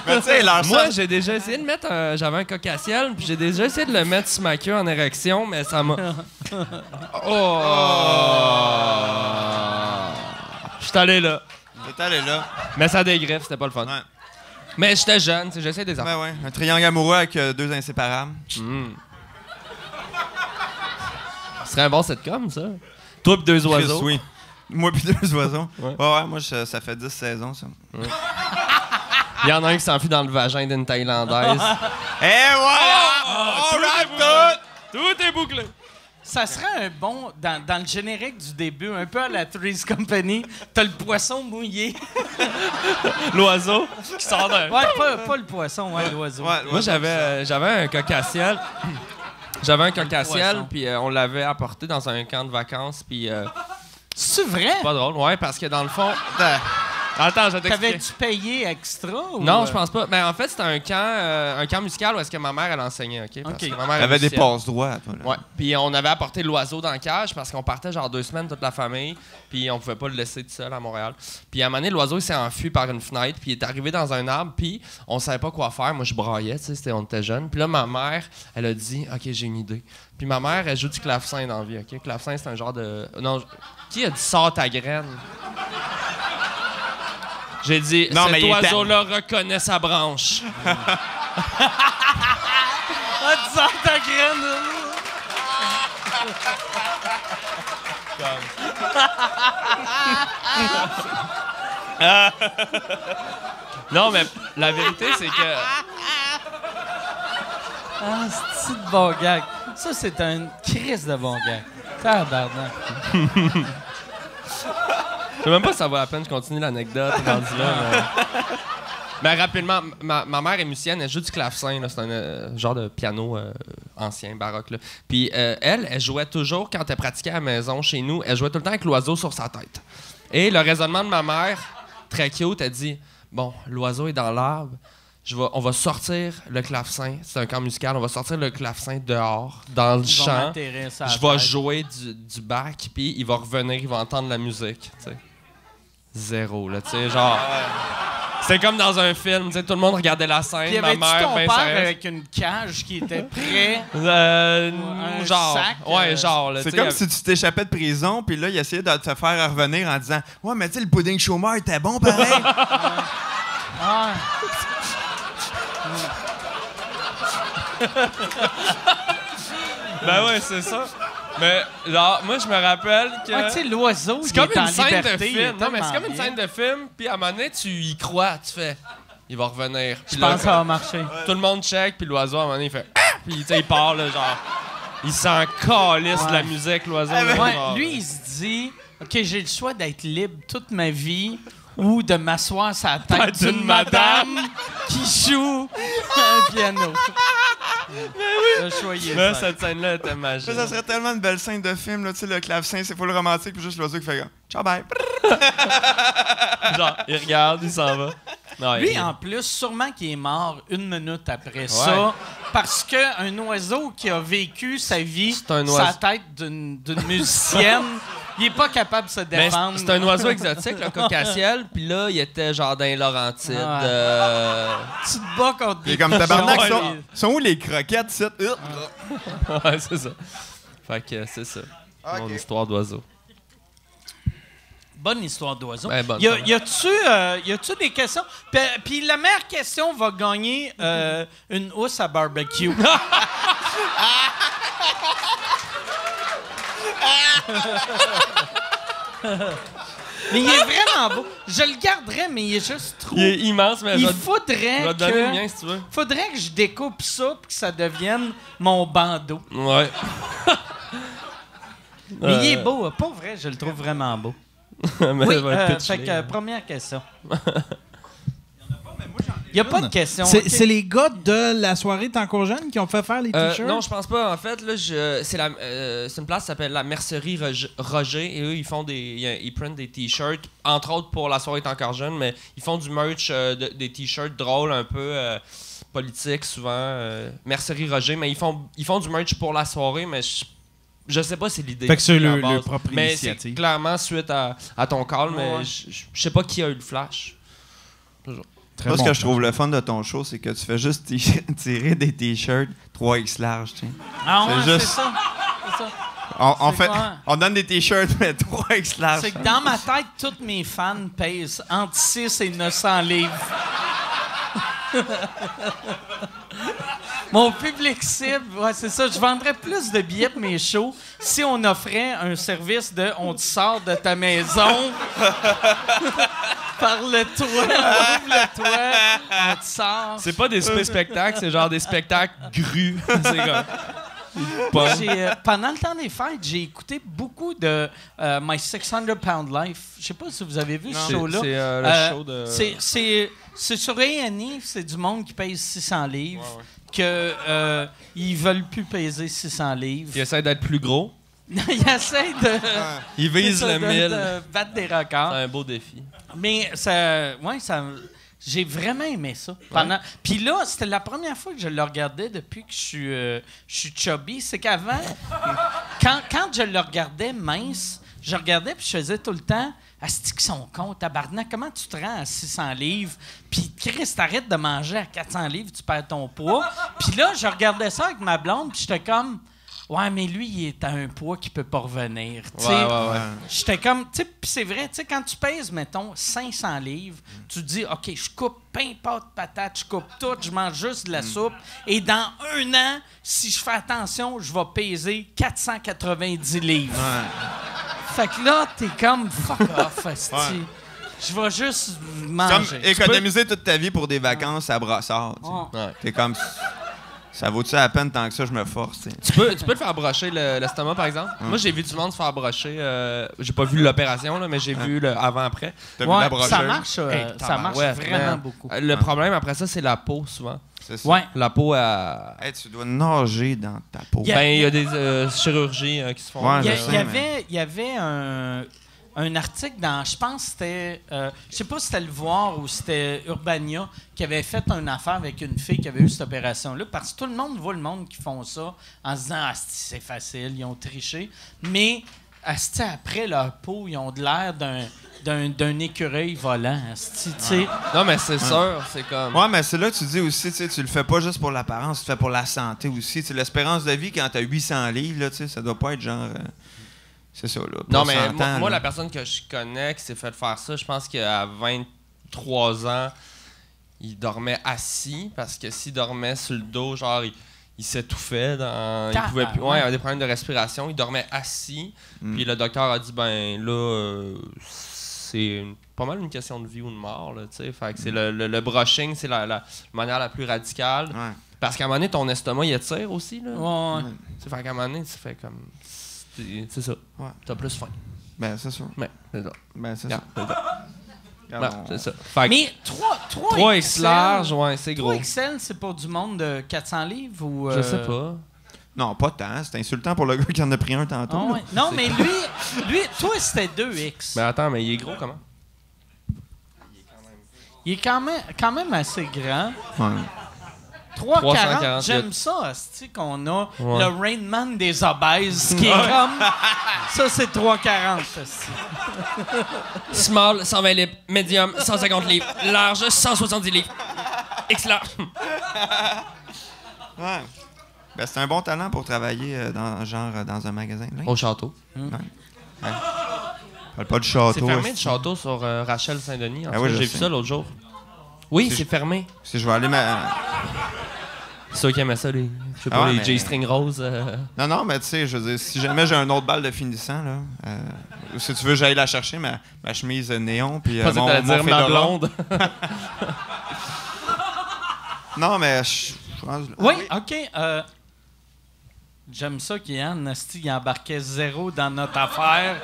Mais tu sais, moi, j'ai déjà essayé de mettre j'avais un coq-à-ciel, puis j'ai déjà essayé de le mettre sur ma queue en érection, mais ça m'a... Je suis allé là. T'es allé là. Mais ça dégriffe, c'était pas le fun. Ouais. Mais j'étais jeune, j'essayais des affaires. Ouais. Un triangle amoureux avec 2 inséparables. Ce serait un bon sitcom, ça. Toi pis 2 oiseaux. Chris, oui. Moi pis 2 oiseaux. Ouais. Ouais, moi, ça fait 10 saisons, ça. Il y en a un qui s'enfuit dans le vagin d'une Thaïlandaise. Et voilà! On wrap tout! Tout est bouclé. Ça serait un bon... Dans le générique du début, un peu à la Three's Company, t'as le poisson mouillé. L'oiseau qui sort d'un... Ouais, pas le poisson, l'oiseau. Ouais, Moi, j'avais un coq-à-ciel. J'avais un coq-à-ciel, poisson. puis on l'avait apporté dans un camp de vacances, puis... C'est vrai? pas drôle, ouais, parce que dans le fond... Attends, je vais t'expliquer. T'avais-tu payé extra? Ou... Non, je pense pas. Mais en fait, c'était un camp musical où est-ce que ma mère, elle enseignait, OK? Parce que ma mère est T'avais des musicienne. passe-droits, toi, là. Ouais. Puis on avait apporté l'oiseau dans la cage parce qu'on partait genre 2 semaines, toute la famille. Puis on pouvait pas le laisser tout seul à Montréal. Puis à un moment donné, l'oiseau il s'est enfui par une fenêtre. Puis il est arrivé dans un arbre. Puis on savait pas quoi faire. Moi, je braillais, tu sais, on était jeunes. Puis là, ma mère, elle a dit, OK, j'ai une idée. Puis ma mère, elle joue du clavecin dans la vie, OK? Clavecin, c'est un genre de... Non, qui a dit sort ta graine? J'ai dit, Non, mais cet il était- oiseau-là reconnaît sa branche. Ah, tu sors ta graine! Non, mais la vérité, c'est que... Ah, c'est de bon gag. Ça, c'est un crise de bon gag. Tabarnak. Je sais même pas si ça vaut la peine, je continue l'anecdote. rendu là, mais rapidement, ma mère est musicienne, elle joue du clavecin, là, c'est un genre de piano ancien, baroque. Là. Puis elle jouait toujours, quand elle pratiquait à la maison chez nous, elle jouait tout le temps avec l'oiseau sur sa tête. Et le raisonnement de ma mère, très cute, elle dit, bon, l'oiseau est dans l'arbre, on va sortir le clavecin, c'est un camp musical, on va sortir le clavecin dehors, dans le champ. Je vais jouer du bac, puis il va revenir, il va entendre la musique. T'sais. Zéro, là, tu sais, genre... C'était comme dans un film, tu sais, tout le monde regardait la scène, Puis ma avait-tu mère, ton ben père sérieuse. avec une cage qui était prêt? Genre, sac, ouais, genre, là, C'est tu sais, comme si tu t'échappais de prison, puis là, il essayait de te faire revenir en disant « Ouais, mais tu sais, le pudding chômeur était bon pareil. Ah. Ben ouais, c'est ça. Mais, genre, moi, je me rappelle que... Ah, tu sais, l'oiseau, c'est il comme est en une scène liberté, de il est film. Non, mais c'est tellement comme une bien. scène de film, puis à un moment donné, tu y crois, tu fais... Il va revenir. Puis Je là, pense que ça va marcher. tout le monde check, puis l'oiseau, à un moment donné, il fait... Puis, tu sais, il part, là, genre... Il s'en calisse de la musique, l'oiseau. là, Ouais, genre. lui, il se dit, OK, j'ai le choix d'être libre toute ma vie ou de m'asseoir sur la tête D'une d'une madame qui joue un piano. Le choix, il est Là, simple. cette scène-là était magique. Ça serait tellement une belle scène de film, là, tu sais, le clavecin, c'est full romantique, puis juste l'oiseau qui fait « Ciao, bye. Genre, il regarde, il s'en va. Non, Lui, il- en plus, sûrement qu'il est mort 1 minute après ça, parce qu'un oiseau qui a vécu sa vie C'est un sur la oiseau. tête d'une musicienne, il est pas capable de se Mais défendre. c'est un oiseau exotique, le coq-à-ciel, puis là, il était genre dans les Laurentides. Ouais. Tu te bats contre Il est des comme tabarnak, cochons, sont où les croquettes, ça? Ouais, c'est ça. Fait que c'est ça. Mon histoire d'oiseau. Bonne histoire d'oiseau. Ben, bonne, y quand même. a-tu des questions? Puis la meilleure question va gagner une housse à barbecue. Mais il est vraiment beau. Je le garderais, mais il est juste trop... Il est immense, mais Il je vais faudrait te donner le que... mien si tu veux. Faudrait que je découpe ça pour que ça devienne mon bandeau. Ouais. Mais il est beau. Pas vrai, je le trouve vraiment beau. Mais Oui, il va être fait pitché. que première question. Il n'y a pas de question. C'est ok? c'est les gars de la soirée T'es encore jeune qui ont fait faire les t-shirts? Non, je pense pas. En fait, là, c'est une place qui s'appelle la Mercerie Roger et eux, ils font ils printent des t-shirts, entre autres pour la soirée T'es encore jeune, mais ils font du merch, des t-shirts drôles, un peu politiques souvent. Mercerie Roger, mais ils font du merch pour la soirée, mais je sais pas si c'est l'idée. Fait que c'est à la le base. propre Mais c'est initiative. clairement suite à ton call, mais Ouais. je sais pas qui a eu le flash. Très Moi, ce bon. que je trouve le fun de ton show, c'est que tu fais juste tirer des t-shirts 3X large, tu sais. Ah ouais, c'est c'est juste- ça. C'est ça. On C'est fait, quoi? on donne des t-shirts, mais 3X large. C'est que dans ma tête, tous mes fans pèsent entre 6 et 900 livres. Mon public cible, ouais, c'est ça. Je vendrais plus de billets pour mes shows si on offrait un service de on te sort de ta maison par le toit, on ouvre le toit, on te sort. C'est pas des spectacles, c'est genre des spectacles grus. C'est comme. Moi, pendant le temps des fêtes, j'ai écouté beaucoup de My 600 Pound Life. Je sais pas si vous avez vu ce show-là. C'est le show de. C'est sur A&E, c'est du monde qui paye 600 livres. Ouais, ouais. qu'ils veulent plus peser 600 livres. Il essaie d'être plus gros. Ils essayent de... Il vise le 1000. de battre des records. C'est un beau défi. Mais j'ai vraiment aimé ça. Puis là, c'était la première fois que je le regardais depuis que je suis chubby. C'est qu'avant, quand je le regardais mince, je regardais puis je faisais tout le temps « Asti qu'ils sont cons, tabarnak, comment tu te rends à 600 livres? Puis Chris, t'arrêtes de manger à 400 livres, tu perds ton poids. » Puis là, je regardais ça avec ma blonde puis j'étais comme... Ouais, mais lui, il est à un poids qui peut pas revenir. Ouais. J'étais comme... Puis c'est vrai, tu sais, quand tu pèses, mettons, 500 livres, tu te dis, OK, je coupe pain, pâte, patate, je coupe tout, je mange juste de la soupe. Et dans 1 an, si je fais attention, je vais peser 490 livres. Ouais. Fait que là, t'es comme, fuck off, asti. Ouais. Je vais juste manger. Comme économiser toute ta vie pour des vacances à Brossard. Ouais. T'es comme... Ça vaut-tu la peine tant que ça, je me force? T'sais. Tu peux te faire brocher l'estomac, par exemple? Moi, j'ai vu du monde se faire brocher. J'ai pas vu l'opération, là, mais j'ai vu le avant-après. T'as vu la brocheuse? Ça marche, ça marche vraiment beaucoup. Le problème, après ça, c'est la peau, souvent. C'est ça. Ouais. La peau, Hey, tu dois nager dans ta peau. Il y a des chirurgies qui se font. Ouais, il y avait un article dans, je pense que c'était, je sais pas si c'était Le Voir ou c'était Urbania qui avait fait une affaire avec une fille qui avait eu cette opération-là, parce que tout le monde voit le monde qui font ça en se disant « Ah, c'est facile, ils ont triché », mais après leur peau, ils ont de l'air d'un écureuil volant. Non, mais c'est sûr, c'est comme... Ouais, mais c'est là que tu dis aussi, tu le fais pas juste pour l'apparence, tu le fais pour la santé aussi. T'sais, l'espérance de vie, quand t'as 800 livres, là, ça doit pas être genre... C'est ça, là. Non, mais moi, la personne que je connais qui s'est fait faire ça, je pense qu'à 23 ans, il dormait assis parce que s'il dormait sur le dos, genre, il s'étouffait. Il pouvait plus. Ouais, il avait des problèmes de respiration. Il dormait assis. Puis le docteur a dit, ben là, c'est pas mal une question de vie ou de mort, là, tu sais. Fait que c'est le brushing, c'est la manière la plus radicale. Ouais. Parce qu'à un moment donné, ton estomac, il étire aussi, là. Ouais. Fait qu'à un moment donné, tu fais comme... C'est ça. Ouais. T'as plus faim. Ben, c'est ça. Mais, c'est ça. Ben, c'est ça. C'est ça. Fait mais 3 X large, ouais, c'est gros. 3 XL, c'est pour du monde de 400 livres ou... Je sais pas. Non, pas tant. C'est insultant pour le gars qui en a pris un tantôt. Oh, ouais. Non, mais lui, toi, c'était 2X. Mais attends, mais il est gros comment? Il est quand même assez grand. Ouais. 340, j'aime ça, c'est qu'on a le Rain Man des obèses, qui est comme... Ça, c'est 340, Small, 120 livres. Medium, 150 livres. Large, 170 livres. X large. Ouais. Ben, c'est un bon talent pour travailler dans un magasin. Là. Au château. Ouais. Parle pas du château. C'est fermé, le château sur Rachel Saint-Denis. Oui, j'ai vu ça l'autre jour. Oui, c'est fermé. Si je vais aller... C'est ceux qui aimaient ça, les J-string roses. Non, mais tu sais, je veux dire, si jamais j'ai un autre balle de finissant, là, si tu veux, j'aille la chercher, ma chemise néon, puis mon dire ma blonde. Non, mais je pense... Oui, OK. J'aime ça qu'Yann Nasty il embarquait zéro dans notre affaire,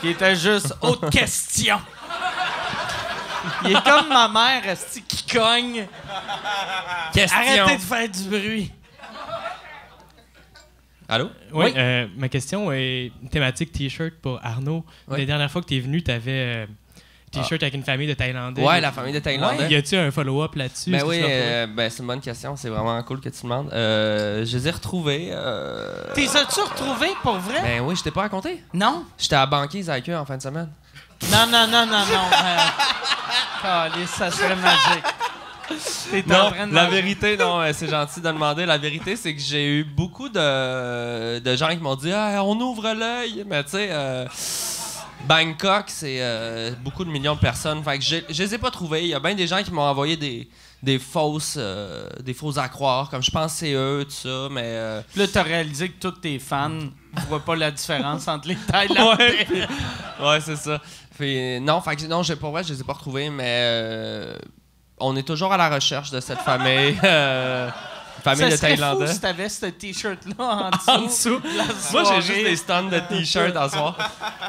qui était juste « autre question ». Il est comme ma mère, esti, qui cogne. Question. Arrêtez de faire du bruit. Allô? Oui. Ma question est thématique T-shirt pour Arnaud. Oui. La dernière fois que tu es venu, tu avais T-shirt avec une famille de Thaïlandais. Ouais, la famille de Thaïlandais. Ouais. Y a-tu un follow-up là-dessus? Ben oui, c'est une bonne question. C'est vraiment cool que tu demandes. Je les ai retrouvés. T'es as-tu retrouvés pour vrai? Ben oui, je t'ai pas raconté. Non? J'étais à Banquise avec eux en fin de semaine. Non. Calisse, ça serait magique. Non, la vérité, non, c'est gentil de demander. La vérité, c'est que j'ai eu beaucoup de gens qui m'ont dit hey, on ouvre l'œil. Mais tu sais, Bangkok, c'est beaucoup de millions de personnes. Fait que je les ai pas trouvés. Il y a bien des gens qui m'ont envoyé des faux à croire, comme je pense que c'est eux, tout ça. Mais là, t'as réalisé que tous tes fans ne voient pas la différence entre les Thaïlandais. Ouais, c'est ça. Puis, non, pour vrai, je les ai pas retrouvés, mais on est toujours à la recherche de cette famille. famille de serait Thaïlandais. fou si t'avais ce T-shirt-là en En dessous. dessous. de la Moi, j'ai soirée. juste des stands de t-shirts à soir.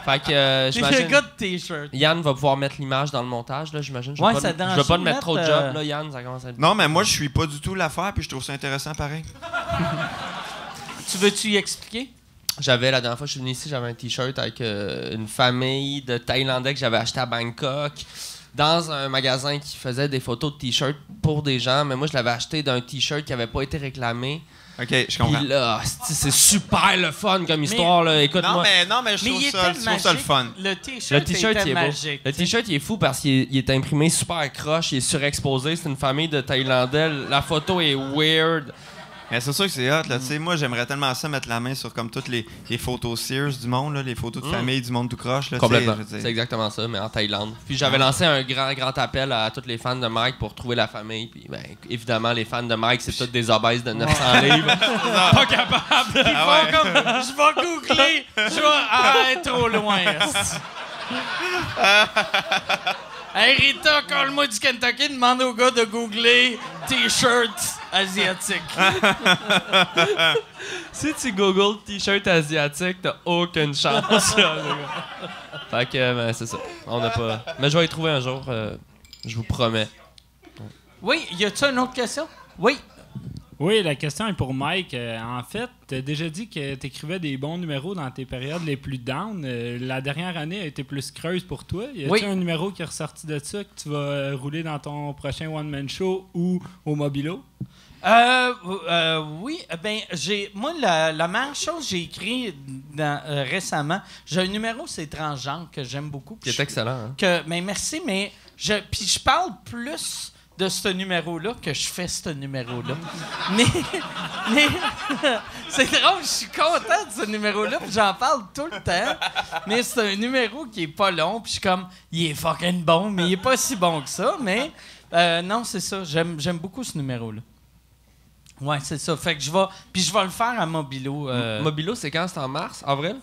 Fait que T'es j'imagine... le gars de T-shirt. Yann va pouvoir mettre l'image dans le montage, là, j'imagine. Je Ouais, vais ça pas, dérange je vais pas de te mettre trop de mettre, job, là, Yann, ça commence à être... Non, mais moi, je suis pas du tout l'affaire, puis je trouve ça intéressant pareil. Tu veux-tu y expliquer? J'avais, la dernière fois que je suis venu ici, j'avais un t-shirt avec une famille de Thaïlandais que j'avais acheté à Bangkok dans un magasin qui faisait des photos de t-shirts pour des gens, mais moi, je l'avais acheté d'un t-shirt qui avait pas été réclamé. OK, je comprends. Puis là, c'est super le fun comme histoire, là. Écoute-moi. Non, mais je Mais trouve il ça, était je trouve ça le magique. fun. Le Le T-shirt t-shirt, était il est beau. magique. Le t-shirt, il est fou parce qu'il est imprimé super croche, il est surexposé. C'est une famille de Thaïlandais. La photo est weird. Mais c'est sûr que c'est hot, là. Tu sais, moi, j'aimerais tellement ça mettre la main sur comme toutes les photos Sears du monde, là, les photos de famille du monde tout croche. Là, Complètement. tu sais, je veux dire. C'est exactement ça, mais en Thaïlande. Puis j'avais lancé un grand appel à tous les fans de Mike pour trouver la famille. Puis ben, évidemment, les fans de Mike, c'est tous des obèses de 900 livres. Pas capables. Ils font comme, je vais googler, je vais être trop loin. esti. Hey Rita, colle-moi du Kentucky, demande au gars de googler T-shirt asiatique. Si tu googles t-shirt asiatique, t'as aucune chance. Fait que, ben, c'est ça. On n'a pas. Mais je vais y trouver un jour, je vous promets. Oui, y a-tu une autre question? Oui. Oui, la question est pour Mike. En fait, tu as déjà dit que tu écrivais des bons numéros dans tes périodes les plus down. La dernière année a été plus creuse pour toi. Y a-t-il un numéro qui est ressorti de ça que tu vas rouler dans ton prochain one-man show ou au Mobilo? Oui, ben moi la meilleure chose que j'ai écrit récemment, j'ai un numéro c'est transgenre que j'aime beaucoup. Qui est excellent, hein? Mais merci, mais puis je parle plus de ce numéro-là que je fais ce numéro-là. mais c'est drôle, je suis content de ce numéro-là, puis j'en parle tout le temps. Mais c'est un numéro qui est pas long, puis je suis comme, il est fucking bon, mais il est pas si bon que ça. Mais non, c'est ça, j'aime beaucoup ce numéro-là. Ouais, c'est ça. Fait que je vais le faire à Mobilo. Mobilo, c'est quand? C'est en mars? Avril?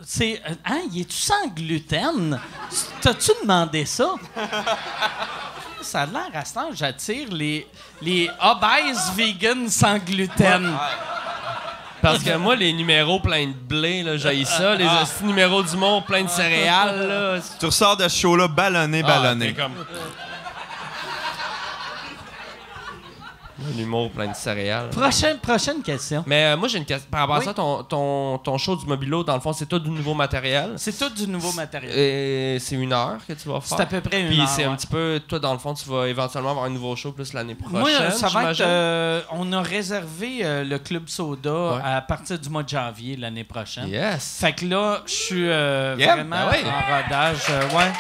C'est. Il est-tu sans gluten? T'as-tu demandé ça? Ça a l'air à ce temps, j'attire les obèses vegan sans gluten. Parce que moi, les numéros pleins de blé, là, j'haïs ça. Les hosties numéros d'humour pleins de céréales, là. Tu ressors de ce show-là ballonné. T'es comme... Un humour plein de céréales. Prochaine question. Mais moi, j'ai une question. Par rapport à ça, ton show du Mobilo, dans le fond, c'est tout du nouveau matériel. C'est tout du nouveau matériel. Et c'est 1 heure que tu vas faire. C'est à peu près 1 heure. Puis c'est un ouais. petit peu... Toi, dans le fond, tu vas éventuellement avoir un nouveau show plus l'année prochaine, Moi, ça va j'imagine? être... on a réservé le Club Soda à partir du mois de janvier l'année prochaine. Yes! Fait que là, je suis vraiment Ben ouais. en rodage. Ouais.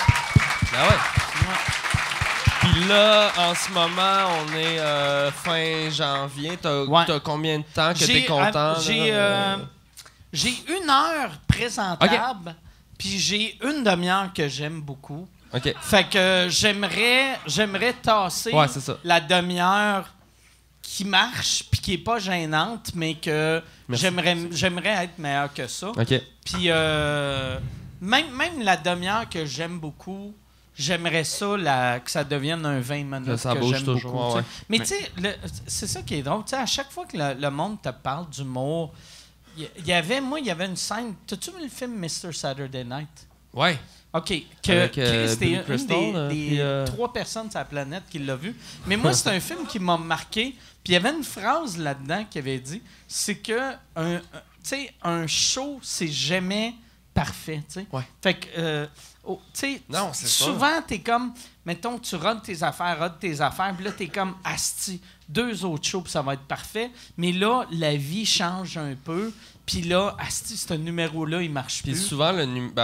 Ben ouais. Puis là, en ce moment, on est fin janvier. T'as combien de temps que t'es content? J'ai 1 heure présentable, puis j'ai 1 demi-heure que j'aime beaucoup. OK. Fait que j'aimerais tasser Ouais, c'est ça. la demi-heure qui marche puis qui est pas gênante, mais que Merci. j'aimerais être meilleur que ça. OK. Puis même la demi-heure que j'aime beaucoup, j'aimerais ça que ça devienne un 20 minutes Ça que bouge j'aime toujours, beaucoup. ouais. Mais tu sais, c'est ça qui est drôle. Tu sais, à chaque fois que le monde te parle d'humour, il y avait une scène. T'as-tu vu le film Mr. Saturday Night? Ouais. OK. Avec, Chris, Billy t'es Crystal, une des puis, 3 personnes sur la planète qui l'a vu. Mais moi, c'est un film qui m'a marqué. Puis il y avait une phrase là-dedans qui avait dit, c'est que un show, c'est jamais parfait. T'sais. Ouais. Fait que, tu sais, Non, c'est ça. souvent, t'es comme, mettons, tu rodes tes affaires, puis là, t'es comme, asti, 2 autres shows, puis ça va être parfait. Mais là, la vie change un peu. Puis là, asti, ce numéro-là, il marche Puis plus. souvent,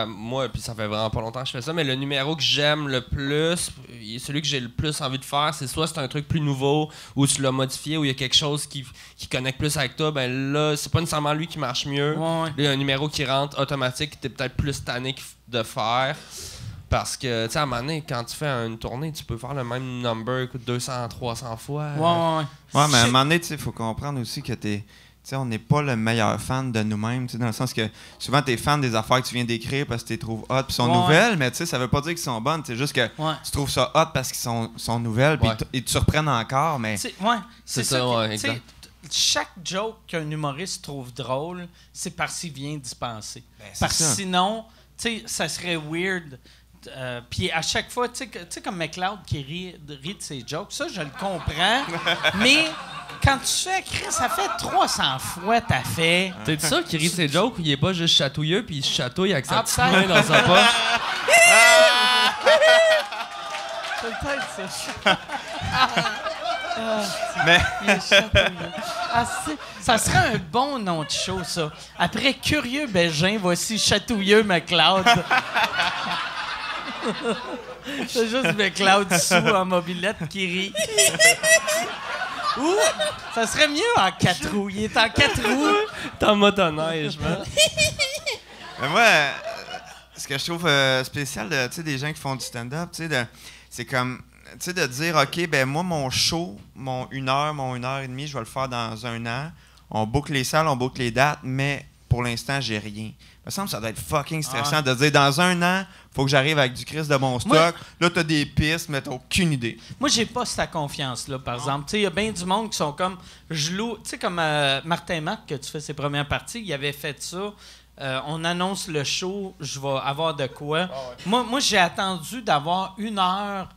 moi, puis ça fait vraiment pas longtemps que je fais ça, mais le numéro que j'aime le plus, celui que j'ai le plus envie de faire, c'est soit c'est un truc plus nouveau, ou tu l'as modifié, ou il y a quelque chose qui connecte plus avec toi, ben là, c'est pas nécessairement lui qui marche mieux. Ouais. Là, il y a un numéro qui rentre automatique, que t'es peut-être plus tanné de faire. Parce que, tu sais, à un moment donné, quand tu fais une tournée, tu peux faire le même number 200, 300 fois. Ouais. Ouais, mais à un moment donné, il faut comprendre aussi que sais, on n'est pas le meilleur fan de nous-mêmes, tu sais, dans le sens que souvent, tu es fan des affaires que tu viens d'écrire parce que tu les trouves hot puis sont nouvelles, mais tu sais, ça veut pas dire qu'ils sont bonnes. C'est juste que tu trouves ça hot parce qu'ils sont nouvelles puis ils te surprennent encore, mais... C'est ça, exact. Chaque joke qu'un humoriste trouve drôle, c'est parce qu'il vient d'y penser. c'est Parce que ça. sinon, tu sais, ça serait weird. Puis à chaque fois, tu sais, comme McLeod qui rit de ses jokes, ça, je le comprends. Mais quand tu fais, Chris, ça fait 300 fois t'as fait. T'es sûr qu'il rit de ses jokes ou il est pas juste chatouilleux puis il se chatouille avec sa petite peut-être. main dans sa poche? Peut-être ça. Mais... Il est chatouilleux. Ça serait un bon nom de show, ça. Après Curieux Bégin, voici Chatouilleux McLeod. C'est juste McLeod sous en mobilette qui rit. Ou, ça serait mieux en 4 roues. Il est en 4 roues. T'es en motoneige, man. Mais moi, ce que je trouve spécial de, tu sais, des gens qui font du stand-up, tu sais, c'est comme, tu sais, de dire, OK, ben moi, mon show, mon 1 heure, mon 1 heure et demie, je vais le faire dans 1 an. On boucle les salles, on boucle les dates, mais pour l'instant, j'ai rien. Il me semble que ça doit être fucking stressant de dire, dans 1 an, faut que j'arrive avec du Christ de bon stock. Là, t'as des pistes, mais t'as aucune idée. Moi, j'ai pas cette confiance-là, par exemple. Tu sais, il y a bien du monde qui sont comme, je loue, tu sais, comme Martin Matt, que tu fais ses premières parties, il avait fait ça. On annonce le show, je vais avoir de quoi. Moi, j'ai attendu d'avoir 1 heure,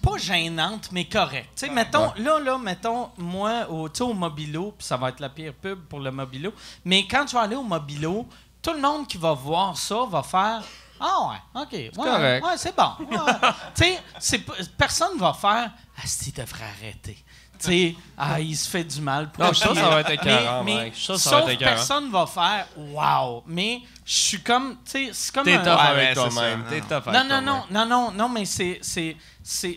pas gênante, mais correcte. Tu sais, mettons, mettons, moi, au Mobilo, puis ça va être la pire pub pour le Mobilo, mais quand je vais aller au Mobilo, tout le monde qui va voir ça va faire « Ah ouais, OK, ouais, correct. Ouais, c'est bon. Ouais. » Tu sais, personne va faire « Ah, il devrait arrêter. » Tu sais, il se fait du mal. Non, ça va être écœurant, mais Mike. Ça va sauf être écœurant. personne va faire « Wow. » Mais je suis comme, tu sais, c'est comme T'es un... tough avec toi-même. T'es tough avec toi-même. Non, mais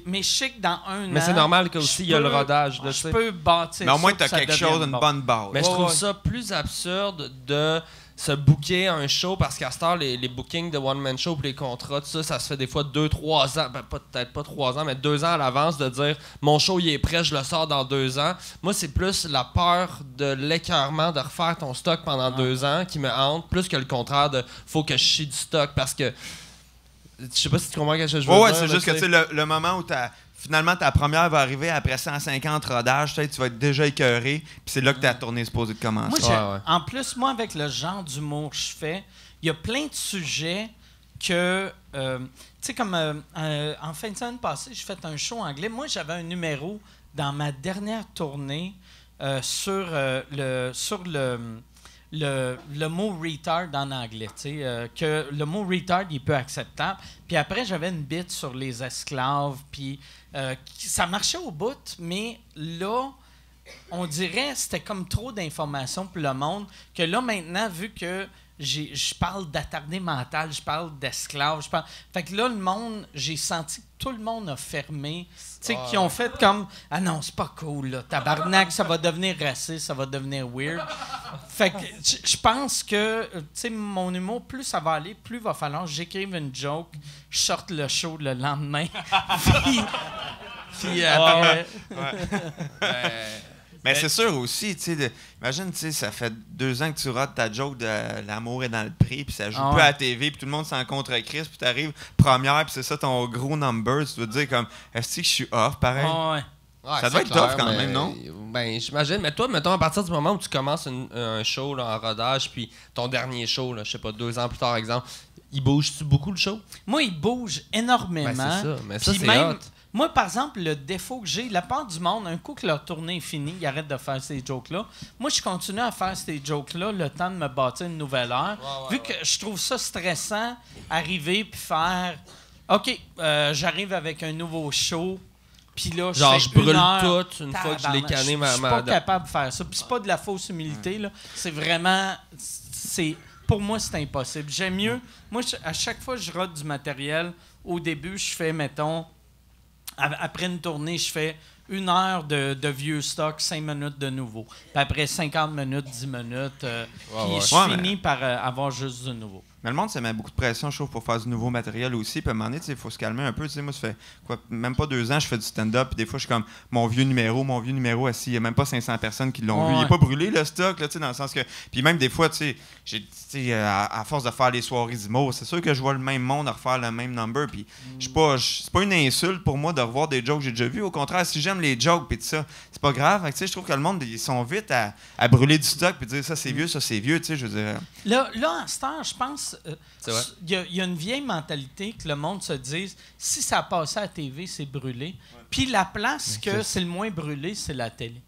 mais je sais que dans 1 an... Mais c'est normal qu'aussi, il y a le rodage. Là, Je peux bâtir Mais au moins, ça, t'as que ça quelque devienne chose, une bon. bonne base. Mais je trouve ça plus absurde de se booker un show parce qu'à cette heure, les bookings de one-man show pour les contrats, tout ça, ça se fait des fois 2-3 ans, ben, peut-être pas 3 ans, mais 2 ans à l'avance de dire mon show il est prêt, je le sors dans 2 ans. Moi, c'est plus la peur de l'écœurement de refaire ton stock pendant 2 ans qui me hante, plus que le contraire de faut que je chie du stock parce que je sais pas si tu comprends ce que je veux dire. Ouais, c'est juste que tu sais, le moment où finalement ta première va arriver après 150 rodages, tu vas être déjà écœuré, puis c'est là que ta tournée est supposée de commencer. Moi, en plus, moi, avec le genre d'humour que je fais, il y a plein de sujets que... tu sais, comme en fin de semaine passée, j'ai fait un show anglais. Moi, j'avais un numéro dans ma dernière tournée sur le mot retard en anglais, tu sais, que le mot retard il est peu acceptable. Puis après, j'avais une bite sur les esclaves, puis ça marchait au bout, mais là, on dirait que c'était comme trop d'informations pour le monde, que là, maintenant, vu que je parle d'attardé mental, je parle d'esclaves, Fait que là, le monde, j'ai senti que tout le monde a fermé. Tu sais, qui ont fait comme « Ah non, c'est pas cool, là. Tabarnak, ça va devenir raciste, ça va devenir weird. » Fait que je pense que, tu sais, mon humour, plus ça va aller, plus va falloir que j'écrive une joke, je sorte le show le lendemain. puis après... Mais c'est sûr aussi, tu sais, imagine, tu sais, ça fait 2 ans que tu rates ta joke de l'amour est dans le prix, puis ça joue peu à la TV, puis tout le monde s'en contre Chris, puis t'arrives première, puis c'est ça ton gros number, tu dois te dire comme, est-ce que je suis off, pareil? Ouais, ça doit être tough quand même, non? Ben, j'imagine. Mais toi, mettons, à partir du moment où tu commences un show là, en rodage, puis ton dernier show, là, je sais pas, 2 ans plus tard, exemple, il bouge-tu beaucoup le show? Moi, il bouge énormément. Ben, c'est ça. Mais ça, Puis c'est même, hot. moi, par exemple, le défaut que j'ai, la part du monde, un coup que leur tournée est finie, ils arrêtent de faire ces jokes-là. Moi, je continue à faire ces jokes-là le temps de me bâtir une nouvelle heure. Vu que je trouve ça stressant, arriver puis faire « OK, j'arrive avec un nouveau show. » Puis là, je brûle tout une fois que je l'ai canné. Je suis pas capable de faire ça. Puis c'est pas de la fausse humilité, là. C'est vraiment... Pour moi, c'est impossible. J'aime mieux... Moi, à chaque fois que je rate du matériel, au début, je fais, mettons... Après une tournée, je fais 1 heure de vieux stock, 5 minutes de nouveau. Puis après 50 minutes, 10 minutes, puis je finis par avoir juste du nouveau. Mais le monde, ça met beaucoup de pression, je trouve, pour faire du nouveau matériel aussi. Puis à un moment donné, il faut se calmer un peu. Moi, ça fait même pas 2 ans, je fais du stand-up. Puis des fois, je suis comme mon vieux numéro, assis. Il n'y a même pas 500 personnes qui l'ont vu. Il n'est pas brûlé, le stock, là, dans le sens que. Puis même des fois, à force de faire les soirées d'humour, c'est sûr que je vois le même monde refaire le même number. Puis c'est pas une insulte pour moi de revoir des jokes que j'ai déjà vus. Au contraire, si j'aime les jokes, puis tout ça, c'est pas grave. Fait que, je trouve que le monde, ils sont vite à brûler du stock, puis dire ça, c'est vieux, je veux dire. Là, en ce temps, je pense. Il y a une vieille mentalité que le monde se dise si ça passait à la TV, c'est brûlé. Puis la place que c'est le moins brûlé, c'est la télé.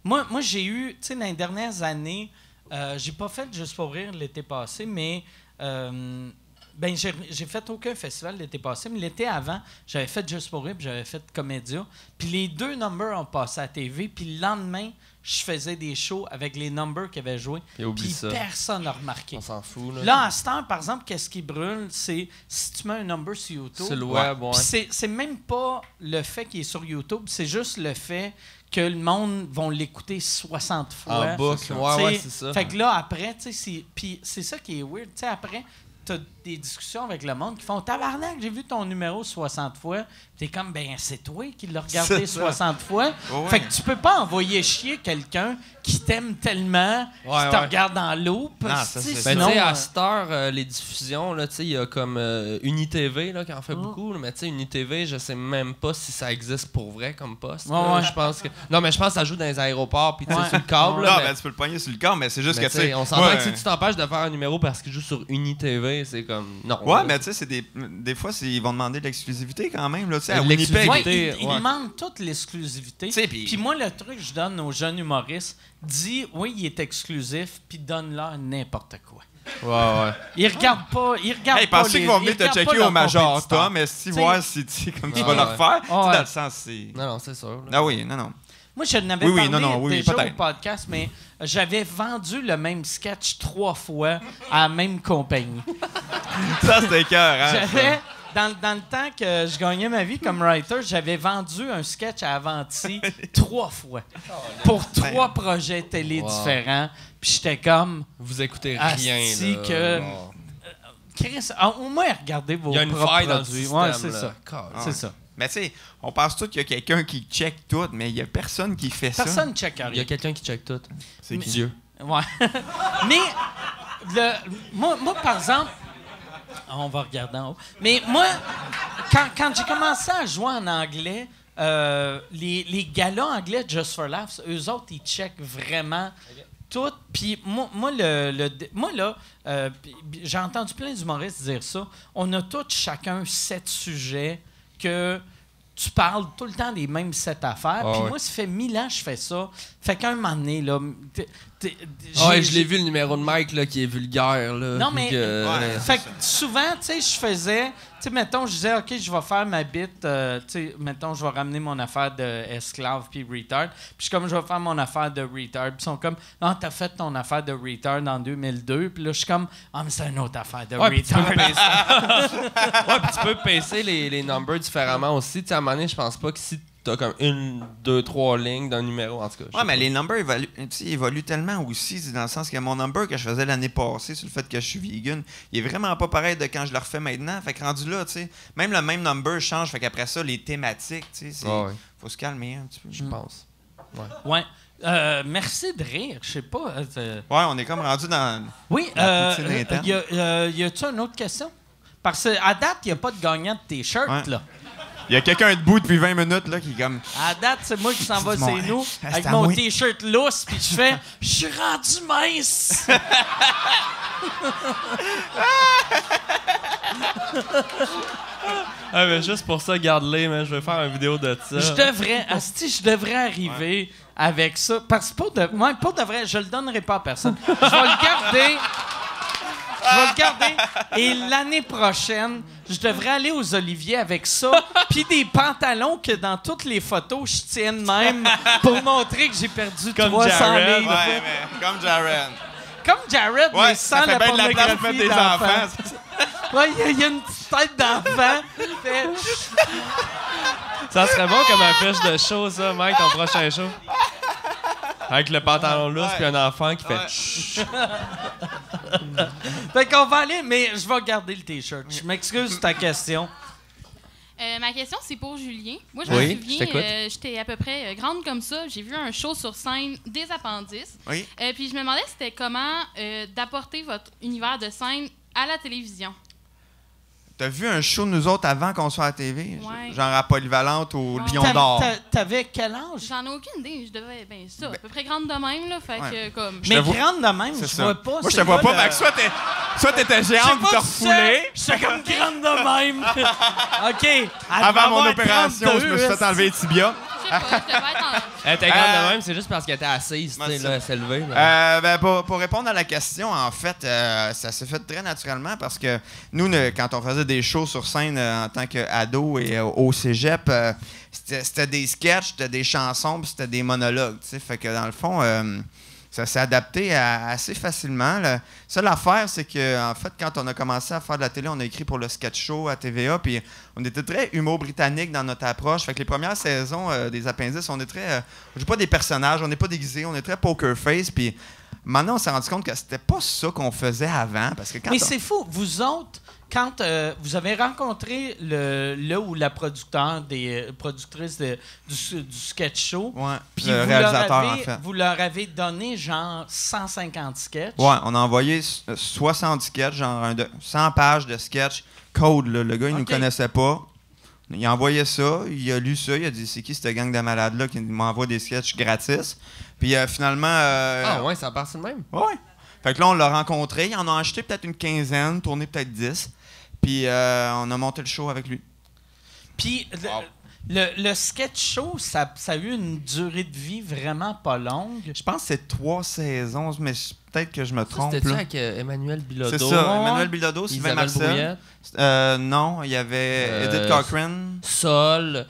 Moi j'ai eu, tu sais, dans les dernières années, j'ai pas fait Juste pour rire l'été passé, mais j'ai fait aucun festival l'été passé, mais l'été avant, j'avais fait Juste pour rire, puis j'avais fait Comédia. Puis les 2 numbers ont passé à la TV, puis le lendemain, je faisais des shows avec les numbers qui avaient joué. Puis personne n'a remarqué. On s'en fout. Là, à ce temps, par exemple, qu'est-ce qui brûle, c'est si tu mets un number sur YouTube. C'est le web, c'est même pas le fait qu'il est sur YouTube, c'est juste le fait que le monde va l'écouter 60 fois. En boucle, c'est ça. Fait que là, après, tu sais, puis c'est ça qui est weird. Tu sais, après, t'as des discussions avec le monde qui font « Tabarnak, j'ai vu ton numéro 60 fois. » T'es comme « Ben, c'est toi qui l'as regardé 60 fois. Ouais. Fait que tu peux pas envoyer chier quelqu'un qui t'aime tellement, qui te regarde en loop. Sinon, à cette heure, les diffusions, il y a comme UniTV là, qui en fait beaucoup. Mais tu sais, UniTV, je sais même pas si ça existe pour vrai comme poste. Je pense que... Non, mais je pense que ça joue dans les aéroports puis sur le câble. Non, mais tu peux le pogner sur le câble, mais c'est juste que tu sais. On s'entend que si tu t'empêches de faire un numéro parce qu'il joue sur UniTV, c'est comme. Non. Ouais, mais tu sais, c'est des fois, ils vont demander de l'exclusivité quand même. Là, à Winnipeg, ils demandent toute l'exclusivité. Puis moi, le truc que je donne aux jeunes humoristes, dis oui, il est exclusif, puis donne-leur n'importe quoi. Ouais. Ils regardent pas. Penses-tu qu'ils vont venir te checker au Major Tom, mais si voir si comme tu vas leur faire, dans le sens, c'est. Non, c'est sûr. Ah oui, non. Moi, je n'avais parlé déjà au podcast, mais j'avais vendu le même sketch 3 fois à la même compagnie. Ça, c'était cœur, hein? J'avais, dans le temps que je gagnais ma vie comme writer, j'avais vendu un sketch à Avanti 3 fois pour 3 projets télé différents. Puis j'étais comme... Vous écoutez rien, là. Que... Chris, au moins, regardez vos propres produits. Il y a une faille dans le système, c'est ça. C'est ça. Mais tu sais, on pense tous qu'il y a quelqu'un qui check tout, mais il n'y a personne qui fait ça. Personne ne check rien. Il y a quelqu'un qui check tout. C'est qui? Dieu. Ouais. Mais, moi, par exemple, on va regarder en haut. Mais moi, quand j'ai commencé à jouer en anglais, les galas anglais de Just for Laughs, eux autres, ils checkent vraiment tout. Puis moi, j'ai entendu plein d'humoristes dire ça. On a tous chacun 7 sujets que tu parles tout le temps des mêmes 7 affaires. Puis moi, ça fait 1000 ans que je fais ça. Fait qu'un moment donné, là... je l'ai vu, le numéro de Mike, là, qui est vulgaire, là. Non, mais... fait que souvent, tu sais, je faisais... Tu sais, mettons, je disais, OK, je vais faire ma bite... tu sais, mettons, je vais ramener mon affaire de esclave puis retard. Puis comme, je vais faire mon affaire de retard. Puis ils sont comme, non, t'as fait ton affaire de retard en 2002. Puis là, je suis comme, mais c'est une autre affaire de retard. Puis tu peux pacer les numbers différemment aussi. Tu sais, à un moment donné, je pense pas que si t'as comme 1, 2, 3 lignes d'un numéro, en tout cas. Ouais, mais les numbers évoluent tellement aussi, dans le sens que mon number que je faisais l'année passée sur le fait que je suis vegan, il est vraiment pas pareil de quand je le refais maintenant. Fait que rendu là, tu sais, même le même number change. Fait qu'après ça, les thématiques, tu sais, faut se calmer un petit peu. Je pense. Ouais. Merci de rire. Je sais pas. Ouais, on est comme rendu dans. Oui, y a-tu une autre question? Parce qu'à date, il n'y a pas de gagnant de T-shirt, là. Il y a quelqu'un debout depuis 20 minutes là, qui est comme... À date, c'est moi qui s'en va, c'est nous, avec mon T-shirt lousse, puis je fais « Je suis rendu mince! » mais juste pour ça, garde-les, mais je vais faire une vidéo de ça. Je devrais arriver avec ça. Parce que pour de vrai, je le donnerai pas à personne. Je vais le garder. Et l'année prochaine, je devrais aller aux Oliviers avec ça, puis des pantalons que dans toutes les photos, je tiens de même pour montrer que j'ai perdu 300 livres. Ouais, mais comme Jared. Comme Jared, mais sans la pornographie des enfants. Ouais, il y a une petite tête d'enfant. Ça serait bon comme un fiche de show, ça, Mike, ton prochain show. Avec le pantalon lousse puis un enfant qui fait Fait qu'on va aller, mais je vais garder le T-shirt. Je m'excuse de ta question. Ma question, c'est pour Julien. Moi, je Oui, me je souviens, t'écoute. j'étais à peu près grande comme ça. J'ai vu un show sur scène des appendices. Oui. Puis je me demandais c'était comment d'apporter votre univers de scène à la télévision. T'as vu un show de nous autres avant qu'on soit à la TV? Ouais. Genre à Polyvalente ou Ouais. Lion d'Or. T'avais quel âge? J'en ai aucune idée. Je devais, à peu près grande de même, là. Fait Ouais. que, comme... Mais te vois- grande de même, C'est je ça. vois pas. Moi, je c'est te vois quoi pas. Fait que soit t'étais géante pour te refouler. J'étais comme grande de même. OK. elle Avant devait mon avoir opération, je me suis 32, fait enlever les tibias. Je sais pas, je devais être en... Elle était grande de même, c'est juste parce qu'elle était assise, tu sais, là, elle s'est levée. là. Pour répondre à la question, en fait, ça s'est fait très naturellement parce que nous, quand on faisait des shows sur scène en tant qu'ado et au cégep, c'était des sketchs, c'était des chansons, puis c'était des monologues. Tu sais, fait que dans le fond, ça s'est adapté assez facilement. La seule affaire, c'est que en fait, quand on a commencé à faire de la télé, on a écrit pour le sketch show à TVA, puis on était très humour britannique dans notre approche. Fait que les premières saisons des Appendices, on est très... on joue pas des personnages, on n'est pas déguisés, on est très poker face, puis maintenant, on s'est rendu compte que c'était pas ça qu'on faisait avant, parce que quand Mais c'est fou. Vous autres, quand vous avez rencontré le ou la productrice du sketch show, Ouais, puis le vous réalisateur, en fait. vous leur avez donné genre 150 sketchs. Ouais, on a envoyé 60 sketchs, genre 100 pages de sketchs, code, là. Le gars, il nous Ok. connaissait pas. Il a envoyé ça, il a lu ça, il a dit c'est qui cette gang de malades-là qui m'envoie des sketchs gratis. Puis finalement. Ah ouais, ça a parti de même. Ouais. Fait que là, on l'a rencontré, il en a acheté peut-être une quinzaine, tourné peut-être 10. Puis on a monté le show avec lui. Puis le sketch show, ça a eu une durée de vie vraiment pas longue. Je pense que c'est 3 saisons, mais peut-être que je me trompe. C'était-tu là. avec Emmanuel Bilodeau? C'est ça, Emmanuel Bilodeau, Sylvain Isabelle Marcel. Brouillette, Non, il y avait Edith Cochrane. Sol.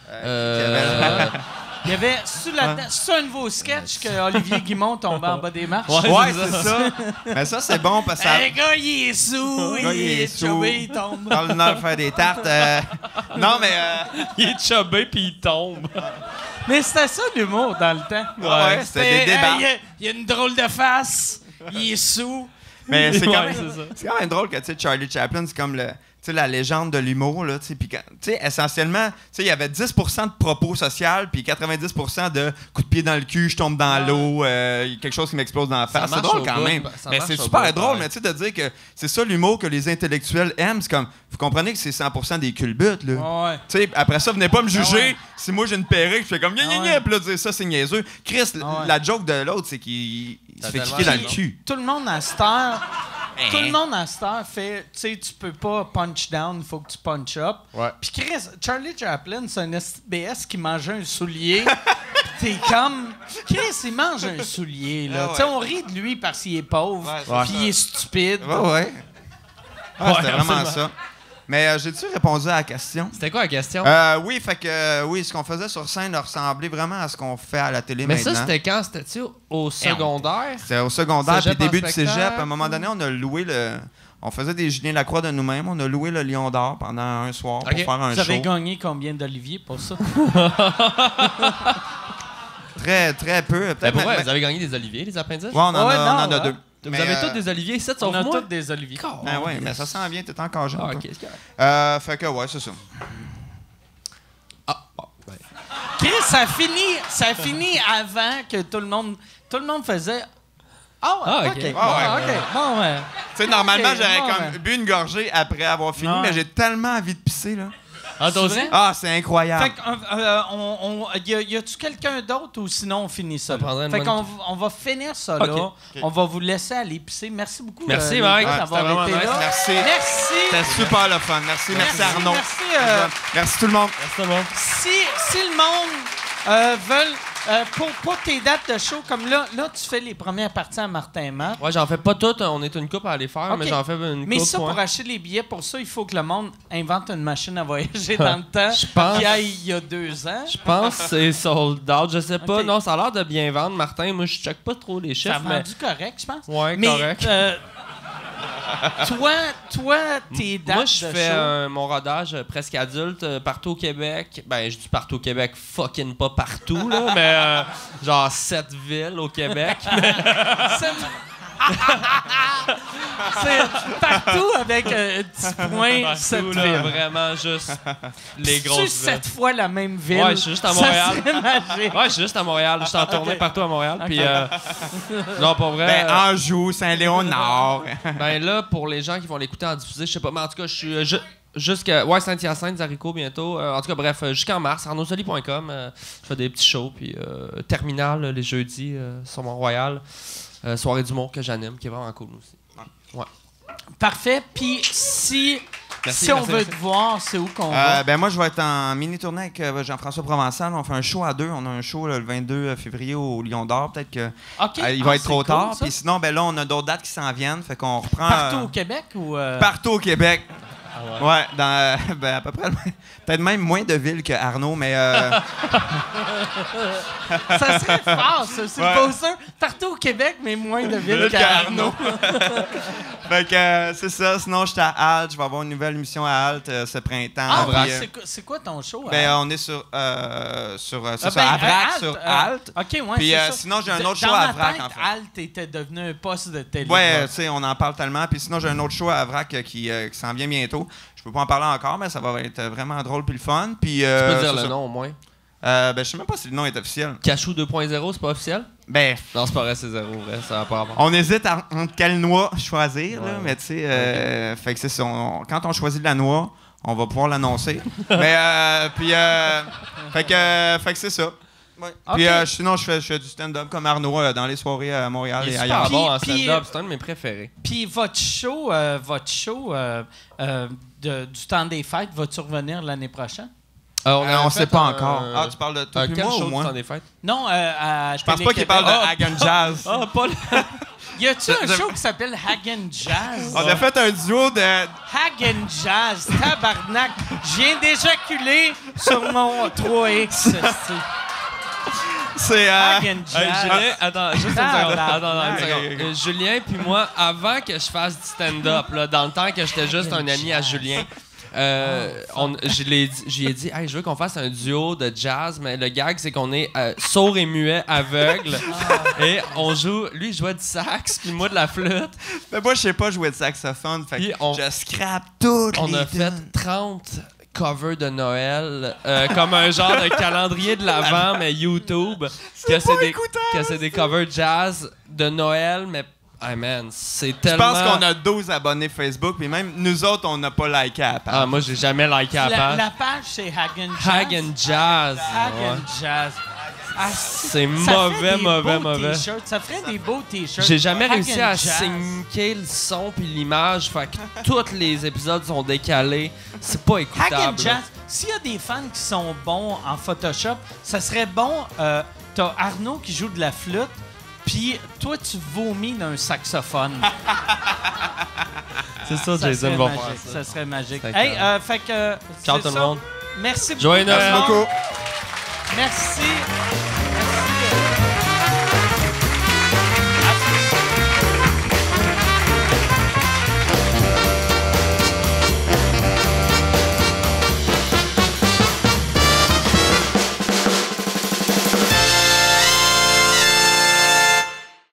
Il y avait c'est un nouveau sketch que Olivier Guimond tombait en bas des marches. Ouais, c'est ça. Mais ça, c'est bon parce que ça. Le gars, il est sous, Le gars, il est sous. chubby, il tombe. Dans le nord, faire des tartes. Non, mais. il est chubby puis il tombe. Mais c'était ça l'humour dans le temps. Ouais, c'était des débats. Il a une drôle de face, il est sous. Mais c'est quand, Ouais, c'est quand même drôle que, tu sais, Charlie Chaplin, c'est comme la légende de l'humour, là, tu sais. Puis, tu sais, essentiellement, tu sais, il y avait 10% de propos social, puis 90% de coup de pied dans le cul, je tombe dans l'eau, quelque chose qui m'explose dans la face. C'est marche drôle au quand bout, même. ça Mais marche c'est au super bout, drôle, ouais. mais tu sais, de dire que c'est ça l'humour que les intellectuels aiment, c'est comme, vous comprenez que c'est 100% des culbutes, là. Ouais. Tu sais, après ça, venez pas me juger. ouais. Si moi j'ai une perruque, je fais comme gna gna gna, ouais. puis là, dire ça, c'est niaiseux. Chris, la joke de l'autre, c'est qu'il se fait tellement kicker dans le raison. cul. Tout le monde à cette heure, tout le monde à cette heure fait, tu sais, tu peux pas punch down, il faut que tu punch up. Ouais. Puis Chris, Charlie Chaplin, c'est un SBS qui mangeait un soulier. T'es comme, Chris, il mange un soulier, là. Ah ouais. Tu sais, on rit de lui parce qu'il est pauvre, Ouais, c'est puis ça. il est stupide. Ouais. Ah, c'était vraiment absolument. ça. Mais j'ai-tu répondu à la question? C'était quoi la question? Oui, fait que oui, ce qu'on faisait sur scène ressemblait vraiment à ce qu'on fait à la télé Mais maintenant. ça, c'était quand? C'était-tu au secondaire? C'était au secondaire, puis Cégep en début du cégep. spectacle. À un moment donné, on a loué on faisait des Julien Lacroix de nous-mêmes. On a loué le Lion d'Or pendant un soir pour Ok. faire un Vous avez show. gagné combien d'Olivier pour ça? Très, très peu. Ben Peut-être pourquoi? mais- Vous avez gagné des oliviers, les appendices? Ouais, on en Ouais, a, non, on en a hein. 2. Vous Mais, avez tous des oliviers ici, On sauf a moi? tous des Olivier. Ben ouais, mais ça s'en vient, t'es encore jeune. Ah, toi. ok, c'est correct. Fait que ouais, c'est ça. Chris, ça a fini avant que tout le monde faisait. Ah, Ah, ouais, ok. ok. Ouais, Bon, ouais. ok. Bon, ouais. Tu sais, normalement, Ok, j'aurais bon, comme ben. bu une gorgée après avoir fini, Ouais. mais j'ai tellement envie de pisser, là. Ah, toi C'est aussi? vrai? Ah, c'est incroyable. Fait que, y a-tu quelqu'un d'autre ou sinon on finit ça? Ça prendrait Là? une Fait bonne- qu'on on va finir ça là. Ok. On va vous laisser aller pisser. Merci beaucoup. Merci, les Mike. gars, Ouais, d'avoir c'était vraiment été nice. là. Merci. Merci. C'était super le fun. Merci Arnaud. Merci. Merci tout le monde. Merci tout le monde. Si le monde veut, pour tes dates de show, comme là, tu fais les premières parties à Martin Matt. Ouais, j'en fais pas toutes. On est une coupe à aller faire, Ok. mais j'en fais une coupe. Mais ça, ouais. pour acheter les billets, pour ça, il faut que le monde invente une machine à voyager dans le temps. Je pense- Qu'il y a il y a 2 ans. Je pense que c'est sold out. Je sais pas. Ok. Non, ça a l'air de bien vendre, Martin. Moi, je check pas trop les Ça a chiffres, mais... vendu correct, je pense. Ouais, Mais, correct. toi, tes dates Moi, je de fais show... mon rodage presque adulte partout au Québec. Ben, je dis partout au Québec, fucking pas partout, là, mais genre 7 villes au Québec. C'est- C'est partout avec un petit point, cette Partout, là, ville. vraiment juste les Tu grosses cette villes. fois la même ville. Ouais, je suis juste à Montréal. Ça serait magique. Ouais, je suis juste à Montréal. Je suis en tournée partout à Montréal. Puis, non, pour vrai. Ben, Anjou, Saint-Léonard. Ben là, pour les gens qui vont l'écouter en diffusé, je sais pas, mais en tout cas, je suis jusqu'à Saint-Hyacinthe, Zarico bientôt. En tout cas, bref, jusqu'en mars, arnaudsoli.com. Je fais des petits shows, puis Terminal les jeudis sur Mont-Royal. Soirée d'humour que j'anime, qui est vraiment cool aussi. Ouais. Parfait. Puis si Merci, on merci, veut merci. te voir, c'est où qu'on va? Ben moi, je vais être en mini-tournée avec Jean-François Provençal. On fait un show à deux. On a un show là, le 22 février au Lion d'Or. Peut-être que OK. il va être c'est trop cool, tard. ça. Puis sinon, ben là, on a d'autres dates qui s'en viennent. Fait qu'on reprend... Partout au Québec ou... Partout au Québec. Ouais, dans ben, à peu près... Peut-être même moins de villes que Arnaud, mais... Ça serait fort, ça. C'est Ouais. pas ça. Partout au Québec, mais moins de villes qu'Arnaud. Fait que c'est ça. Sinon, j'étais à Halt. Je vais avoir une nouvelle émission à Halt ce printemps. Ah, Puis, oui, c'est quoi ton show? ben, hein? on est sur c'est Ah, ça, à Vrac, Halt, sur Halt. OK, ouais, Puis c'est ça. sinon, j'ai un autre Dans show à ma Vrac, tête, en fait. Halt était devenu un poste de télé. Ouais, tu sais, on en parle tellement. Puis sinon, j'ai un autre show à Vrac qui s'en vient bientôt. Je peux pas en parler encore, mais ça va être vraiment drôle puis le fun. Puis, Tu peux dire c'est le ça. nom au moins. Ben, je sais même pas si le nom est officiel. Cachou 2.0, c'est pas officiel? Ben, Non, c'est pas vrai, c'est zéro, vrai. Ça va pas avoir. on hésite entre quelle noix choisir, là, Ouais. mais tu sais, fait que c'est ça. Quand on choisit de la noix, on va pouvoir l'annoncer. Mais, puis, fait que c'est ça. Ouais. Puis sinon, je fais du stand-up comme Arnaud dans les soirées à Montréal Il est et super ailleurs. bon en Puis- stand-up, c'est un de mes préférés. Puis votre show du temps des fêtes, va-tu revenir l'année prochaine? On sait pas encore. Ah, tu parles de toi puis quel moi show ou du moi? temps des fêtes? Non, Je pense pas qu'il parle de Hagen Jazz. Ah, pas le... Y a-tu un show qui s'appelle Hagen Jazz? On a fait un duo de... Hagen Jazz, tabarnak. Je viens d'éjaculer sur mon 3X. C'est... Hagen Hey, Jazz. Julien, attends, juste une Ah, seconde. Attends, une ok, seconde. ok, ok. Julien puis moi, avant que je fasse du stand-up, là, dans le temps que j'étais juste un ami à Julien, j'y ai dit, hey, je veux qu'on fasse un duo de jazz, mais le gag, c'est qu'on est sourd et muet, aveugle, et on joue, lui, il jouait du sax, puis moi de la flûte. Mais moi, je sais pas jouer de saxophone, fait Puis que je scrape toutes On les a fait tunes. 30 covers de Noël, comme un genre de calendrier de l'Avent, mais YouTube, que c'est des covers jazz de Noël, mais hey man, c'est Je tellement... pense qu'on a 12 abonnés Facebook, puis même nous autres, on n'a pas liké à la page. Ah, moi, j'ai jamais liké la page. La page, c'est Hagen Jazz. Hagen Jazz. Hagen Ouais. Jazz. Ah, C'est ça mauvais, ferait des mauvais, beaux mauvais. t-shirts. Ça ferait des beaux t-shirts. J'ai jamais Hagen réussi à Jazz. syncer le son puis l'image, fait que tous les épisodes sont décalés. C'est pas écoutable. Hagen Jazz. S'il y a des fans qui sont bons en Photoshop, ça serait bon. T'as Arnaud qui joue de la flûte, puis toi, tu vomis d'un saxophone. C'est ça, Ça Jason serait va magique. faire ça. Ça serait magique. Fait que, Hey, fait que. Ciao c'est tout le ça. monde. Merci beaucoup. Joyeux tout le Noël. monde. beaucoup. Merci.